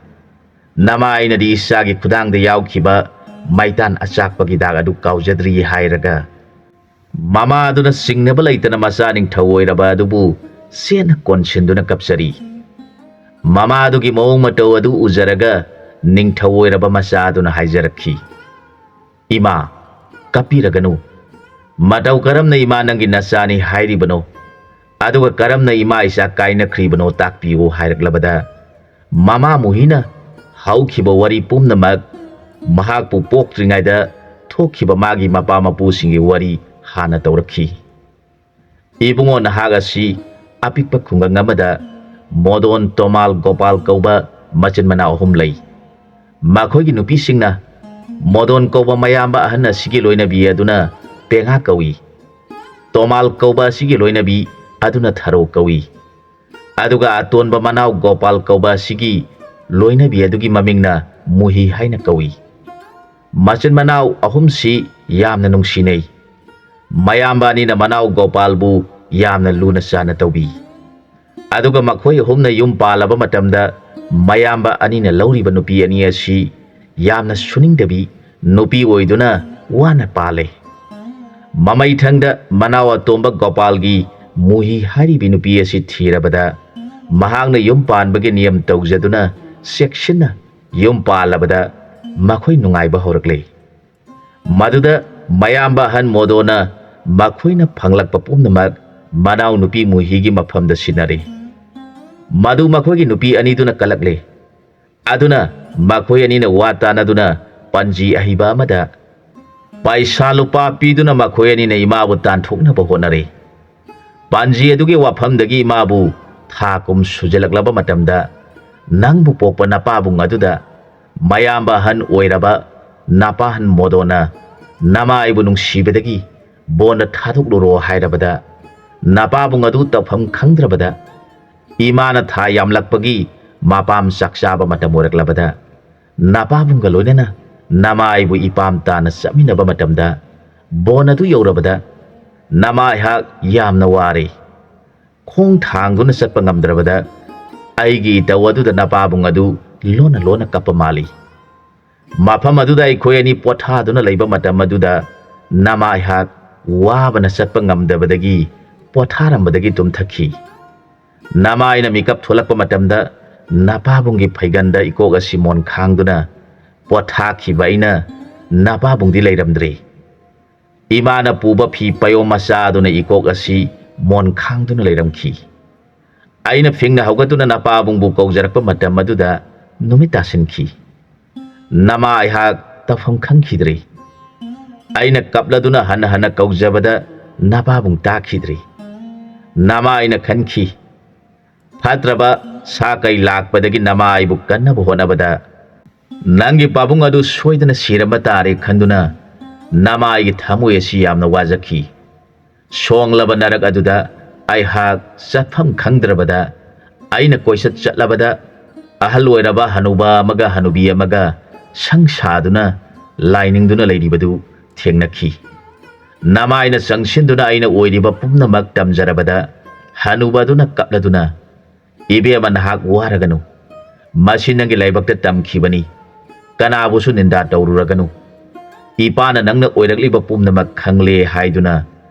ꯅꯃꯥ ꯑꯩꯅꯗꯤ ꯏꯆꯥꯒꯤ ꯈꯨꯗꯥꯡꯗ ꯌꯥꯎꯈꯤꯕ ꯃꯩꯇꯥꯟ ꯑꯆꯥꯛꯄꯒꯤ ꯗꯥꯛ ꯑꯗꯨ ꯀꯥꯎꯖꯗ꯭ꯔꯤ ꯍꯥꯏꯔꯒ ꯃꯃꯥ ꯑꯗꯨꯅ ꯆꯤꯡꯅꯕ ꯂꯩꯇꯅ ꯃꯆꯥ ꯅꯤꯡꯊꯧ ꯑꯣꯏꯔꯕ ꯑꯗꯨꯕꯨ ꯆꯦꯠꯅ ꯀꯣꯟꯁꯤꯟꯗꯨꯅ ꯀꯞꯆꯔꯤ꯫ ꯃꯃꯥ ꯑꯗꯨꯒꯤ ꯃꯑꯣꯡ ꯃꯇꯧ ꯑꯗꯨ ꯎꯖꯔꯒ ꯅꯤꯡꯊꯧ ꯑꯣꯏꯔꯕ ꯃꯆꯥ ꯑꯗꯨꯅ ꯍꯥꯏꯖꯔꯛꯈꯤ, ꯏꯃꯥ, ꯀꯞꯄꯤꯔꯒꯅꯨ꯫ ꯃꯇꯧ ꯀꯔꯝꯅ ꯏꯃꯥ ꯅꯪꯒꯤ ꯅꯆꯥꯅꯤ ꯍꯥꯏꯔꯤꯕꯅꯣ? ꯑꯗꯨꯒ ꯀꯔꯝꯅ ꯏꯃꯥ ꯏꯆꯥ ꯀꯥꯏꯅꯈ꯭ꯔꯤꯕꯅꯣ ꯇꯥꯛꯄꯤꯌꯨ ꯍꯥꯏꯔꯛꯂꯕꯗ ꯃꯃꯥ ꯃꯨꯍꯤꯅ ꯍꯧꯈꯤꯕ ꯋꯥꯔꯤ ꯄꯨꯝꯅꯃꯛ ꯃꯍꯥꯛꯄꯨ ꯄꯣꯛꯇ꯭ꯔꯤꯉꯩꯗ ꯊꯣꯛꯈꯤꯕ ꯃꯥꯒꯤ ꯃꯄꯥ ꯃꯄꯨꯁꯤꯡꯒꯤ ꯋꯥꯔꯤ ꯍꯥꯟꯅ ꯇꯧꯔꯛꯈꯤ꯫ ꯏꯕꯨꯡꯉꯣ, ꯅꯍꯥꯛ ꯑꯁꯤ ꯑꯄꯤꯛꯄ ꯈꯨꯡꯒꯪ ꯑꯃꯗ ꯃꯣꯗꯣꯟ, ꯇꯣꯃꯥꯜ, ꯒꯣꯄꯥꯜ ꯀꯧꯕ ꯃꯆꯤꯟ ꯃꯅꯥꯎ 3 ꯂꯩ꯫ ꯃꯈꯣꯏꯒꯤ ꯅꯨꯄꯤꯁꯤꯡꯅ ꯃꯣꯗꯣꯟ ꯀꯧꯕ ꯃꯌꯥꯝꯕ ꯑꯍꯟ ꯑꯁꯤꯒꯤ ꯂꯣꯏꯅꯕꯤ ꯑꯗꯨꯅ ꯄꯦꯉꯥ ꯀꯧꯏ, ꯇꯣꯃꯥꯜ ꯀꯧꯕ ꯑꯁꯤꯒꯤ ꯂꯣꯏꯅꯕꯤ ꯑꯗꯨꯅ ꯊꯔꯣ ꯀꯧꯏ, ꯑꯗꯨꯒ ꯑꯇꯣꯟꯕ ꯃꯅꯥꯎ ꯒꯣꯄꯥꯜ ꯀꯧꯕ ꯑꯁꯤꯒꯤ ꯂꯣꯏꯅꯕꯤ ꯑꯗꯨꯒꯤ ꯃꯃꯤꯡꯅ ꯃꯨꯍꯤ ꯍꯥꯏꯅ ꯀꯧꯏ꯫ ꯃꯆꯤꯟ ꯃꯅꯥꯎ 3ꯁꯤ ꯌꯥꯝꯅ ꯅꯨꯡꯁꯤꯅꯩ꯫ ꯃꯌꯥꯝꯕ ꯑꯅꯤꯅ ꯃꯅꯥꯎ ꯒꯣꯄꯥꯜꯕꯨ ꯌꯥꯝꯅ ꯂꯨꯅ ꯆꯥꯟꯅ ꯇꯧꯕꯤ꯫ ꯑꯗꯨꯒ ꯃꯈꯣꯏ 3ꯅ ꯌꯨꯝ ꯄꯥꯜꯂꯕ ꯃꯇꯝꯗ ꯃꯌꯥꯝꯕ ꯑꯅꯤꯅ ꯂꯧꯔꯤꯕ ꯅꯨꯄꯤ ꯑꯅꯤ ꯑꯁꯤ ꯌꯥꯝꯅ ꯁꯨꯅꯤꯡꯗꯕꯤ ꯅꯨꯄꯤ ꯑꯣꯏꯗꯨꯅ ꯋꯥꯅ ꯄꯥꯜꯂꯦ꯫ ꯃꯃꯩꯊꯪꯗ ꯃꯅꯥꯎ ꯑꯇꯣꯝꯕ ꯒꯣꯄꯥꯜꯒꯤ ꯃꯨꯍꯤ ꯍꯥꯏꯔꯤꯕꯤ ꯅꯨꯄꯤ ꯑꯁꯤ ꯊꯤꯔꯕꯗ ꯃꯍꯥꯛꯅ ꯌꯨꯝ ꯄꯥꯟꯕꯒꯤ ꯅꯤꯌꯝ ꯇꯧꯖꯗꯨꯅ ꯆꯦꯛꯁꯤꯟꯅ ꯌꯨꯝ ꯄꯥꯜꯂꯕꯗ ꯃꯈꯣꯏ ꯅꯨꯡꯉꯥꯏꯕ ꯍꯧꯔꯛꯂꯦ꯫ ꯃꯗꯨꯗ ꯃꯌꯥꯝꯕ ꯑꯍꯟ ꯃꯣꯗꯣꯅ ꯃꯈꯣꯏꯅ ꯐꯪꯂꯛꯄ ꯄꯨꯝꯅꯃꯛ ꯃꯅꯥꯎ ꯅꯨꯄꯤ ꯃꯨꯍꯤꯒꯤ ꯃꯐꯝꯗ ꯁꯤꯟꯅꯔꯦ꯫ ꯃꯗꯨ ꯃꯈꯣꯏꯒꯤ ꯅꯨꯄꯤ ꯑꯅꯤꯗꯨꯅ ꯀꯜꯂꯛꯂꯦ꯫ ꯑꯗꯨꯅ ꯃꯈꯣꯏ ꯑꯅꯤꯅ ꯋꯥ ꯇꯥꯟꯅꯗꯨꯅ ꯄꯟꯖꯤ ꯑꯍꯩꯕ ꯑꯃꯗ ꯄꯩꯁꯥ ꯂꯨꯄꯥ ꯄꯤꯗꯨꯅ ꯃꯈꯣꯏ ꯑꯅꯤꯅ ꯏꯃꯥꯕꯨ ꯇꯥꯟꯊꯣꯛꯅꯕ ꯍꯣꯠꯅꯔꯦ꯫ ꯄꯟꯖꯤ ꯑꯗꯨꯒꯤ ꯋꯥꯐꯝꯗꯒꯤ ꯏꯃꯥꯕꯨ ꯊꯥ ꯀꯨꯝ ꯁꯨꯖꯜꯂꯛꯂꯕ ꯃꯇꯝꯗ ꯅꯪꯕꯨ ꯄꯣꯛꯄ ꯅꯄꯥꯕꯨꯡ ꯑꯗꯨꯗ ꯃꯌꯥꯝꯕ ꯑꯍꯟ ꯑꯣꯏꯔꯕ ꯅꯄꯥꯍꯟ ꯃꯣꯗꯣꯅ ꯅꯃꯥ ꯑꯩꯕꯨ ꯅꯨꯡꯁꯤꯕꯗꯒꯤ ꯕꯣꯟꯗ ꯊꯥꯗꯣꯛꯂꯨꯔꯣ ꯍꯥꯏꯔꯕꯗ ꯅꯄꯥꯕꯨꯡ ꯑꯗꯨ ꯇꯧꯐꯝ ꯈꯪꯗ꯭ꯔꯕꯗ ꯏꯃꯥꯅ ꯊꯥ ꯌꯥꯝꯂꯛꯄꯒꯤ ꯃꯄꯥꯝ ꯆꯥꯛ ꯆꯥꯕ ꯃꯇꯝ ꯑꯣꯏꯔꯛꯂꯕꯗ ꯅꯄꯥꯕꯨꯡꯒ ꯂꯣꯏꯅꯅ ꯅꯃꯥ ꯑꯩꯕꯨ ꯏꯄꯥꯝ ꯇꯥꯅ ꯆꯠꯃꯤꯟꯅꯕ ꯃꯇꯝꯗ ꯕꯣꯟ ꯑꯗꯨ ꯌꯧꯔꯕꯗ ꯅꯃꯥ ꯑꯩꯍꯥꯛ ꯌꯥꯝꯅ ꯋꯥꯔꯦ꯫ ꯈꯣꯡ ꯊꯥꯡꯗꯨꯅ ꯆꯠꯄ ꯉꯝꯗ꯭ꯔꯕꯗ ꯑꯩꯒꯤ ꯏꯇꯧ ꯑꯗꯨꯗ ꯅꯄꯥꯕꯨꯡ ꯑꯗꯨ ꯂꯣꯟꯅ ꯂꯣꯟꯅ ꯀꯞꯄ ꯃꯥꯜꯂꯤ꯫ ꯃꯐꯝ ꯑꯗꯨꯗ ꯑꯩꯈꯣꯏ ꯑꯅꯤ ꯄꯣꯊꯥꯗꯨꯅ ꯂꯩꯕ ꯃꯇꯝ ꯑꯗꯨꯗ ꯅꯃꯥ ꯑꯩꯍꯥꯛ ꯋꯥꯕꯅ ꯆꯠꯄ ꯉꯝꯗꯕꯗꯒꯤ ꯄꯣꯊꯥꯔꯝꯕꯗꯒꯤ ꯇꯨꯝꯊꯈꯤ꯫ ꯅꯃꯥ ꯑꯩꯅ ꯃꯤꯀꯞ ꯊꯣꯛꯂꯛꯄ ꯃꯇꯝꯗ ꯅꯄꯥꯕꯨꯡꯒꯤ ꯐꯩꯒꯟꯗ ꯏꯀꯣꯛ ꯑꯁꯤ ꯃꯣꯟ ꯈꯥꯡꯗꯨꯅ ꯄꯣꯊꯥꯈꯤꯕ ꯑꯩꯅ ꯅꯄꯥꯕꯨꯡꯗꯤ ꯂꯩꯔꯝꯗ꯭ꯔꯦ꯫ ꯏꯃꯥꯅ ꯄꯨꯕ ꯐꯤ ꯄꯌꯣꯝ ꯃꯆꯥ ꯑꯗꯨꯅ ꯏꯀꯣꯛ ꯑꯁꯤ ꯃꯣꯟ ꯈꯥꯡꯗꯨꯅ ꯂꯩꯔꯝꯈꯤ꯫ ꯑꯩꯅ ꯐꯤꯡꯅ ꯍꯧꯒꯠꯇꯨꯅ ꯅꯄꯥꯕꯨꯡꯕꯨ ꯀꯧꯖꯔꯛꯄ ꯃꯇꯝ ꯑꯗꯨꯗ ꯅꯨꯃꯤꯠ ꯇꯥꯁꯤꯟꯈꯤ꯫ ꯅꯃꯥ ꯑꯩꯍꯥꯛ ꯇꯧꯐꯝ ꯈꯪꯈꯤꯗ꯭ꯔꯦ꯫ ꯑꯩꯅ ꯀꯞꯂꯗꯨꯅ ꯍꯟꯅ ꯍꯟꯅ ꯀꯧꯖꯕꯗ ꯅꯄꯥꯕꯨꯡ ꯇꯥꯈꯤꯗ꯭ꯔꯦ꯫ ꯅꯃꯥ ꯑꯩꯅ ꯈꯟꯈꯤ, ꯐꯠꯇ꯭ꯔꯕ ꯁꯥ ꯀꯩ ꯂꯥꯛꯄꯗꯒꯤ ꯅꯃꯥ ꯑꯩꯕꯨ ꯀꯟꯅꯕ ꯍꯣꯠꯅꯕꯗ ꯅꯪꯒꯤ ꯄꯥꯕꯨꯡ ꯑꯗꯨ ꯁꯣꯏꯗꯅ ꯁꯤꯔꯝꯕ ꯇꯥꯔꯦ ꯈꯟꯗꯨꯅ ꯅꯃꯥ ꯑꯩꯒꯤ ꯊꯃꯣꯏ ꯑꯁꯤ ꯌꯥꯝꯅ ꯋꯥꯖꯈꯤ꯫ ꯁꯣꯡꯂꯕ ꯅꯔꯛ ꯑꯗꯨꯗ ꯑꯩꯍꯥꯛ ꯆꯠꯐꯝ ꯈꯪꯗ꯭ꯔꯕꯗ ꯑꯩꯅ ꯀꯣꯏꯆꯠ ꯆꯠꯂꯕꯗ ꯑꯍꯜ ꯑꯣꯏꯔꯕ ꯍꯅꯨꯕ ꯑꯃꯒ ꯍꯅꯨꯕꯤ ꯑꯃꯒ ꯁꯪ ꯁꯥꯗꯨꯅ ꯂꯥꯏꯅꯤꯡꯗꯨꯅ ꯂꯩꯔꯤꯕꯗꯨ ꯊꯦꯡꯅꯈꯤ꯫ ꯅꯃꯥ ꯑꯩꯅ ꯆꯪꯁꯤꯟꯗꯨꯅ ꯑꯩꯅ ꯑꯣꯏꯔꯤꯕ ꯄꯨꯝꯅꯃꯛ ꯇꯝꯖꯔꯕꯗ ꯍꯅꯨꯕ ꯑꯗꯨꯅ ꯀꯞꯂꯗꯨꯅ, ꯏꯕꯦꯝꯃ, ꯅꯍꯥꯛ ꯋꯥꯔꯒꯅꯨ, ꯃꯁꯤ ꯅꯪꯒꯤ ꯂꯥꯏꯕꯛꯇ ꯇꯝꯈꯤꯕꯅꯤ, ꯀꯅꯥꯕꯨꯁꯨ ꯅꯤꯟꯗꯥ ꯇꯧꯔꯨꯔꯒꯅꯨ, ꯏꯄꯥꯅ ꯅꯪꯅ ꯑꯣꯏꯔꯛꯂꯤꯕ ꯄꯨꯝꯅꯃꯛ ꯈꯪꯂꯦ ꯍꯥꯏꯗꯨꯅ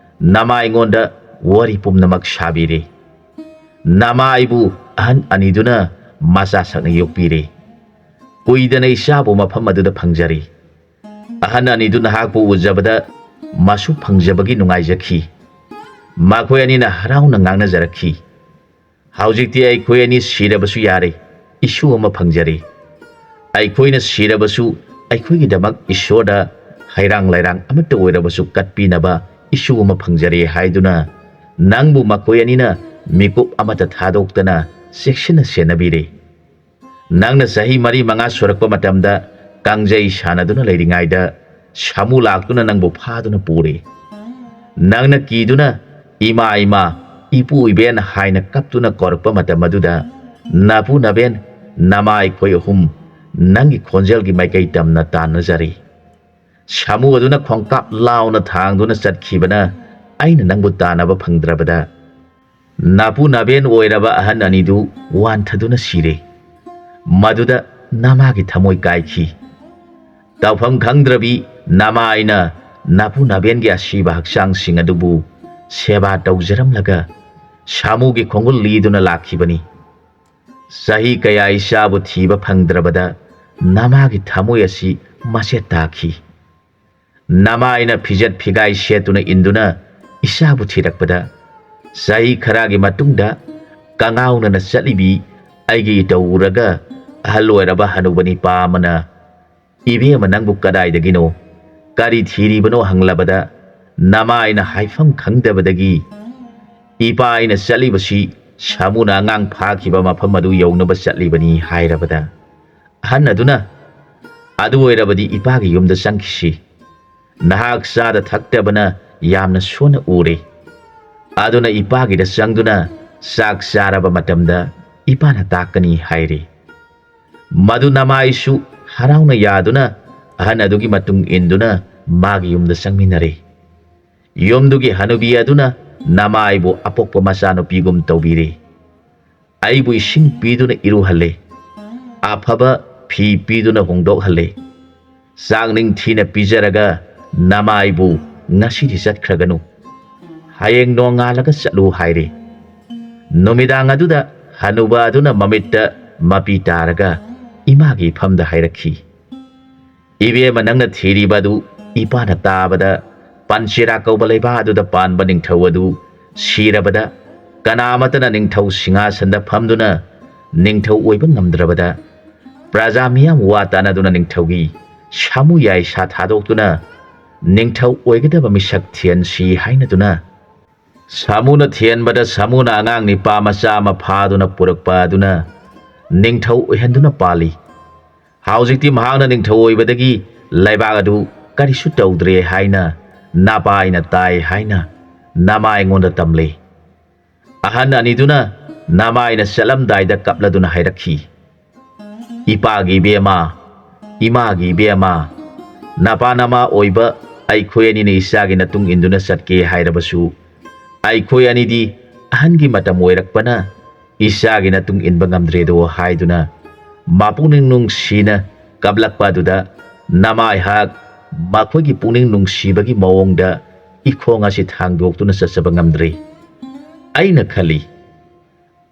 ꯅꯃꯥ ꯑꯩꯉꯣꯟꯗ ꯋꯥꯔꯤ ꯄꯨꯝꯅꯃꯛ ꯁꯥꯕꯤꯔꯦ꯫ ꯅꯃꯥ ꯑꯩꯕꯨ ꯑꯍꯟ ꯑꯅꯤꯗꯨꯅ ꯃꯆꯥ ꯁꯛꯅ ꯌꯣꯛꯄꯤꯔꯦ꯫ ꯀꯨꯏꯗꯅ ꯏꯆꯥꯕꯨ ꯃꯐꯝ ꯑꯗꯨꯗ ꯐꯪꯖꯔꯦ꯫ ꯑꯍꯟ ꯑꯅꯤꯗꯨ ꯅꯍꯥꯛꯄꯨ ꯎꯖꯕꯗ ꯃꯁꯨ ꯐꯪꯖꯕꯒꯤ ꯅꯨꯡꯉꯥꯏꯖꯈꯤ꯫ ꯃꯈꯣꯏ ꯑꯅꯤꯅ ꯍꯔꯥꯎꯅ ꯉꯥꯡꯅꯖꯔꯛꯈꯤ꯫ ꯍꯧꯖꯤꯛꯇꯤ ꯑꯩꯈꯣꯏ ꯑꯅꯤ ꯁꯤꯔꯕꯁꯨ ꯌꯥꯔꯦ, ꯏꯁꯨ ꯑꯃ ꯐꯪꯖꯔꯦ꯫ ꯑꯩꯈꯣꯏꯅ ꯁꯤꯔꯕꯁꯨ ꯑꯩꯈꯣꯏꯒꯤꯗꯃꯛ ꯏꯁꯣꯔꯗ ꯍꯩꯔꯥꯡ ꯂꯩꯔꯥꯡ ꯑꯃꯠꯇ ꯑꯣꯏꯔꯕꯁꯨ ꯀꯠꯄꯤꯅꯕ ꯏꯁꯨ ꯑꯃ ꯐꯪꯖꯔꯦ ꯍꯥꯏꯗꯨꯅ ꯅꯪꯕꯨ ꯃꯈꯣꯏ ꯑꯅꯤꯅ ꯃꯤꯀꯨꯞ ꯑꯃꯠꯇ ꯊꯥꯗꯣꯛꯇꯅ ꯆꯦꯛꯁꯤꯟꯅ ꯁꯦꯟꯅꯕꯤꯔꯦ꯫ ꯅꯪꯅ ꯆꯍꯤ 4-5 ꯁꯨꯔꯛꯄ ꯃꯇꯝꯗ ꯀꯥꯡꯖꯩ ꯁꯥꯟꯅꯗꯨꯅ ꯂꯩꯔꯤꯉꯩꯗ ꯁꯥꯃꯨ ꯂꯥꯛꯇꯨꯅ ꯅꯪꯕꯨ ꯐꯥꯗꯨꯅ ꯄꯨꯔꯦ꯫ ꯅꯪꯅ ꯀꯤꯗꯨꯅ ꯏꯃꯥ ꯏꯃꯥ ꯏꯄꯨ ꯏꯕꯦꯟ ꯍꯥꯏꯅ ꯀꯞꯇꯨꯅ ꯀꯧꯔꯛꯄ ꯃꯇꯝ ꯑꯗꯨꯗ ꯅꯄꯨ ꯅꯕꯦꯟ ꯅꯃꯥ ꯑꯩꯈꯣꯏ ꯑꯍꯨꯝ ꯅꯪꯒꯤ ꯈꯣꯟꯖꯦꯜꯒꯤ ꯃꯥꯏꯀꯩ ꯇꯝꯅ ꯇꯥꯟꯅꯖꯔꯤ꯫ ꯁꯥꯃꯨ ꯑꯗꯨꯅ ꯈꯣꯡꯀꯥꯞ ꯂꯥꯎꯅ ꯊꯥꯡꯗꯨꯅ ꯆꯠꯈꯤꯕꯅ ꯑꯩꯅ ꯅꯪꯕꯨ ꯇꯥꯟꯅꯕ ꯐꯪꯗ꯭ꯔꯕꯗ ꯅꯄꯨ ꯅꯕꯦꯟ ꯑꯣꯏꯔꯕ ꯑꯍꯟ ꯑꯅꯤꯗꯨ ꯋꯥꯟꯊꯗꯨꯅ ꯁꯤꯔꯦ꯫ ꯃꯗꯨꯗ ꯅꯃꯥꯒꯤ ꯊꯃꯣꯏ ꯀꯥꯏꯈꯤ꯫ ꯇꯧꯐꯝ ꯈꯪꯗ꯭ꯔꯕꯤ ꯅꯃꯥꯏꯅ ꯅꯄꯨ ꯅꯕꯦꯟꯒꯤ ꯑꯁꯤꯕ ꯍꯛꯆꯥꯡꯁꯤꯡ ꯑꯗꯨꯕꯨ ꯁꯦꯕꯥ ꯇꯧꯖꯔꯝꯂꯒ ꯁꯥꯃꯨꯒꯤ ꯈꯣꯡꯒꯨꯜ ꯂꯤꯗꯨꯅ ꯂꯥꯛꯈꯤꯕꯅꯤ꯫ ꯆꯍꯤ ꯀꯌꯥ ꯏꯆꯥꯕꯨ ꯊꯤꯕ ꯐꯪꯗ꯭ꯔꯕꯗ ꯅꯃꯥꯒꯤ ꯊꯃꯣꯏ ꯑꯁꯤ ꯃꯆꯦꯠ ꯇꯥꯈꯤ꯫ ꯅꯃꯥꯏꯅ ꯐꯤꯖꯦꯠ ꯐꯤꯒꯥꯏ ꯁꯦꯠꯇꯨꯅ ꯏꯟꯗꯨꯅ ꯏꯆꯥꯕꯨ ꯊꯤꯔꯛꯄꯗ ꯆꯍꯤ ꯈꯔꯒꯤ ꯃꯇꯨꯡꯗ ꯀꯉꯥꯎꯅꯅ ꯆꯠꯂꯤꯕꯤ ꯑꯩꯒꯤ ꯏꯇꯧ ꯎꯔꯒ ꯑꯍꯜ ꯑꯣꯏꯔꯕ ꯍꯅꯨꯕ ꯅꯤꯄꯥ ꯑꯃꯅ "ꯏꯕꯦꯝꯃ ꯅꯪꯕꯨ ꯀꯗꯥꯏꯗꯒꯤꯅꯣ, ꯀꯔꯤ ꯊꯤꯔꯤꯕꯅꯣ?" ꯍꯪꯂꯕꯗ ꯅꯃꯥꯏꯅ ꯍꯥꯏꯐꯝ ꯈꯪꯗꯕꯗꯒꯤ "ꯏꯄꯥ ꯑꯩꯅ ꯆꯠꯂꯤꯕꯁꯤ ꯁꯥꯃꯨꯅ ꯑꯉꯥꯡ ꯐꯥꯈꯤꯕ ꯃꯐꯝ ꯑꯗꯨ ꯌꯧꯅꯕ ꯆꯠꯂꯤꯕꯅꯤ" ꯍꯥꯏꯔꯕꯗ ꯑꯍꯟ ꯑꯗꯨꯅ "ꯑꯗꯨ ꯑꯣꯏꯔꯕꯗꯤ ꯏꯄꯥꯒꯤ ꯌꯨꯝꯗ ꯆꯪꯈꯤꯁꯤ꯫ ꯅꯍꯥꯛ ꯆꯥꯗ ꯊꯛꯇꯕꯅ ꯌꯥꯝꯅ ꯁꯣꯟꯅ ꯎꯔꯦ꯫ ꯑꯗꯨꯅ ꯏꯄꯥꯒꯤꯗ ꯆꯪꯗꯨꯅ ꯆꯥꯛ ꯆꯥꯔꯕ ꯃꯇꯝꯗ ꯏꯄꯥꯅ ꯇꯥꯛꯀꯅꯤ" ꯍꯥꯏꯔꯦ꯫ ꯃꯗꯨ ꯅꯃꯥꯏꯁꯨ ꯍꯔꯥꯎꯅ ꯌꯥꯗꯨꯅ ꯑꯍꯟ ꯑꯗꯨꯒꯤ ꯃꯇꯨꯡ ꯏꯟꯗꯨꯅ ꯃꯥꯒꯤ ꯌꯨꯝꯗ ꯆꯪꯃꯤꯟꯅꯔꯦ꯫ ꯌꯨꯝꯗꯨꯒꯤ ꯍꯅꯨꯕꯤ ꯑꯗꯨꯅ ꯅꯃꯥꯏꯕꯨ ꯑꯄꯣꯛꯄ ꯃꯆꯥꯅꯨꯄꯤꯒꯨꯝ ꯇꯧꯕꯤꯔꯦ꯫ ꯑꯩꯕꯨ ꯏꯁꯤꯡ ꯄꯤꯗꯨꯅ ꯏꯔꯨꯍꯜꯂꯦ, ꯑꯐꯕ ꯐꯤ ꯄꯤꯗꯨꯅ ꯍꯣꯡꯗꯣꯛꯍꯜꯂꯦ꯫ ꯆꯥꯛ ꯅꯤꯡꯊꯤꯅ ꯄꯤꯖꯔꯒ ꯅꯃꯥꯏꯕꯨ "ꯉꯁꯤꯗꯤ ꯆꯠꯈ꯭ꯔꯒꯅꯨ, ꯍꯌꯦꯡ ꯅꯣꯡꯉꯥꯜꯂꯒ ꯆꯠꯂꯨ" ꯍꯥꯏꯔꯦ꯫ ꯅꯨꯃꯤꯗꯥꯡ ꯑꯗꯨꯗ ꯍꯅꯨꯕ ꯑꯗꯨꯅ ꯃꯃꯤꯠꯇ ꯃꯄꯤ ꯇꯥꯔꯒ ꯏꯃꯥꯒꯤ ꯏꯐꯝꯗ ꯍꯥꯏꯔꯛꯈꯤ, "ꯏꯕꯦꯝꯃ ꯅꯪꯅ ꯊꯤꯔꯤꯕ ꯑꯗꯨ ꯏꯄꯥꯅ ꯇꯥꯕꯗ ꯄꯟꯆꯦꯔꯥ ꯀꯧꯕ ꯂꯩꯕꯥꯛ ꯑꯗꯨꯗ ꯄꯥꯟꯕ ꯅꯤꯡꯊꯧ ꯑꯗꯨ ꯁꯤꯔꯕꯗ ꯀꯅꯥꯃꯠꯇꯅ ꯅꯤꯡꯊꯧ ꯁꯤꯡꯍꯥꯁꯟꯗ ꯐꯝꯗꯨꯅ ꯅꯤꯡꯊꯧ ꯑꯣꯏꯕ ꯉꯝꯗ꯭ꯔꯕꯗ ꯄ꯭ꯔꯖꯥ ꯃꯤꯌꯥꯝ ꯋꯥ ꯇꯥꯟꯅꯗꯨꯅ ꯅꯤꯡꯊꯧꯒꯤ ꯁꯥꯃꯨ ꯌꯥꯏꯁꯥ ꯊꯥꯗꯣꯛꯇꯨꯅ ꯅꯤꯡꯊꯧ ꯑꯣꯏꯒꯗꯕ ꯃꯤꯁꯛ ꯊꯤꯍꯟꯁꯤ ꯍꯥꯏꯅꯗꯨꯅ ꯁꯥꯃꯨꯅ ꯊꯤꯍꯟꯕꯗ ꯁꯥꯃꯨꯅ ꯑꯉꯥꯡ ꯅꯤꯄꯥ ꯃꯆꯥ ꯑꯃ ꯐꯥꯗꯨꯅ ꯄꯨꯔꯛꯄ ꯑꯗꯨꯅ ꯅꯤꯡꯊꯧ ꯑꯣꯏꯍꯟꯗꯨꯅ ꯄꯥꯜꯂꯤ꯫ ꯍꯧꯖꯤꯛꯇꯤ ꯃꯍꯥꯛꯅ ꯅꯤꯡꯊꯧ ꯑꯣꯏꯕꯗꯒꯤ ꯂꯩꯕꯥꯛ ꯑꯗꯨ ꯀꯔꯤꯁꯨ ꯇꯧꯗ꯭ꯔꯦ ꯍꯥꯏꯅ ꯅꯄꯥ ꯑꯩꯅ ꯇꯥꯏ" ꯍꯥꯏꯅ ꯅꯃꯥ ꯑꯩꯉꯣꯟꯗ ꯇꯝꯂꯦ꯫ ꯑꯍꯟ ꯑꯅꯤꯗꯨꯅ ꯅꯃꯥꯏꯅ ꯆꯠꯂꯝꯗꯥꯏꯗ ꯀꯞꯂꯗꯨꯅ ꯍꯥꯏꯔꯛꯈꯤ, "ꯏꯄꯥꯒꯤ ꯏꯕꯦꯝꯃ, ꯏꯃꯥꯒꯤ ꯏꯕꯦꯝꯃ, ꯅꯄꯥ ꯅꯃꯥ ꯑꯣꯏꯕ ꯑꯩꯈꯣꯏ ꯑꯅꯤꯅ ꯏꯆꯥꯒꯤ ꯃꯇꯨꯡ ꯏꯟꯗꯨꯅ ꯆꯠꯀꯦ ꯍꯥꯏꯔꯕꯁꯨ ꯑꯩꯈꯣꯏ ꯑꯅꯤꯗꯤ ꯑꯍꯟꯒꯤ ꯃꯇꯝ ꯑꯣꯏꯔꯛꯄꯅ ꯏꯆꯥꯒꯤ ꯃꯇꯨꯡ ꯏꯟꯕ ꯉꯝꯗ꯭ꯔꯦꯗꯣ" ꯍꯥꯏꯗꯨꯅ ꯃꯄꯨꯛꯅꯤꯡ ꯅꯨꯡꯁꯤꯅ ꯀꯞꯂꯛꯄ ꯑꯗꯨꯗ ꯅꯃꯥꯏꯍꯥꯛ ꯃꯈꯣꯏꯒꯤ ꯄꯨꯛꯅꯤꯡ ꯅꯨꯡꯁꯤꯕꯒꯤ ꯃꯑꯣꯡꯗ ꯏꯈꯣꯡ ꯑꯁꯤ ꯊꯥꯡꯗꯣꯛꯇꯨꯅ ꯆꯠꯆꯕ ꯉꯝꯗ꯭ꯔꯦ꯫ ꯑꯩꯅ ꯈꯜꯂꯤ,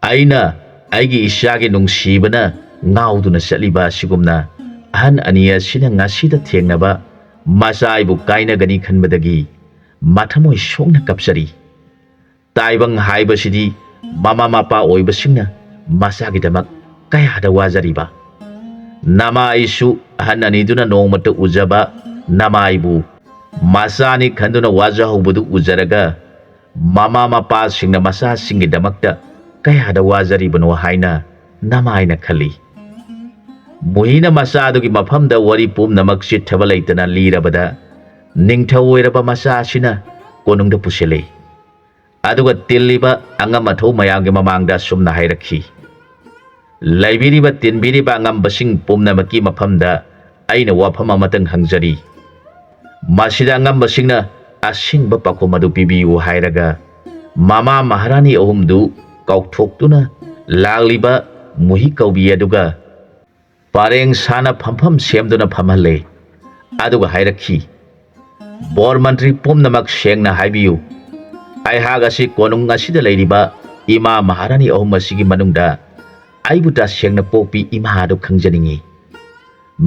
ꯑꯩꯅ ꯑꯩꯒꯤ ꯏꯆꯥꯒꯤ ꯅꯨꯡꯁꯤꯕꯅ ꯉꯥꯎꯗꯨꯅ ꯆꯠꯂꯤꯕ ꯑꯁꯤꯒꯨꯝꯅ ꯑꯍꯟ ꯑꯅꯤ ꯑꯁꯤꯅ ꯉꯁꯤꯗ ꯊꯦꯡꯅꯕ ꯃꯆꯥ ꯑꯩꯕꯨ ꯀꯥꯏꯅꯒꯅꯤ ꯈꯟꯕꯗꯒꯤ ꯃꯊꯃꯣꯏ ꯁꯣꯛꯅ ꯀꯞꯆꯔꯤ꯫ ꯇꯥꯏꯕꯪ ꯍꯥꯏꯕꯁꯤꯗꯤ ꯃꯃꯥ ꯃꯄꯥ ꯑꯣꯏꯕꯁꯤꯡꯅ ꯃꯆꯥꯒꯤꯗꯃꯛ ꯀꯌꯥꯗ ꯋꯥꯖꯔꯤꯕ꯫ ꯅꯃꯥꯏꯁꯨ ꯑꯍꯟ ꯑꯅꯤꯗꯨꯅ ꯅꯣꯡꯃꯇ ꯎꯖꯕ ꯅꯃꯥꯏꯕꯨ ꯃꯆꯥꯅꯤ ꯈꯟꯗꯨꯅ ꯋꯥꯖꯍꯧꯕꯗꯨ ꯎꯖꯔꯒ ꯃꯃꯥ ꯃꯄꯥꯁꯤꯡꯅ ꯃꯆꯥꯁꯤꯡꯒꯤꯗꯃꯛꯇ ꯀꯌꯥꯗ ꯋꯥꯖꯔꯤꯕꯅꯣ ꯍꯥꯏꯅ ꯅꯃꯥꯏꯅ ꯈꯜꯂꯤ꯫ ꯃꯨꯍꯤꯅ ꯃꯆꯥꯗꯨꯒꯤ ꯃꯐꯝꯗ ꯋꯥꯔꯤ ꯄꯨꯝꯅꯃꯛ ꯆꯤꯠꯊꯕ ꯂꯩꯇꯅ ꯂꯤꯔꯕꯗ ꯅꯤꯡꯊꯧ ꯑꯣꯏꯔꯕ ꯃꯆꯥ ꯑꯁꯤꯅ ꯀꯣꯅꯨꯡꯗ ꯄꯨꯁꯤꯜꯂꯦ꯫ ꯑꯗꯨꯒ ꯇꯤꯜꯂꯤꯕ ꯑꯉꯝ ꯑꯊꯧ ꯃꯌꯥꯝꯒꯤ ꯃꯃꯥꯡꯗ ꯑꯁꯨꯝꯅ ꯍꯥꯏꯔꯛꯈꯤ, "ꯂꯩꯕꯤꯔꯤꯕ ꯇꯤꯟꯕꯤꯔꯤꯕ ꯑꯉꯝꯕꯁꯤꯡ ꯄꯨꯝꯅꯃꯛꯀꯤ ꯃꯐꯝꯗ ꯑꯩꯅ ꯋꯥꯐꯝ ꯑꯃꯇꯪ ꯍꯪꯖꯔꯤ꯫ ꯃꯁꯤꯗ ꯑꯉꯝꯕꯁꯤꯡꯅ ꯑꯁꯦꯡꯕ ꯄꯥꯎꯈꯨꯝ ꯑꯗꯨ ꯄꯤꯕꯤꯌꯨ" ꯍꯥꯏꯔꯒ ꯃꯃꯥ ꯃꯍꯥꯔꯥꯅꯤ ꯑꯍꯨꯝꯗꯨ ꯀꯧꯊꯣꯛꯇꯨꯅ ꯂꯥꯛꯂꯤꯕ ꯃꯨꯍꯤ ꯀꯧꯕꯤ ꯑꯗꯨꯒ ꯄꯔꯦꯡ ꯁꯥꯅ ꯐꯝꯐꯝ ꯁꯦꯝꯗꯨꯅ ꯐꯝꯍꯜꯂꯦ꯫ ꯑꯗꯨꯒ ꯍꯥꯏꯔꯛꯈꯤ, "ꯕꯣꯔ ꯃꯟꯇ꯭ꯔꯤ ꯄꯨꯝꯅꯃꯛ ꯁꯦꯡꯅ ꯍꯥꯏꯕꯤꯌꯨ꯫ ꯑꯩꯍꯥꯛ ꯑꯁꯤ ꯀꯣꯅꯨꯡ ꯑꯁꯤꯗ ꯂꯩꯔꯤꯕ ꯏꯃꯥ ꯃꯍꯥꯔꯥꯅꯤ ꯑꯍꯨꯝ ꯑꯁꯤꯒꯤ ꯃꯅꯨꯡꯗ ꯑꯩꯕꯨ ꯇꯁꯦꯡꯅ ꯄꯣꯛꯄꯤ ꯏꯃꯥ ꯑꯗꯨ ꯈꯪꯖꯅꯤꯡꯉꯤ꯫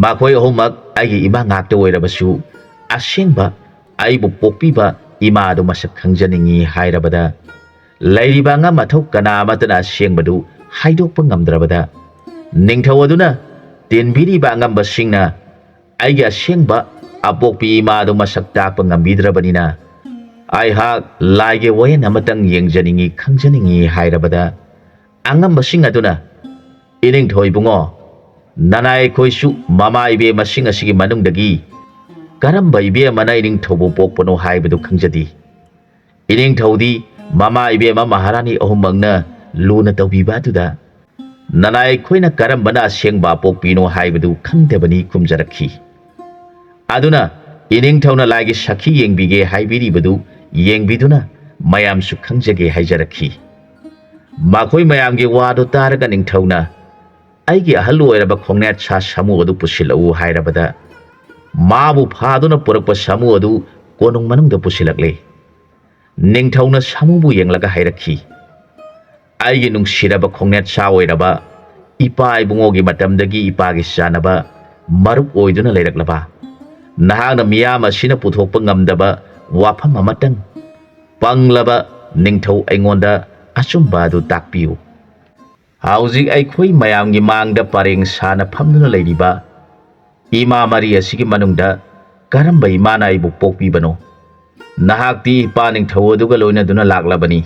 ꯃꯈꯣꯏ ꯑꯍꯨꯝꯃꯛ ꯑꯩꯒꯤ ꯏꯃꯥ ꯉꯥꯛꯇ ꯑꯣꯏꯔꯕꯁꯨ ꯑꯁꯦꯡꯕ ꯑꯩꯕꯨ ꯄꯣꯛꯄꯤꯕ ꯏꯃꯥ ꯑꯗꯨ ꯃꯁꯛ ꯈꯪꯖꯅꯤꯡꯉꯤ" ꯍꯥꯏꯔꯕꯗ ꯂꯩꯔꯤꯕ ꯑꯉꯝ ꯑꯊꯧ ꯀꯅꯥ ꯑꯃꯠꯇꯅ ꯑꯁꯦꯡꯕꯗꯨ ꯍꯥꯏꯗꯣꯛꯄ ꯉꯝꯗ꯭ꯔꯕꯗ ꯅꯤꯡꯊꯧ ꯑꯗꯨꯅ ꯇꯤꯟꯕꯤꯔꯤꯕ ꯑꯉꯝꯕꯁꯤꯡꯅ ꯑꯩꯒꯤ ꯑꯁꯦꯡꯕ ꯑꯄꯣꯛꯄꯤ ꯏꯃꯥꯗꯨ ꯃꯁꯛ ꯇꯥꯛꯄ ꯉꯝꯕꯤꯗ꯭ꯔꯕꯅꯤꯅ ꯑꯩꯍꯥꯛ ꯂꯥꯏꯒꯤ ꯋꯥꯌꯦꯜ ꯑꯃꯇꯪ ꯌꯦꯡꯖꯅꯤꯡꯉꯤ ꯈꯪꯖꯅꯤꯡꯉꯤ ꯍꯥꯏꯔꯕꯗ ꯑꯉꯝꯕꯁꯤꯡ ꯑꯗꯨꯅ ꯏꯅꯤꯡꯊꯧ ꯏꯕꯨꯡꯉꯣ ꯅꯅꯥꯏ ꯑꯩꯈꯣꯏꯁꯨ ꯃꯃꯥ ꯏꯕꯦꯝꯃꯁꯤꯡ ꯑꯁꯤꯒꯤ ꯃꯅꯨꯡꯗꯒꯤ ꯀꯔꯝꯕ ꯏꯕꯦꯝꯃꯅ ꯏꯅꯤꯡꯊꯧꯕꯨ ꯄꯣꯛꯄꯅꯣ ꯍꯥꯏꯕꯗꯨ ꯈꯪꯖꯗꯦ ꯏꯅꯤꯡꯊꯧꯗꯤ ꯃꯃꯥ ꯏꯕꯦꯝꯃ ꯃꯍꯥꯔꯥꯅꯤ ꯑꯍꯨꯝꯃꯛꯅ ꯂꯨꯅ ꯇꯧꯕꯤꯕ ꯑꯗꯨꯗ ꯅꯅꯥꯏ ꯑꯩꯈꯣꯏꯅ ꯀꯔꯝꯕꯅ ꯑꯁꯦꯡꯕ ꯑꯄꯣꯛꯄꯤꯅꯣ ꯍꯥꯏꯕꯗꯨ ꯈꯪꯗꯕꯅꯤ ꯈꯨꯝꯖꯔꯛꯈꯤ ꯑꯗꯨꯅ ꯏꯅꯤꯡꯊꯧꯅ ꯂꯥꯏꯒꯤ ꯁꯈꯤ ꯌꯦꯡꯕꯤꯒꯦ ꯍꯥꯏꯕꯤꯔꯤꯕꯗꯨ ꯌꯦꯡꯕꯤꯗꯨꯅ ꯃꯌꯥꯝꯁꯨ ꯈꯪꯖꯒꯦ ꯍꯥꯏꯖꯔꯛꯈꯤ ꯃꯈꯣꯏ ꯃꯌꯥꯝꯒꯤ ꯋꯥꯗꯨ ꯇꯥꯔꯒ ꯅꯤꯡꯊꯧꯅ ꯑꯩꯒꯤ ꯑꯍꯜ ꯑꯣꯏꯔꯕ ꯈꯣꯡꯅꯦꯠ ꯁꯥ ꯁꯥꯃꯨ ꯑꯗꯨ ꯄꯨꯁꯤꯜꯂꯛꯎ ꯍꯥꯏꯔꯕꯗ ꯃꯥꯕꯨ ꯐꯥꯗꯨꯅ ꯄꯨꯔꯛꯄ ꯁꯥꯃꯨ ꯑꯗꯨ ꯀꯣꯅꯨꯡ ꯃꯅꯨꯡꯗ ꯄꯨꯁꯤꯜꯂꯛꯂꯦ ꯅꯤꯡꯊꯧꯅ ꯁꯥꯃꯨꯕꯨ ꯌꯦꯡꯂꯒ ꯍꯥꯏꯔꯛꯈꯤ ꯑꯩꯒꯤ ꯅꯨꯡꯁꯤꯔꯕ ꯈꯣꯡꯅꯦꯠ ꯁꯥ ꯑꯣꯏꯔꯕ ꯏꯄꯥ ꯏꯕꯨꯡꯉꯣꯒꯤ ꯃꯇꯝꯗꯒꯤ ꯏꯄꯥꯒꯤ ꯆꯥꯅꯕ ꯃꯔꯨꯞ ꯑꯣꯏꯗꯨꯅ ꯂꯩꯔꯛꯂꯕ ꯅꯍꯥꯛꯅ ꯃꯤꯌꯥꯝ ꯑꯁꯤꯅ ꯄꯨꯊꯣꯛꯄ ꯉꯝꯗꯕ ꯋꯥꯐꯝ ꯑꯃꯇꯪ ꯄꯪꯂꯕ ꯅꯤꯡꯊꯧ ꯑꯩꯉꯣꯟꯗ ꯑꯆꯨꯝꯕ ꯑꯗꯨ ꯇꯥꯛꯄꯤꯌꯨ ꯍꯧꯖꯤꯛ ꯑꯩꯈꯣꯏ ꯃꯌꯥꯝꯒꯤ ꯃꯥꯡꯗ ꯄꯔꯦꯡ ꯁꯥꯅ ꯐꯝꯗꯨꯅ ꯂꯩꯔꯤꯕ ꯏꯃꯥ ꯃꯔꯤ ꯑꯁꯤꯒꯤ ꯃꯅꯨꯡꯗ ꯀꯔꯝꯕ ꯏꯃꯥꯅ ꯑꯩꯕꯨ ꯄꯣꯛꯄꯤꯕꯅꯣ ꯅꯍꯥꯛꯇꯤ ꯏꯄꯥ ꯅꯤꯡꯊꯧ ꯑꯗꯨꯒ ꯂꯣꯏꯅꯗꯨꯅ ꯂꯥꯛꯂꯕꯅꯤ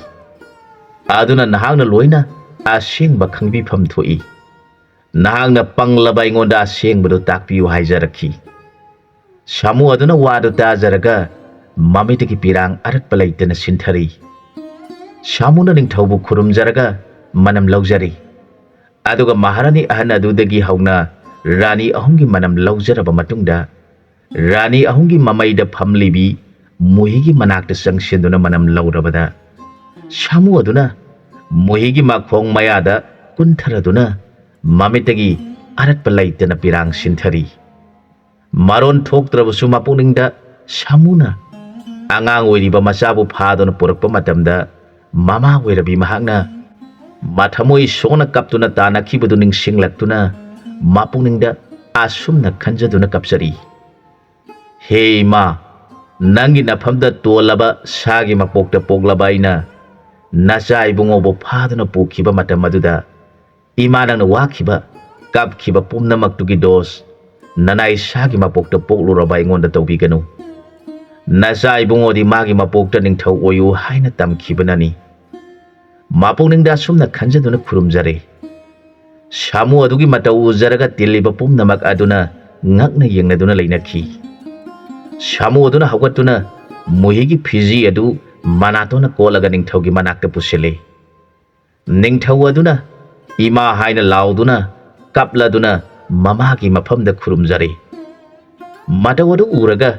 ꯑꯗꯨꯅ ꯅꯍꯥꯛꯅ ꯂꯣꯏꯅ ꯑꯁꯦꯡꯕ ꯈꯪꯕꯤꯐꯝ ꯊꯣꯛꯏ ꯅꯍꯥꯛꯅ ꯄꯪꯂꯕ ꯑꯩꯉꯣꯟꯗ ꯑꯁꯦꯡꯕꯗꯨ ꯇꯥꯛꯄꯤꯌꯨ ꯍꯥꯏꯖꯔꯛꯈꯤ ꯁꯥꯃꯨ ꯑꯗꯨꯅ ꯋꯥꯗꯨ ꯇꯥꯖꯔꯒ ꯃꯃꯤꯠꯇꯒꯤ ꯄꯤꯔꯥꯡ ꯑꯔꯠꯄ ꯂꯩꯇꯅ ꯁꯤꯟꯊꯔꯤ ꯁꯥꯃꯨꯅ ꯅꯤꯡꯊꯧꯕꯨ ꯈꯨꯔꯨꯝꯖꯔꯒ ꯃꯅꯝ ꯂꯧꯖꯔꯤ ꯑꯗꯨꯒ ꯃꯍꯥꯔꯥꯅꯤ ꯑꯍꯟ ꯑꯗꯨꯗꯒꯤ ꯍꯧꯅ ꯔꯥꯅꯤ ꯑꯍꯨꯝꯒꯤ ꯃꯅꯝ ꯂꯧꯖꯔꯕ ꯃꯇꯨꯡꯗ ꯔꯥꯅꯤ ꯑꯍꯨꯝꯒꯤ ꯃꯃꯩꯗ ꯐꯝꯂꯤꯕꯤ ꯃꯨꯍꯤꯒꯤ ꯃꯅꯥꯛꯇ ꯆꯪꯁꯤꯟꯗꯨꯅ ꯃꯅꯝ ꯂꯧꯔꯕꯗ ꯁꯥꯃꯨ ꯑꯗꯨꯅ ꯃꯨꯍꯤꯒꯤ ꯃꯈꯣꯡ ꯃꯌꯥꯗ ꯀꯨꯟꯊꯔꯗꯨꯅ ꯃꯃꯤꯠꯇꯒꯤ ꯑꯔꯠꯄ ꯂꯩꯇꯅ ꯄꯤꯔꯥꯡ ꯁꯤꯟꯊꯔꯤ ꯃꯔꯣꯟ ꯊꯣꯛꯇ꯭ꯔꯕꯁꯨ ꯃꯄꯨꯛꯅꯤꯡꯗ ꯁꯥꯃꯨꯅ ꯑꯉꯥꯡ ꯑꯣꯏꯔꯤꯕ ꯃꯆꯥꯕꯨ ꯐꯥꯗꯨꯅ ꯄꯨꯔꯛꯄ ꯃꯇꯝꯗ ꯃꯃꯥ ꯑꯣꯏꯔꯕꯤ ꯃꯍꯥꯛꯅ ꯃꯊꯃꯣꯏ ꯁꯣꯛꯅ ꯀꯞꯇꯨꯅ ꯇꯥꯅꯈꯤꯕꯗꯨ ꯅꯤꯡꯁꯤꯡꯂꯛꯇꯨꯅ ꯃꯄꯨꯛꯅꯤꯡꯗ ꯑꯁꯨꯝꯅ ꯈꯟꯖꯗꯨꯅ ꯀꯞꯆꯔꯤ ꯍꯦ ꯏꯃꯥ ꯅꯪꯒꯤ ꯅꯐꯝꯗ ꯇꯣꯜꯂꯕ ꯁꯥꯒꯤ ꯃꯄꯣꯛꯇ ꯄꯣꯛꯂꯕ ꯑꯩꯅ ꯅꯆꯥ ꯏꯕꯨꯡꯉꯣꯕꯨ ꯐꯥꯗꯨꯅ ꯄꯨꯈꯤꯕ ꯃꯇꯝ ꯑꯗꯨꯗ ꯏꯃꯥ ꯅꯪꯅ ꯋꯥꯈꯤꯕ ꯀꯞꯈꯤꯕ ꯄꯨꯝꯅꯃꯛꯇꯨꯒꯤ ꯗꯣꯁ ꯅꯅꯥꯏ ꯁꯥꯒꯤ ꯃꯄꯣꯛꯇ ꯄꯣꯛꯂꯨꯔꯕ ꯑꯩꯉꯣꯟꯗ ꯇꯧꯕꯤꯒꯅꯨ ꯅꯆꯥ ꯏꯕꯨꯡꯉꯣꯗꯤ ꯃꯥꯒꯤ ꯃꯄꯣꯛꯇ ꯅꯤꯡꯊꯧ ꯑꯣꯏꯌꯨ ꯍꯥꯏꯅ ꯇꯝꯈꯤꯕꯅꯅꯤ ꯃꯄꯨꯛꯅꯤꯡꯗ ꯑꯁꯨꯝꯅ ꯈꯟꯖꯗꯨꯅ ꯈꯨꯔꯨꯝꯖꯔꯦ ꯁꯥꯃꯨ ꯑꯗꯨꯒꯤ ꯃꯇꯧ ꯎꯖꯔꯒ ꯇꯤꯜꯂꯤꯕ ꯄꯨꯝꯅꯃꯛ ꯑꯗꯨꯅ ꯉꯛꯅ ꯌꯦꯡꯅꯗꯨꯅ ꯂꯩꯅꯈꯤ ꯁꯥꯃꯨ ꯑꯗꯨꯅ ꯍꯧꯒꯠꯇꯨꯅ ꯃꯨꯍꯤꯒꯤ ꯐꯤꯖꯤ ꯑꯗꯨ ꯃꯅꯥꯇꯣꯟꯅ ꯀꯣꯜꯂꯒ ꯅꯤꯡꯊꯧꯒꯤ ꯃꯅꯥꯛꯇ ꯄꯨꯁꯤꯜꯂꯦ ꯅꯤꯡꯊꯧ ꯑꯗꯨꯅ ꯏꯃꯥ ꯍꯥꯏꯅ ꯂꯥꯎꯗꯨꯅ ꯀꯞꯂꯗꯨꯅ ꯃꯃꯥꯒꯤ ꯃꯐꯝꯗ ꯈꯨꯔꯨꯝꯖꯔꯦ ꯃꯇꯧ ꯑꯗꯨ ꯎꯔꯒ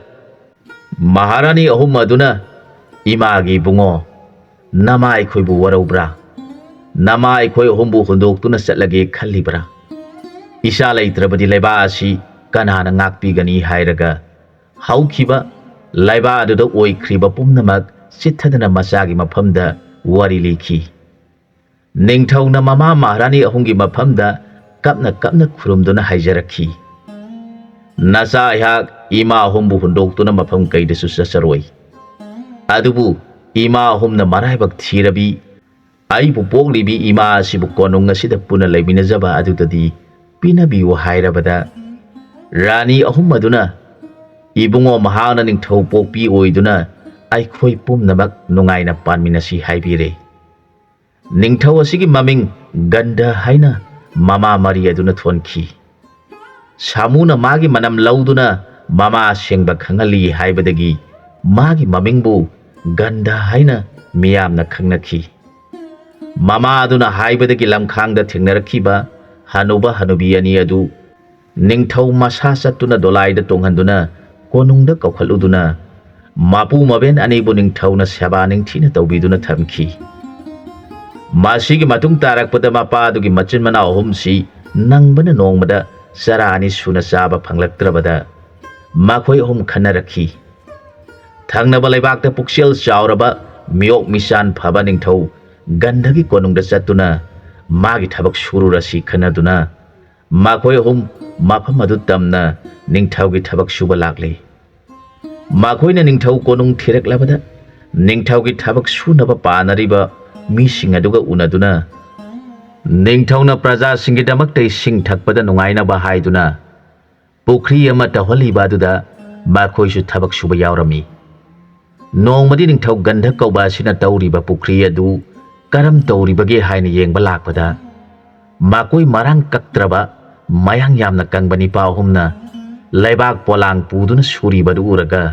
ꯃꯍꯥꯔꯥꯅꯤ ꯑꯍꯨꯝ ꯑꯗꯨꯅ ꯏꯃꯥꯒꯤ ꯏꯕꯨꯡꯉꯣ ꯅꯃꯥ ꯑꯩꯈꯣꯏꯕꯨ ꯋꯥꯔꯧꯕ꯭ꯔꯥ ꯅꯃꯥ ꯑꯩꯈꯣꯏ ꯑꯍꯨꯝꯕꯨ ꯍꯨꯟꯗꯣꯛꯇꯨꯅ ꯆꯠꯂꯒꯦ ꯈꯜꯂꯤꯕ꯭ꯔꯥ ꯏꯆꯥ ꯂꯩꯇ꯭ꯔꯕꯗꯤ ꯂꯩꯕꯥꯛ ꯑꯁꯤ ꯀꯅꯥꯅ ꯉꯥꯛꯄꯤꯒꯅꯤ ꯍꯥꯏꯔꯒ ꯍꯧꯈꯤꯕ ꯂꯩꯕꯥꯛ ꯑꯗꯨꯗ ꯑꯣꯏꯈ꯭ꯔꯤꯕ ꯄꯨꯝꯅꯃꯛ ꯆꯤꯠꯊꯗꯨꯅ ꯃꯆꯥꯒꯤ ꯃꯐꯝꯗ ꯋꯥꯔꯤ ꯂꯤꯈꯤ ꯅꯤꯡꯊꯧꯅ ꯃꯃꯥ ꯃꯍꯥꯔꯥꯅꯤ ꯑꯍꯨꯝꯒꯤ ꯃꯐꯝꯗ ꯀꯞꯅ ꯀꯞꯅ ꯈꯨꯔꯨꯝꯗꯨꯅ ꯍꯥꯏꯖꯔꯛꯈꯤ ꯅꯆꯥ ꯑꯩꯍꯥꯛ ꯏꯃꯥ ꯑꯍꯨꯝꯕꯨ ꯍꯨꯟꯗꯣꯛꯇꯨꯅ ꯃꯐꯝ ꯀꯩꯗꯁꯨ ꯆꯠꯆꯔꯣꯏ ꯑꯗꯨꯕꯨ ꯏꯃꯥ ꯑꯍꯨꯝꯅ ꯃꯔꯥꯏꯕꯛ ꯊꯤꯔꯕꯤ ꯑꯩꯕꯨ ꯄꯣꯛꯂꯤꯕꯤ ꯏꯃꯥ ꯑꯁꯤꯕꯨ ꯀꯣꯅꯨꯡ ꯑꯁꯤꯗ ꯄꯨꯟꯅ ꯂꯩꯃꯤꯟꯅꯖꯕ ꯑꯗꯨꯗꯗꯤ ꯄꯤꯅꯕꯤꯌꯨ ꯍꯥꯏꯔꯕꯗ ꯔꯥꯅꯤ ꯑꯍꯨꯝ ꯑꯗꯨꯅ ꯏꯕꯨꯡꯉꯣ ꯃꯍꯥꯛꯅ ꯅꯤꯡꯊꯧ ꯄꯣꯛꯄꯤ ꯑꯣꯏꯗꯨꯅ ꯑꯩꯈꯣꯏ ꯄꯨꯝꯅꯃꯛ ꯅꯨꯡꯉꯥꯏꯅ ꯄꯥꯟꯃꯤꯟꯅꯁꯤ ꯍꯥꯏꯕꯤꯔꯦ ꯅꯤꯡꯊꯧ ꯑꯁꯤꯒꯤ ꯃꯃꯤꯡ ꯒꯟꯙ ꯍꯥꯏꯅ ꯃꯃꯥ ꯃꯔꯤ ꯑꯗꯨꯅ ꯊꯣꯟꯈꯤ ꯁꯥꯃꯨꯅ ꯃꯥꯒꯤ ꯃꯅꯝ ꯂꯧꯗꯨꯅ ꯃꯃꯥ ꯑꯁꯦꯡꯕ ꯈꯪꯍꯜꯂꯤ ꯍꯥꯏꯕꯗꯒꯤ ꯃꯥꯒꯤ ꯃꯃꯤꯡꯕꯨ ꯒꯟꯙ ꯍꯥꯏꯅ ꯃꯤꯌꯥꯝꯅ ꯈꯪꯅꯈꯤ ꯃꯃꯥ ꯑꯗꯨꯅ ꯍꯥꯏꯕꯗꯒꯤ ꯂꯝꯈꯥꯡꯗ ꯊꯦꯡꯅꯔꯛꯈꯤꯕ ꯍꯅꯨꯕ ꯍꯅꯨꯕꯤ ꯑꯅꯤ ꯑꯗꯨ ꯅꯤꯡꯊꯧ ꯃꯁꯥ ꯆꯠꯇꯨꯅ ꯗꯣꯂꯥꯏꯗ ꯇꯣꯡꯍꯟꯗꯨꯅ ꯀꯣꯅꯨꯡꯗ ꯀꯧꯈꯠꯂꯨꯗꯨꯅ ꯃꯄꯨ ꯃꯕꯦꯟ ꯑꯅꯤꯕꯨ ꯅꯤꯡꯊꯧꯅ ꯁꯦꯕꯥ ꯅꯤꯡꯊꯤꯅ ꯇꯧꯕꯤꯗꯨꯅ ꯊꯝꯈꯤ ꯃꯁꯤꯒꯤ ꯃꯇꯨꯡ ꯇꯥꯔꯛꯄꯗ ꯃꯄꯥꯗꯨꯒꯤ ꯃꯆꯤꯟ ꯃꯅꯥꯎ ꯑꯍꯨꯝꯁꯤ ꯅꯪꯕꯅ ꯅꯣꯡꯃꯗ ꯆꯔꯥ ꯑꯅꯤ ꯁꯨꯅ ꯆꯥꯕ ꯐꯪꯂꯛꯇ꯭ꯔꯕꯗ ꯃꯈꯣꯏ ꯑꯍꯨꯝ ꯈꯟꯅꯔꯛꯈꯤ ꯊꯪꯅꯕ ꯂꯩꯕꯥꯛꯇ ꯄꯨꯛꯆꯦꯜ ꯆꯥꯎꯔꯕ ꯃꯤꯑꯣꯛ ꯃꯤꯆꯥꯟ ꯐꯕ ꯅꯤꯡꯊꯧ ꯒꯟꯙꯒꯤ ꯀꯣꯅꯨꯡꯗ ꯆꯠꯇꯨꯅ ꯃꯥꯒꯤ ꯊꯕꯛ ꯁꯨꯔꯨꯔꯁꯤ ꯈꯟꯅꯗꯨꯅ ꯃꯈꯣꯏ ꯑꯍꯨꯝ ꯃꯐꯝ ꯑꯗꯨ ꯇꯝꯅ ꯅꯤꯡꯊꯧꯒꯤ ꯊꯕꯛ ꯁꯨꯕ ꯂꯥꯛꯂꯦ ꯃꯈꯣꯏꯅ ꯅꯤꯡꯊꯧ ꯀꯣꯅꯨꯡ ꯊꯤꯔꯛꯂꯕꯗ ꯅꯤꯡꯊꯧꯒꯤ ꯊꯕꯛ ꯁꯨꯅꯕ ꯄꯥꯅꯔꯤꯕ ꯃꯤꯁꯤꯡ ꯑꯗꯨꯒ ꯎꯅꯗꯨꯅ ꯅꯤꯡꯊꯧꯅ ꯄ꯭ꯔꯖꯥꯁꯤꯡꯒꯤꯗꯃꯛꯇ ꯏꯁꯤꯡ ꯊꯛꯄꯗ ꯅꯨꯡꯉꯥꯏꯅꯕ ꯍꯥꯏꯗꯨꯅ ꯄꯨꯈ꯭ꯔꯤ ꯑꯃ ꯇꯧꯍꯜꯂꯤꯕ ꯑꯗꯨꯗ ꯃꯈꯣꯏꯁꯨ ꯊꯕꯛ ꯁꯨꯕ ꯌꯥꯎꯔꯝꯃꯤ꯫ ꯅꯣꯡꯃꯗꯤ ꯅꯤꯡꯊꯧ ꯒꯟꯙ ꯀꯧꯕ ꯑꯁꯤꯅ ꯇꯧꯔꯤꯕ ꯄꯨꯈ꯭ꯔꯤ ꯑꯗꯨ ꯀꯔꯝ ꯇꯧꯔꯤꯕꯒꯦ ꯍꯥꯏꯅ ꯌꯦꯡꯕ ꯂꯥꯛꯄꯗ ꯃꯈꯣꯏ ꯃꯔꯥꯡ ꯀꯛꯇ꯭ꯔꯕ ꯃꯌꯥꯡ ꯌꯥꯝꯅ ꯀꯪꯕ ꯅꯤꯄꯥ ꯑꯍꯨꯝꯅ ꯂꯩꯕꯥꯛ ꯄꯣꯂꯥꯡ ꯄꯨꯗꯨꯅ ꯁꯨꯔꯤꯕꯗꯨ ꯎꯔꯒ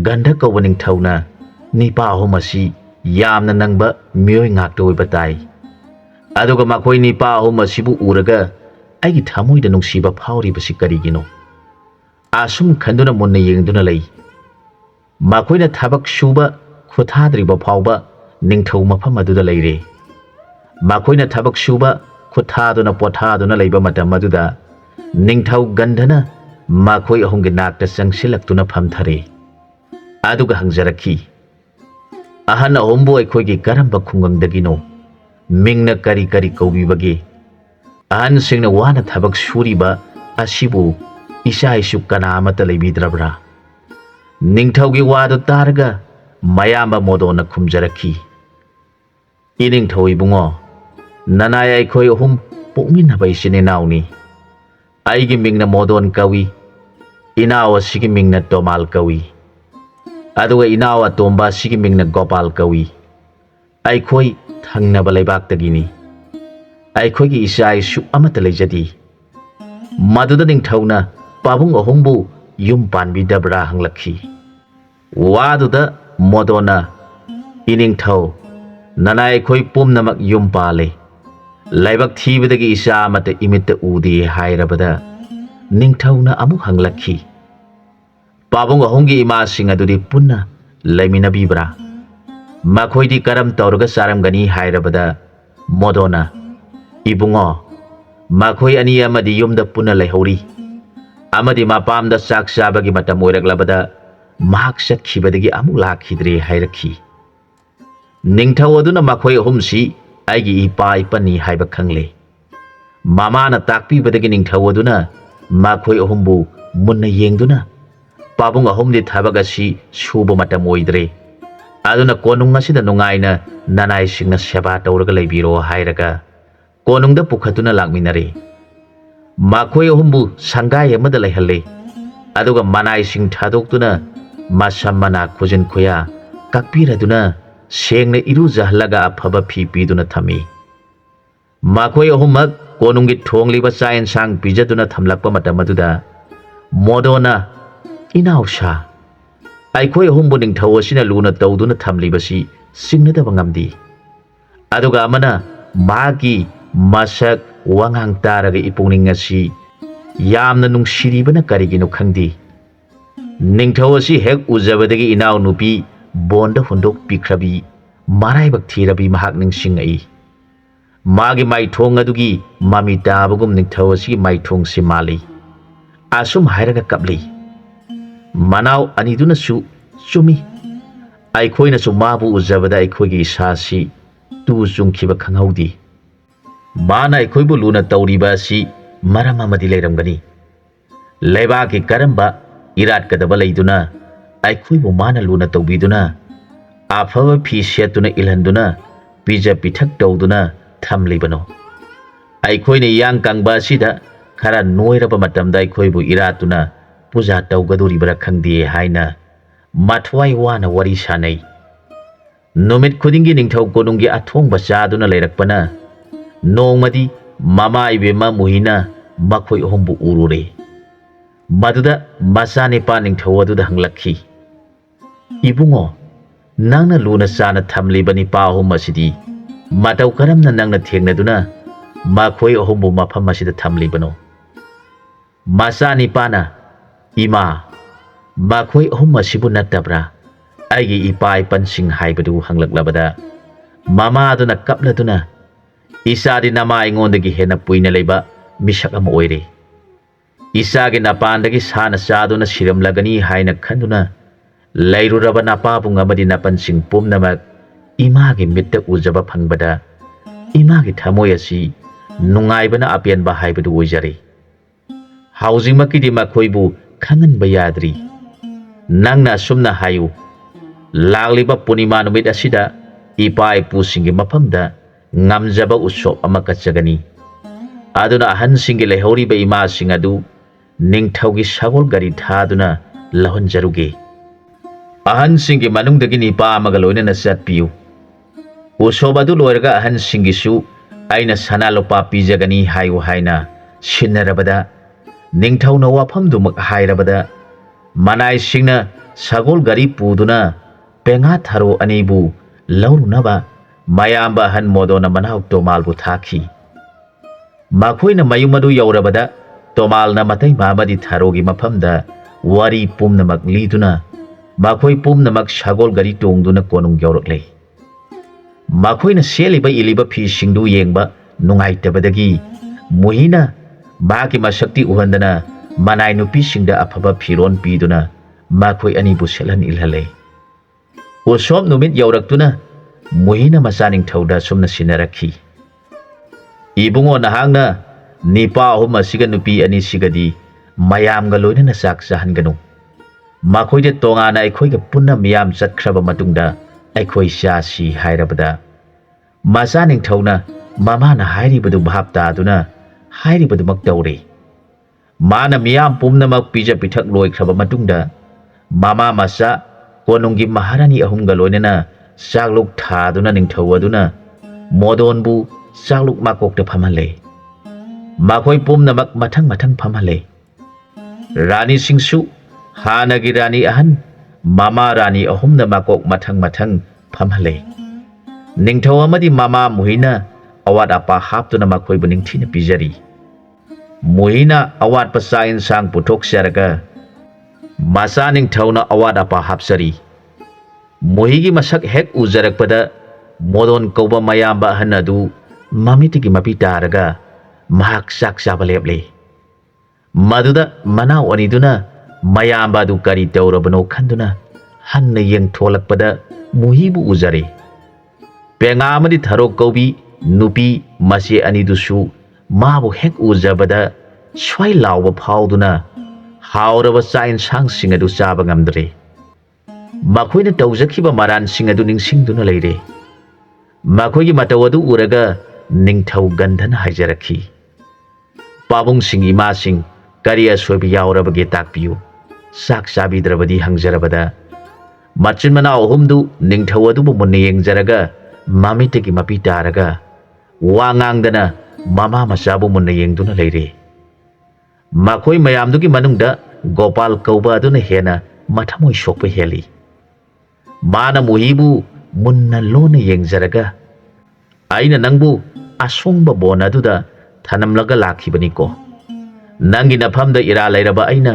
ꯒꯟꯙ ꯀꯧꯕ ꯅꯤꯡꯊꯧꯅ ꯅꯤꯄꯥ ꯑꯍꯨꯝ ꯑꯁꯤ ꯌꯥꯝꯅ ꯅꯪꯕ ꯃꯤꯑꯣꯏ ꯉꯥꯛꯇ ꯑꯣꯏꯕ ꯇꯥꯏ꯫ ꯑꯗꯨꯒ ꯃꯈꯣꯏ ꯅꯤꯄꯥ ꯑꯍꯨꯝ ꯑꯁꯤꯕꯨ ꯎꯔꯒ ꯑꯩꯒꯤ ꯊꯃꯣꯏꯗ ꯅꯨꯡꯁꯤꯕ ꯐꯥꯎꯔꯤꯕꯁꯤ ꯀꯔꯤꯒꯤꯅꯣ? ꯑꯁꯨꯝ ꯈꯟꯗꯨꯅ ꯃꯨꯟꯅ ꯌꯦꯡꯗꯨꯅ ꯂꯩ꯫ ꯃꯈꯣꯏꯅ ꯊꯕꯛ ꯁꯨꯕ ꯈꯨꯠꯊꯥꯗ꯭ꯔꯤꯕ ꯐꯥꯎꯕ ꯅꯤꯡꯊꯧ ꯃꯐꯝ ꯑꯗꯨꯗ ꯂꯩꯔꯦ꯫ ꯃꯈꯣꯏꯅ ꯊꯕꯛ ꯁꯨꯕ ꯈꯨꯠꯊꯥꯗꯨꯅ ꯄꯣꯊꯥꯗꯨꯅ ꯂꯩꯕ ꯃꯇꯝ ꯑꯗꯨꯗ ꯅꯤꯡꯊꯧ ꯒꯟꯙꯅ ꯃꯈꯣꯏ ꯑꯍꯨꯝꯒꯤ ꯅꯥꯛꯇ ꯆꯪꯁꯤꯜꯂꯛꯇꯨꯅ ꯐꯝꯊꯔꯦ꯫ ꯑꯗꯨꯒ ꯍꯪꯖꯔꯛꯈꯤ, ꯑꯍꯟ ꯑꯍꯨꯝꯕꯨ ꯑꯩꯈꯣꯏꯒꯤ ꯀꯔꯝꯕ ꯈꯨꯡꯒꯪꯗꯒꯤꯅꯣ? ꯃꯤꯡꯅ ꯀꯔꯤ ꯀꯔꯤ ꯀꯧꯕꯤꯕꯒꯦ? ꯑꯍꯟꯁꯤꯡꯅ ꯋꯥꯅ ꯊꯕꯛ ꯁꯨꯔꯤꯕ ꯑꯁꯤꯕꯨ ꯏꯆꯥ ꯏꯁꯨ ꯀꯅꯥ ꯑꯃꯠꯇ ꯂꯩꯕꯤꯗ꯭ꯔꯕ꯭ꯔꯥ? ꯅꯤꯡꯊꯧꯒꯤ ꯋꯥꯗꯨ ꯇꯥꯔꯒ ꯃꯌꯥꯝꯕ ꯃꯣꯗꯣꯟꯅ ꯈꯨꯝꯖꯔꯛꯈꯤ, ꯏꯅꯤꯡꯊꯧ ꯏꯕꯨꯡꯉꯣ, ꯅꯅꯥꯏ ꯑꯩꯈꯣꯏ ꯑꯍꯨꯝ ꯄꯣꯛꯃꯤꯟꯅꯕ ꯏꯆꯤꯟ ꯏꯅꯥꯎꯅꯤ꯫ ꯑꯩꯒꯤ ꯃꯤꯡꯅ ꯃꯣꯗꯣꯟ ꯀꯧꯏ, ꯏꯅꯥꯎ ꯑꯁꯤꯒꯤ ꯃꯤꯡꯅ ꯇꯣꯃꯥꯜ ꯀꯧꯏ, ꯑꯗꯨꯒ ꯏꯅꯥꯎ ꯑꯇꯣꯝꯕ ꯑꯁꯤꯒꯤ ꯃꯤꯡꯅ ꯒꯣꯄꯥꯜ ꯀꯧꯏ꯫ ꯑꯩꯈꯣꯏ ꯊꯪꯅꯕ ꯂꯩꯕꯥꯛꯇꯒꯤꯅꯤ꯫ ꯑꯩꯈꯣꯏꯒꯤ ꯏꯆꯥ ꯏꯁꯨ ꯑꯃꯠꯇ ꯂꯩꯖꯗꯦ꯫ ꯃꯗꯨꯗ ꯅꯤꯡꯊꯧꯅ ꯄꯥꯕꯨꯡ ꯑꯍꯨꯝꯕꯨ ꯌꯨꯝ ꯄꯥꯟꯕꯤꯗꯕ꯭ꯔꯥ ꯍꯪꯂꯛꯈꯤ꯫ ꯋꯥꯗꯨꯗ ꯃꯣꯗꯣꯟꯅ, ꯏꯅꯤꯡꯊꯧ, ꯅꯅꯥꯏ ꯑꯩꯈꯣꯏ ꯄꯨꯝꯅꯃꯛ ꯌꯨꯝ ꯄꯥꯜꯂꯦ, ꯂꯥꯏꯕꯛ ꯊꯤꯕꯗꯒꯤ ꯏꯆꯥ ꯑꯃꯠꯇ ꯏꯃꯤꯠꯇ ꯎꯗꯦ ꯍꯥꯏꯔꯕꯗ ꯅꯤꯡꯊꯧꯅ ꯑꯃꯨꯛ ꯍꯪꯂꯛꯈꯤ, ꯄꯥꯕꯨꯡ ꯑꯍꯨꯝꯒꯤ ꯏꯃꯥꯁꯤꯡ ꯑꯗꯨꯗꯤ ꯄꯨꯟꯅ ꯂꯩꯃꯤꯟꯅꯕꯤꯕ꯭ꯔꯥ? ꯃꯈꯣꯏꯗꯤ ꯀꯔꯝ ꯇꯧꯔꯒ ꯆꯥꯔꯝꯒꯅꯤ ꯍꯥꯏꯔꯕꯗ ꯃꯣꯗꯣꯟꯅ, ꯏꯕꯨꯡꯉꯣ, ꯃꯈꯣꯏ ꯑꯅꯤ ꯑꯃꯗꯤ ꯌꯨꯝꯗ ꯄꯨꯟꯅ ꯂꯩꯍꯧꯔꯤ, ꯑꯃꯗꯤ ꯃꯄꯥꯝꯗ ꯆꯥꯛ ꯆꯥꯕꯒꯤ ꯃꯇꯝ ꯑꯣꯏꯔꯛꯂꯕꯗ ꯃꯍꯥꯛ ꯆꯠꯈꯤꯕꯗꯒꯤ ꯑꯃꯨꯛ ꯂꯥꯛꯈꯤꯗ꯭ꯔꯦ ꯍꯥꯏꯔꯛꯈꯤ꯫ ꯅꯤꯡꯊꯧ ꯑꯗꯨꯅ ꯃꯈꯣꯏ ꯑꯍꯨꯝꯁꯤ ꯑꯩꯒꯤ ꯏꯄꯥ ꯏꯄꯟꯅꯤ ꯍꯥꯏꯕ ꯈꯪꯂꯦ꯫ ꯃꯃꯥꯅ ꯇꯥꯛꯄꯤꯕꯗꯒꯤ ꯅꯤꯡꯊꯧ ꯑꯗꯨꯅ ꯃꯈꯣꯏ ꯑꯍꯨꯝꯕꯨ ꯃꯨꯟꯅ ꯌꯦꯡꯗꯨꯅ, ꯄꯥꯕꯨꯡ ꯑꯍꯨꯝꯗꯤ ꯊꯕꯛ ꯑꯁꯤ ꯁꯨꯕ ꯃꯇꯝ ꯑꯣꯏꯗ꯭ꯔꯦ, ꯑꯗꯨꯅ ꯀꯣꯅꯨꯡ ꯑꯁꯤꯗ ꯅꯨꯡꯉꯥꯏꯅ ꯅꯅꯥꯏꯁꯤꯡꯅ ꯁꯦꯕꯥ ꯇꯧꯔꯒ ꯂꯩꯕꯤꯔꯣ ꯍꯥꯏꯔꯒ ꯀꯣꯅꯨꯡꯗ ꯄꯨꯈꯠꯇꯨꯅ ꯂꯥꯛꯃꯤꯟꯅꯔꯦ꯫ ꯃꯈꯣꯏ ꯑꯍꯨꯝꯕꯨ ꯁꯪꯒꯥꯏ ꯑꯃꯗ ꯂꯩꯍꯜꯂꯦ, ꯑꯗꯨꯒ ꯃꯅꯥꯏꯁꯤꯡ ꯊꯥꯗꯣꯛꯇꯨꯅ ꯃꯁꯝ ꯃꯅꯥ ꯈꯨꯖꯤꯟ ꯈꯨꯌꯥ ꯀꯛꯄꯤꯔꯗꯨꯅ ꯁꯦꯡꯅ ꯏꯔꯨꯖꯍꯜꯂꯒ ꯑꯐꯕ ꯐꯤ ꯄꯤꯗꯨꯅ ꯊꯝꯃꯤ꯫ ꯃꯈꯣꯏ ꯑꯍꯨꯝꯃꯛ ꯀꯣꯅꯨꯡꯒꯤ ꯊꯣꯡꯂꯤꯕ ꯆꯥꯛ ꯌꯦꯟꯁꯥꯡ ꯄꯤꯖꯗꯨꯅ ꯊꯝꯂꯛꯄ ꯃꯇꯝ ꯑꯗꯨꯗ ꯃꯣꯗꯣꯟꯅ, ꯏꯅꯥꯎꯁꯥ, ꯑꯩꯈꯣꯏ ꯑꯍꯨꯝꯕꯨ ꯅꯤꯡꯊꯧ ꯑꯁꯤꯅ ꯂꯨꯅ ꯇꯧꯗꯨꯅ ꯊꯝꯂꯤꯕꯁꯤ ꯆꯤꯡꯅꯗꯕ ꯉꯝꯗꯦ꯫ ꯑꯗꯨꯒ ꯑꯃꯅ ꯃꯍꯥꯛꯀꯤ ꯃꯁꯛ ꯋꯥꯉꯥꯡ ꯇꯥꯔꯒ ꯏꯄꯨꯛꯅꯤꯡ ꯑꯁꯤ ꯌꯥꯝꯅ ꯅꯨꯡꯁꯤꯔꯤꯕꯅ ꯀꯔꯤꯒꯤꯅꯣ ꯈꯪꯗꯦ꯫ ꯅꯤꯡꯊꯧ ꯑꯁꯤ ꯍꯦꯛ ꯎꯖꯕꯗꯒꯤ ꯏꯅꯥꯎꯅꯨꯄꯤ ꯕꯣꯟꯗ ꯍꯨꯟꯗꯣꯛꯄꯤꯈ꯭ꯔꯕꯤ ꯃꯔꯥꯏꯕꯛ ꯊꯤꯔꯕꯤ ꯃꯍꯥꯛ ꯅꯤꯡꯁꯤꯡꯉꯛꯏ꯫ ꯃꯥꯒꯤ ꯃꯥꯏꯊꯣꯡ ꯑꯗꯨꯒꯤ ꯃꯃꯤ ꯇꯥꯕꯒꯨꯝ ꯅꯤꯡꯊꯧ ꯑꯁꯤꯒꯤ ꯃꯥꯏꯊꯣꯡꯁꯤ ꯃꯥꯜꯂꯤ꯫ ꯑꯁꯨꯝ ꯍꯥꯏꯔꯒ ꯀꯞꯂꯤ꯫ ꯃꯅꯥꯎ ꯑꯅꯤꯗꯨꯅꯁꯨ ꯆꯨꯝꯃꯤ, ꯑꯩꯈꯣꯏꯅꯁꯨ ꯃꯥꯕꯨ ꯎꯖꯕꯗ ꯑꯩꯈꯣꯏꯒꯤ ꯏꯁꯥꯁꯤ ꯇꯨ ꯆꯨꯡꯈꯤꯕ ꯈꯪꯍꯧꯗꯦ꯫ ꯃꯥꯅ ꯑꯩꯈꯣꯏꯕꯨ ꯂꯨꯅ ꯇꯧꯔꯤꯕ ꯑꯁꯤ ꯃꯔꯝ ꯑꯃꯗꯤ ꯂꯩꯔꯝꯒꯅꯤ꯫ ꯂꯩꯕꯥꯛꯀꯤ ꯀꯔꯝꯕ ꯏꯔꯥꯠꯀꯗꯕ ꯂꯩꯗꯨꯅ ꯑꯩꯈꯣꯏꯕꯨ ꯃꯥꯅ ꯂꯨꯅ ꯇꯧꯕꯤꯗꯨꯅ ꯑꯐꯕ ꯐꯤ ꯁꯦꯠꯇꯨꯅ ꯏꯜꯍꯟꯗꯨꯅ ꯄꯤꯖ ꯄꯤꯊꯛ ꯇꯧꯗꯨꯅ ꯊꯝꯂꯤꯕꯅꯣ? ꯑꯩꯈꯣꯏꯅ ꯏꯌꯥꯡ ꯀꯪꯕ ꯑꯁꯤꯗ ꯈꯔ ꯅꯣꯏꯔꯕ ꯃꯇꯝꯗ ꯑꯩꯈꯣꯏꯕꯨ ꯏꯔꯥꯠꯇꯨꯅ ꯄꯨꯖꯥ ꯇꯧꯒꯗꯣꯔꯤꯕ꯭ꯔꯥ ꯈꯪꯗꯦ ꯍꯥꯏꯅ ꯃꯊ꯭ꯋꯥꯏ ꯋꯥꯅ ꯋꯥꯔꯤ ꯁꯥꯅꯩ꯫ ꯅꯨꯃꯤꯠ ꯈꯨꯗꯤꯡꯒꯤ ꯅꯤꯡꯊꯧ ꯀꯣꯅꯨꯡꯒꯤ ꯑꯊꯣꯡꯕ ꯆꯥꯗꯨꯅ ꯂꯩꯔꯛꯄꯅ ꯅꯣꯡꯃꯗꯤ ꯃꯃꯥ ꯏꯕꯦꯝꯃ ꯃꯨꯍꯤꯅ ꯃꯈꯣꯏ ꯑꯍꯨꯝꯕꯨ ꯎꯔꯨꯔꯦ꯫ ꯃꯗꯨꯗ ꯃꯆꯥꯅꯤꯄꯥ ꯅꯤꯡꯊꯧ ꯑꯗꯨꯗ ꯍꯪꯂꯛꯈꯤ, ꯏꯕꯨꯡꯉꯣ, ꯅꯪꯅ ꯂꯨꯅ ꯆꯥꯅ ꯊꯝꯂꯤꯕ ꯅꯤꯄꯥ ꯑꯍꯨꯝ ꯑꯁꯤꯗꯤ ꯃꯇꯧ ꯀꯔꯝꯅ ꯅꯪꯅ ꯊꯦꯡꯅꯗꯨꯅ ꯃꯈꯣꯏ ꯑꯍꯨꯝꯕꯨ ꯃꯐꯝ ꯑꯁꯤꯗ ꯊꯝꯂꯤꯕꯅꯣ? ꯃꯆꯥꯅꯤꯄꯥꯅ, ꯏꯃꯥ, ꯃꯈꯣꯏ ꯑꯍꯨꯝ ꯑꯁꯤꯕꯨ ꯅꯠꯇꯕ꯭ꯔꯥ ꯑꯩꯒꯤ ꯏꯄꯥ ꯏꯄꯟꯁꯤꯡ ꯍꯥꯏꯕꯗꯨ ꯍꯪꯂꯛꯂꯕꯗ ꯃꯃꯥ ꯑꯗꯨꯅ ꯀꯞꯂꯗꯨꯅ, ꯏꯆꯥꯗꯤ ꯅꯃꯥ ꯑꯩꯉꯣꯟꯗꯒꯤ ꯍꯦꯟꯅ ꯀꯨꯏꯅ ꯂꯩꯕ ꯃꯤꯁꯛ ꯑꯃ ꯑꯣꯏꯔꯦ꯫ ꯏꯆꯥꯒꯤ ꯅꯄꯥꯟꯗꯒꯤ ꯁꯥꯅ ꯆꯥꯗꯨꯅ ꯁꯤꯔꯝꯂꯒꯅꯤ ꯍꯥꯏꯅ ꯈꯟꯗꯨꯅ ꯂꯩꯔꯨꯔꯕ ꯅꯄꯥꯕꯨꯡ ꯑꯃꯗꯤ ꯅꯄꯟꯁꯤꯡ ꯄꯨꯝꯅꯃꯛ ꯏꯃꯥꯒꯤ ꯃꯤꯠꯇ ꯎꯖꯕ ꯐꯪꯕꯗ ꯏꯃꯥꯒꯤ ꯊꯃꯣꯏ ꯑꯁꯤ ꯅꯨꯡꯉꯥꯏꯕꯅ ꯑꯄꯦꯟꯕ ꯍꯥꯏꯕꯗꯨ ꯑꯣꯏꯖꯔꯦ꯫ ꯍꯧꯖꯤꯛꯃꯛꯀꯤꯗꯤ ꯃꯈꯣꯏꯕꯨ ꯈꯪꯍꯟꯕ ꯌꯥꯗ꯭ꯔꯤ꯫ ꯅꯪꯅ ꯑꯁꯨꯝꯅ ꯍꯥꯏꯌꯨ, ꯂꯥꯛꯂꯤꯕ ꯄꯨꯔꯅꯤꯃꯥ ꯅꯨꯃꯤꯠ ꯑꯁꯤꯗ ipa ipusingi mafamda ngamjaba usop ama kachagani aduna ahansingi lehoriba imasing adu ningthaugi sagol gari thaduna lahonjaruge ahansingi manungdagi nipa amaga loinana chatpiu usop adu loiraga ahansingisu aina sana lopa pijagani hayu haina sinarabada ningthauna wafamdumak hairabada manai singna sagol gari puduna penga tharo anibu laurunaba mayamba han modona manau tomalbu thaki makoina mayumadu yaurabada tomalna matai mamadi tharogi mafamda wari pumnamak liduna makoi pumnamak sagol gari tongduna konung yauraklei makoina seliba iliba phi singdu yengba nungaitabadagi muhina baki masakti uhandana manai nupi singda afaba phiron piduna makoi anibu selan ilhale usop numit yauraktuna muhina masaning thauda sumna sinarakhi ibungo nahangna nipa ahum asiga nupi ani sigadi mayamga loinana sak sahanganu makoide tongana aikhoiga punna miyam chatkraba matungda aikhoi shasi hairabada masaning thauna mamana hairibadu bhapta aduna hairibadu maktaure mana miyam pumnamak pija pithak loikraba matungda mama masa konungi maharani ahumga loinana sagluk thaduna ningthau aduna modonbu sagluk makokta phamale makoi pumnamak mathang mathang phamale rani singsu hanagi rani ahan mama rani ahumna makok mathang mathang phamale ningthau amadi mama muhina awat apa haptuna makoi bu ningthina pijari muhina awat pasa insang puthok saraga masa ningthauna awat apa hapsari muhigi masak hek ujarakpada modon kauba mayamba hanadu mamitigi mapi taraga mahak sak sabaleble maduda manau aniduna mayamba du kari taurabano khanduna hanna yeng tholakpada muhibu ujare penga amadi tharo kaubi nupi masi anidusu mabu hek ujabada swai lawba phauduna hauraba sain sang singadu chaba ngamdre makoina tawjakhiba maran singadu ningsingduna leire makoigi matawadu uraga ningthau gandhana haijarakhi pabung sing ima sing kariya sobi yaurabage takpiyu sak sabidrabadi hangjarabada machin mana ohumdu ningthau adu munne yengjaraga mamitegi mapi taraga wangangdana mama masabu munne yengduna leire makoi mayamdugi manungda gopal kauba aduna hena mathamoi sokpa heli mana muhibu munna lona yengjaraga aina nangbu asongba bona duda thanamlaga lakhibaniko nangi nafamda ira lairaba aina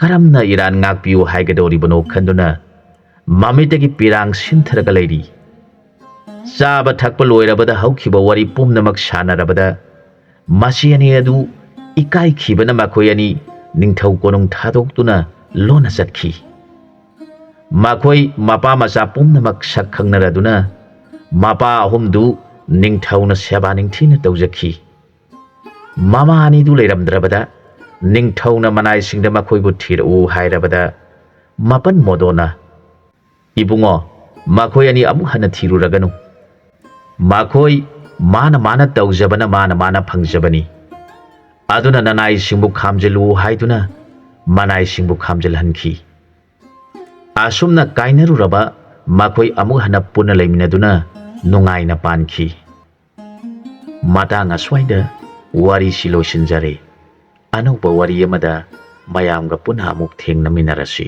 karamna iran ngakpiu haigadoribano khanduna mamitagi pirang sintharaga leiri chaba thakpa loirabada haukhiba wari pumnamak sanarabada masiani adu ikai khibana makoyani ningthau konung thadokduna lona chatkhi makoi mapa macha pumnamak sakhangnaraduna mapa ahumdu ningthauna seba ningthina tawjakhi mama ani du leiramdrabada ningthauna manai singda makoibu thiru hairabada mapan modona ibungo makoi ani amu hana thiruraganu makoi mana tawjabana mana phangjabani aduna nanai singbu khamjelu haiduna manai singbu khamjelhankhi asumna kainaruraba makoi amu hana puna leiminaduna nungaina pankhi matanga swaida wari silosinjare anauba wari amada mayamga puna amuk thengnaminarasi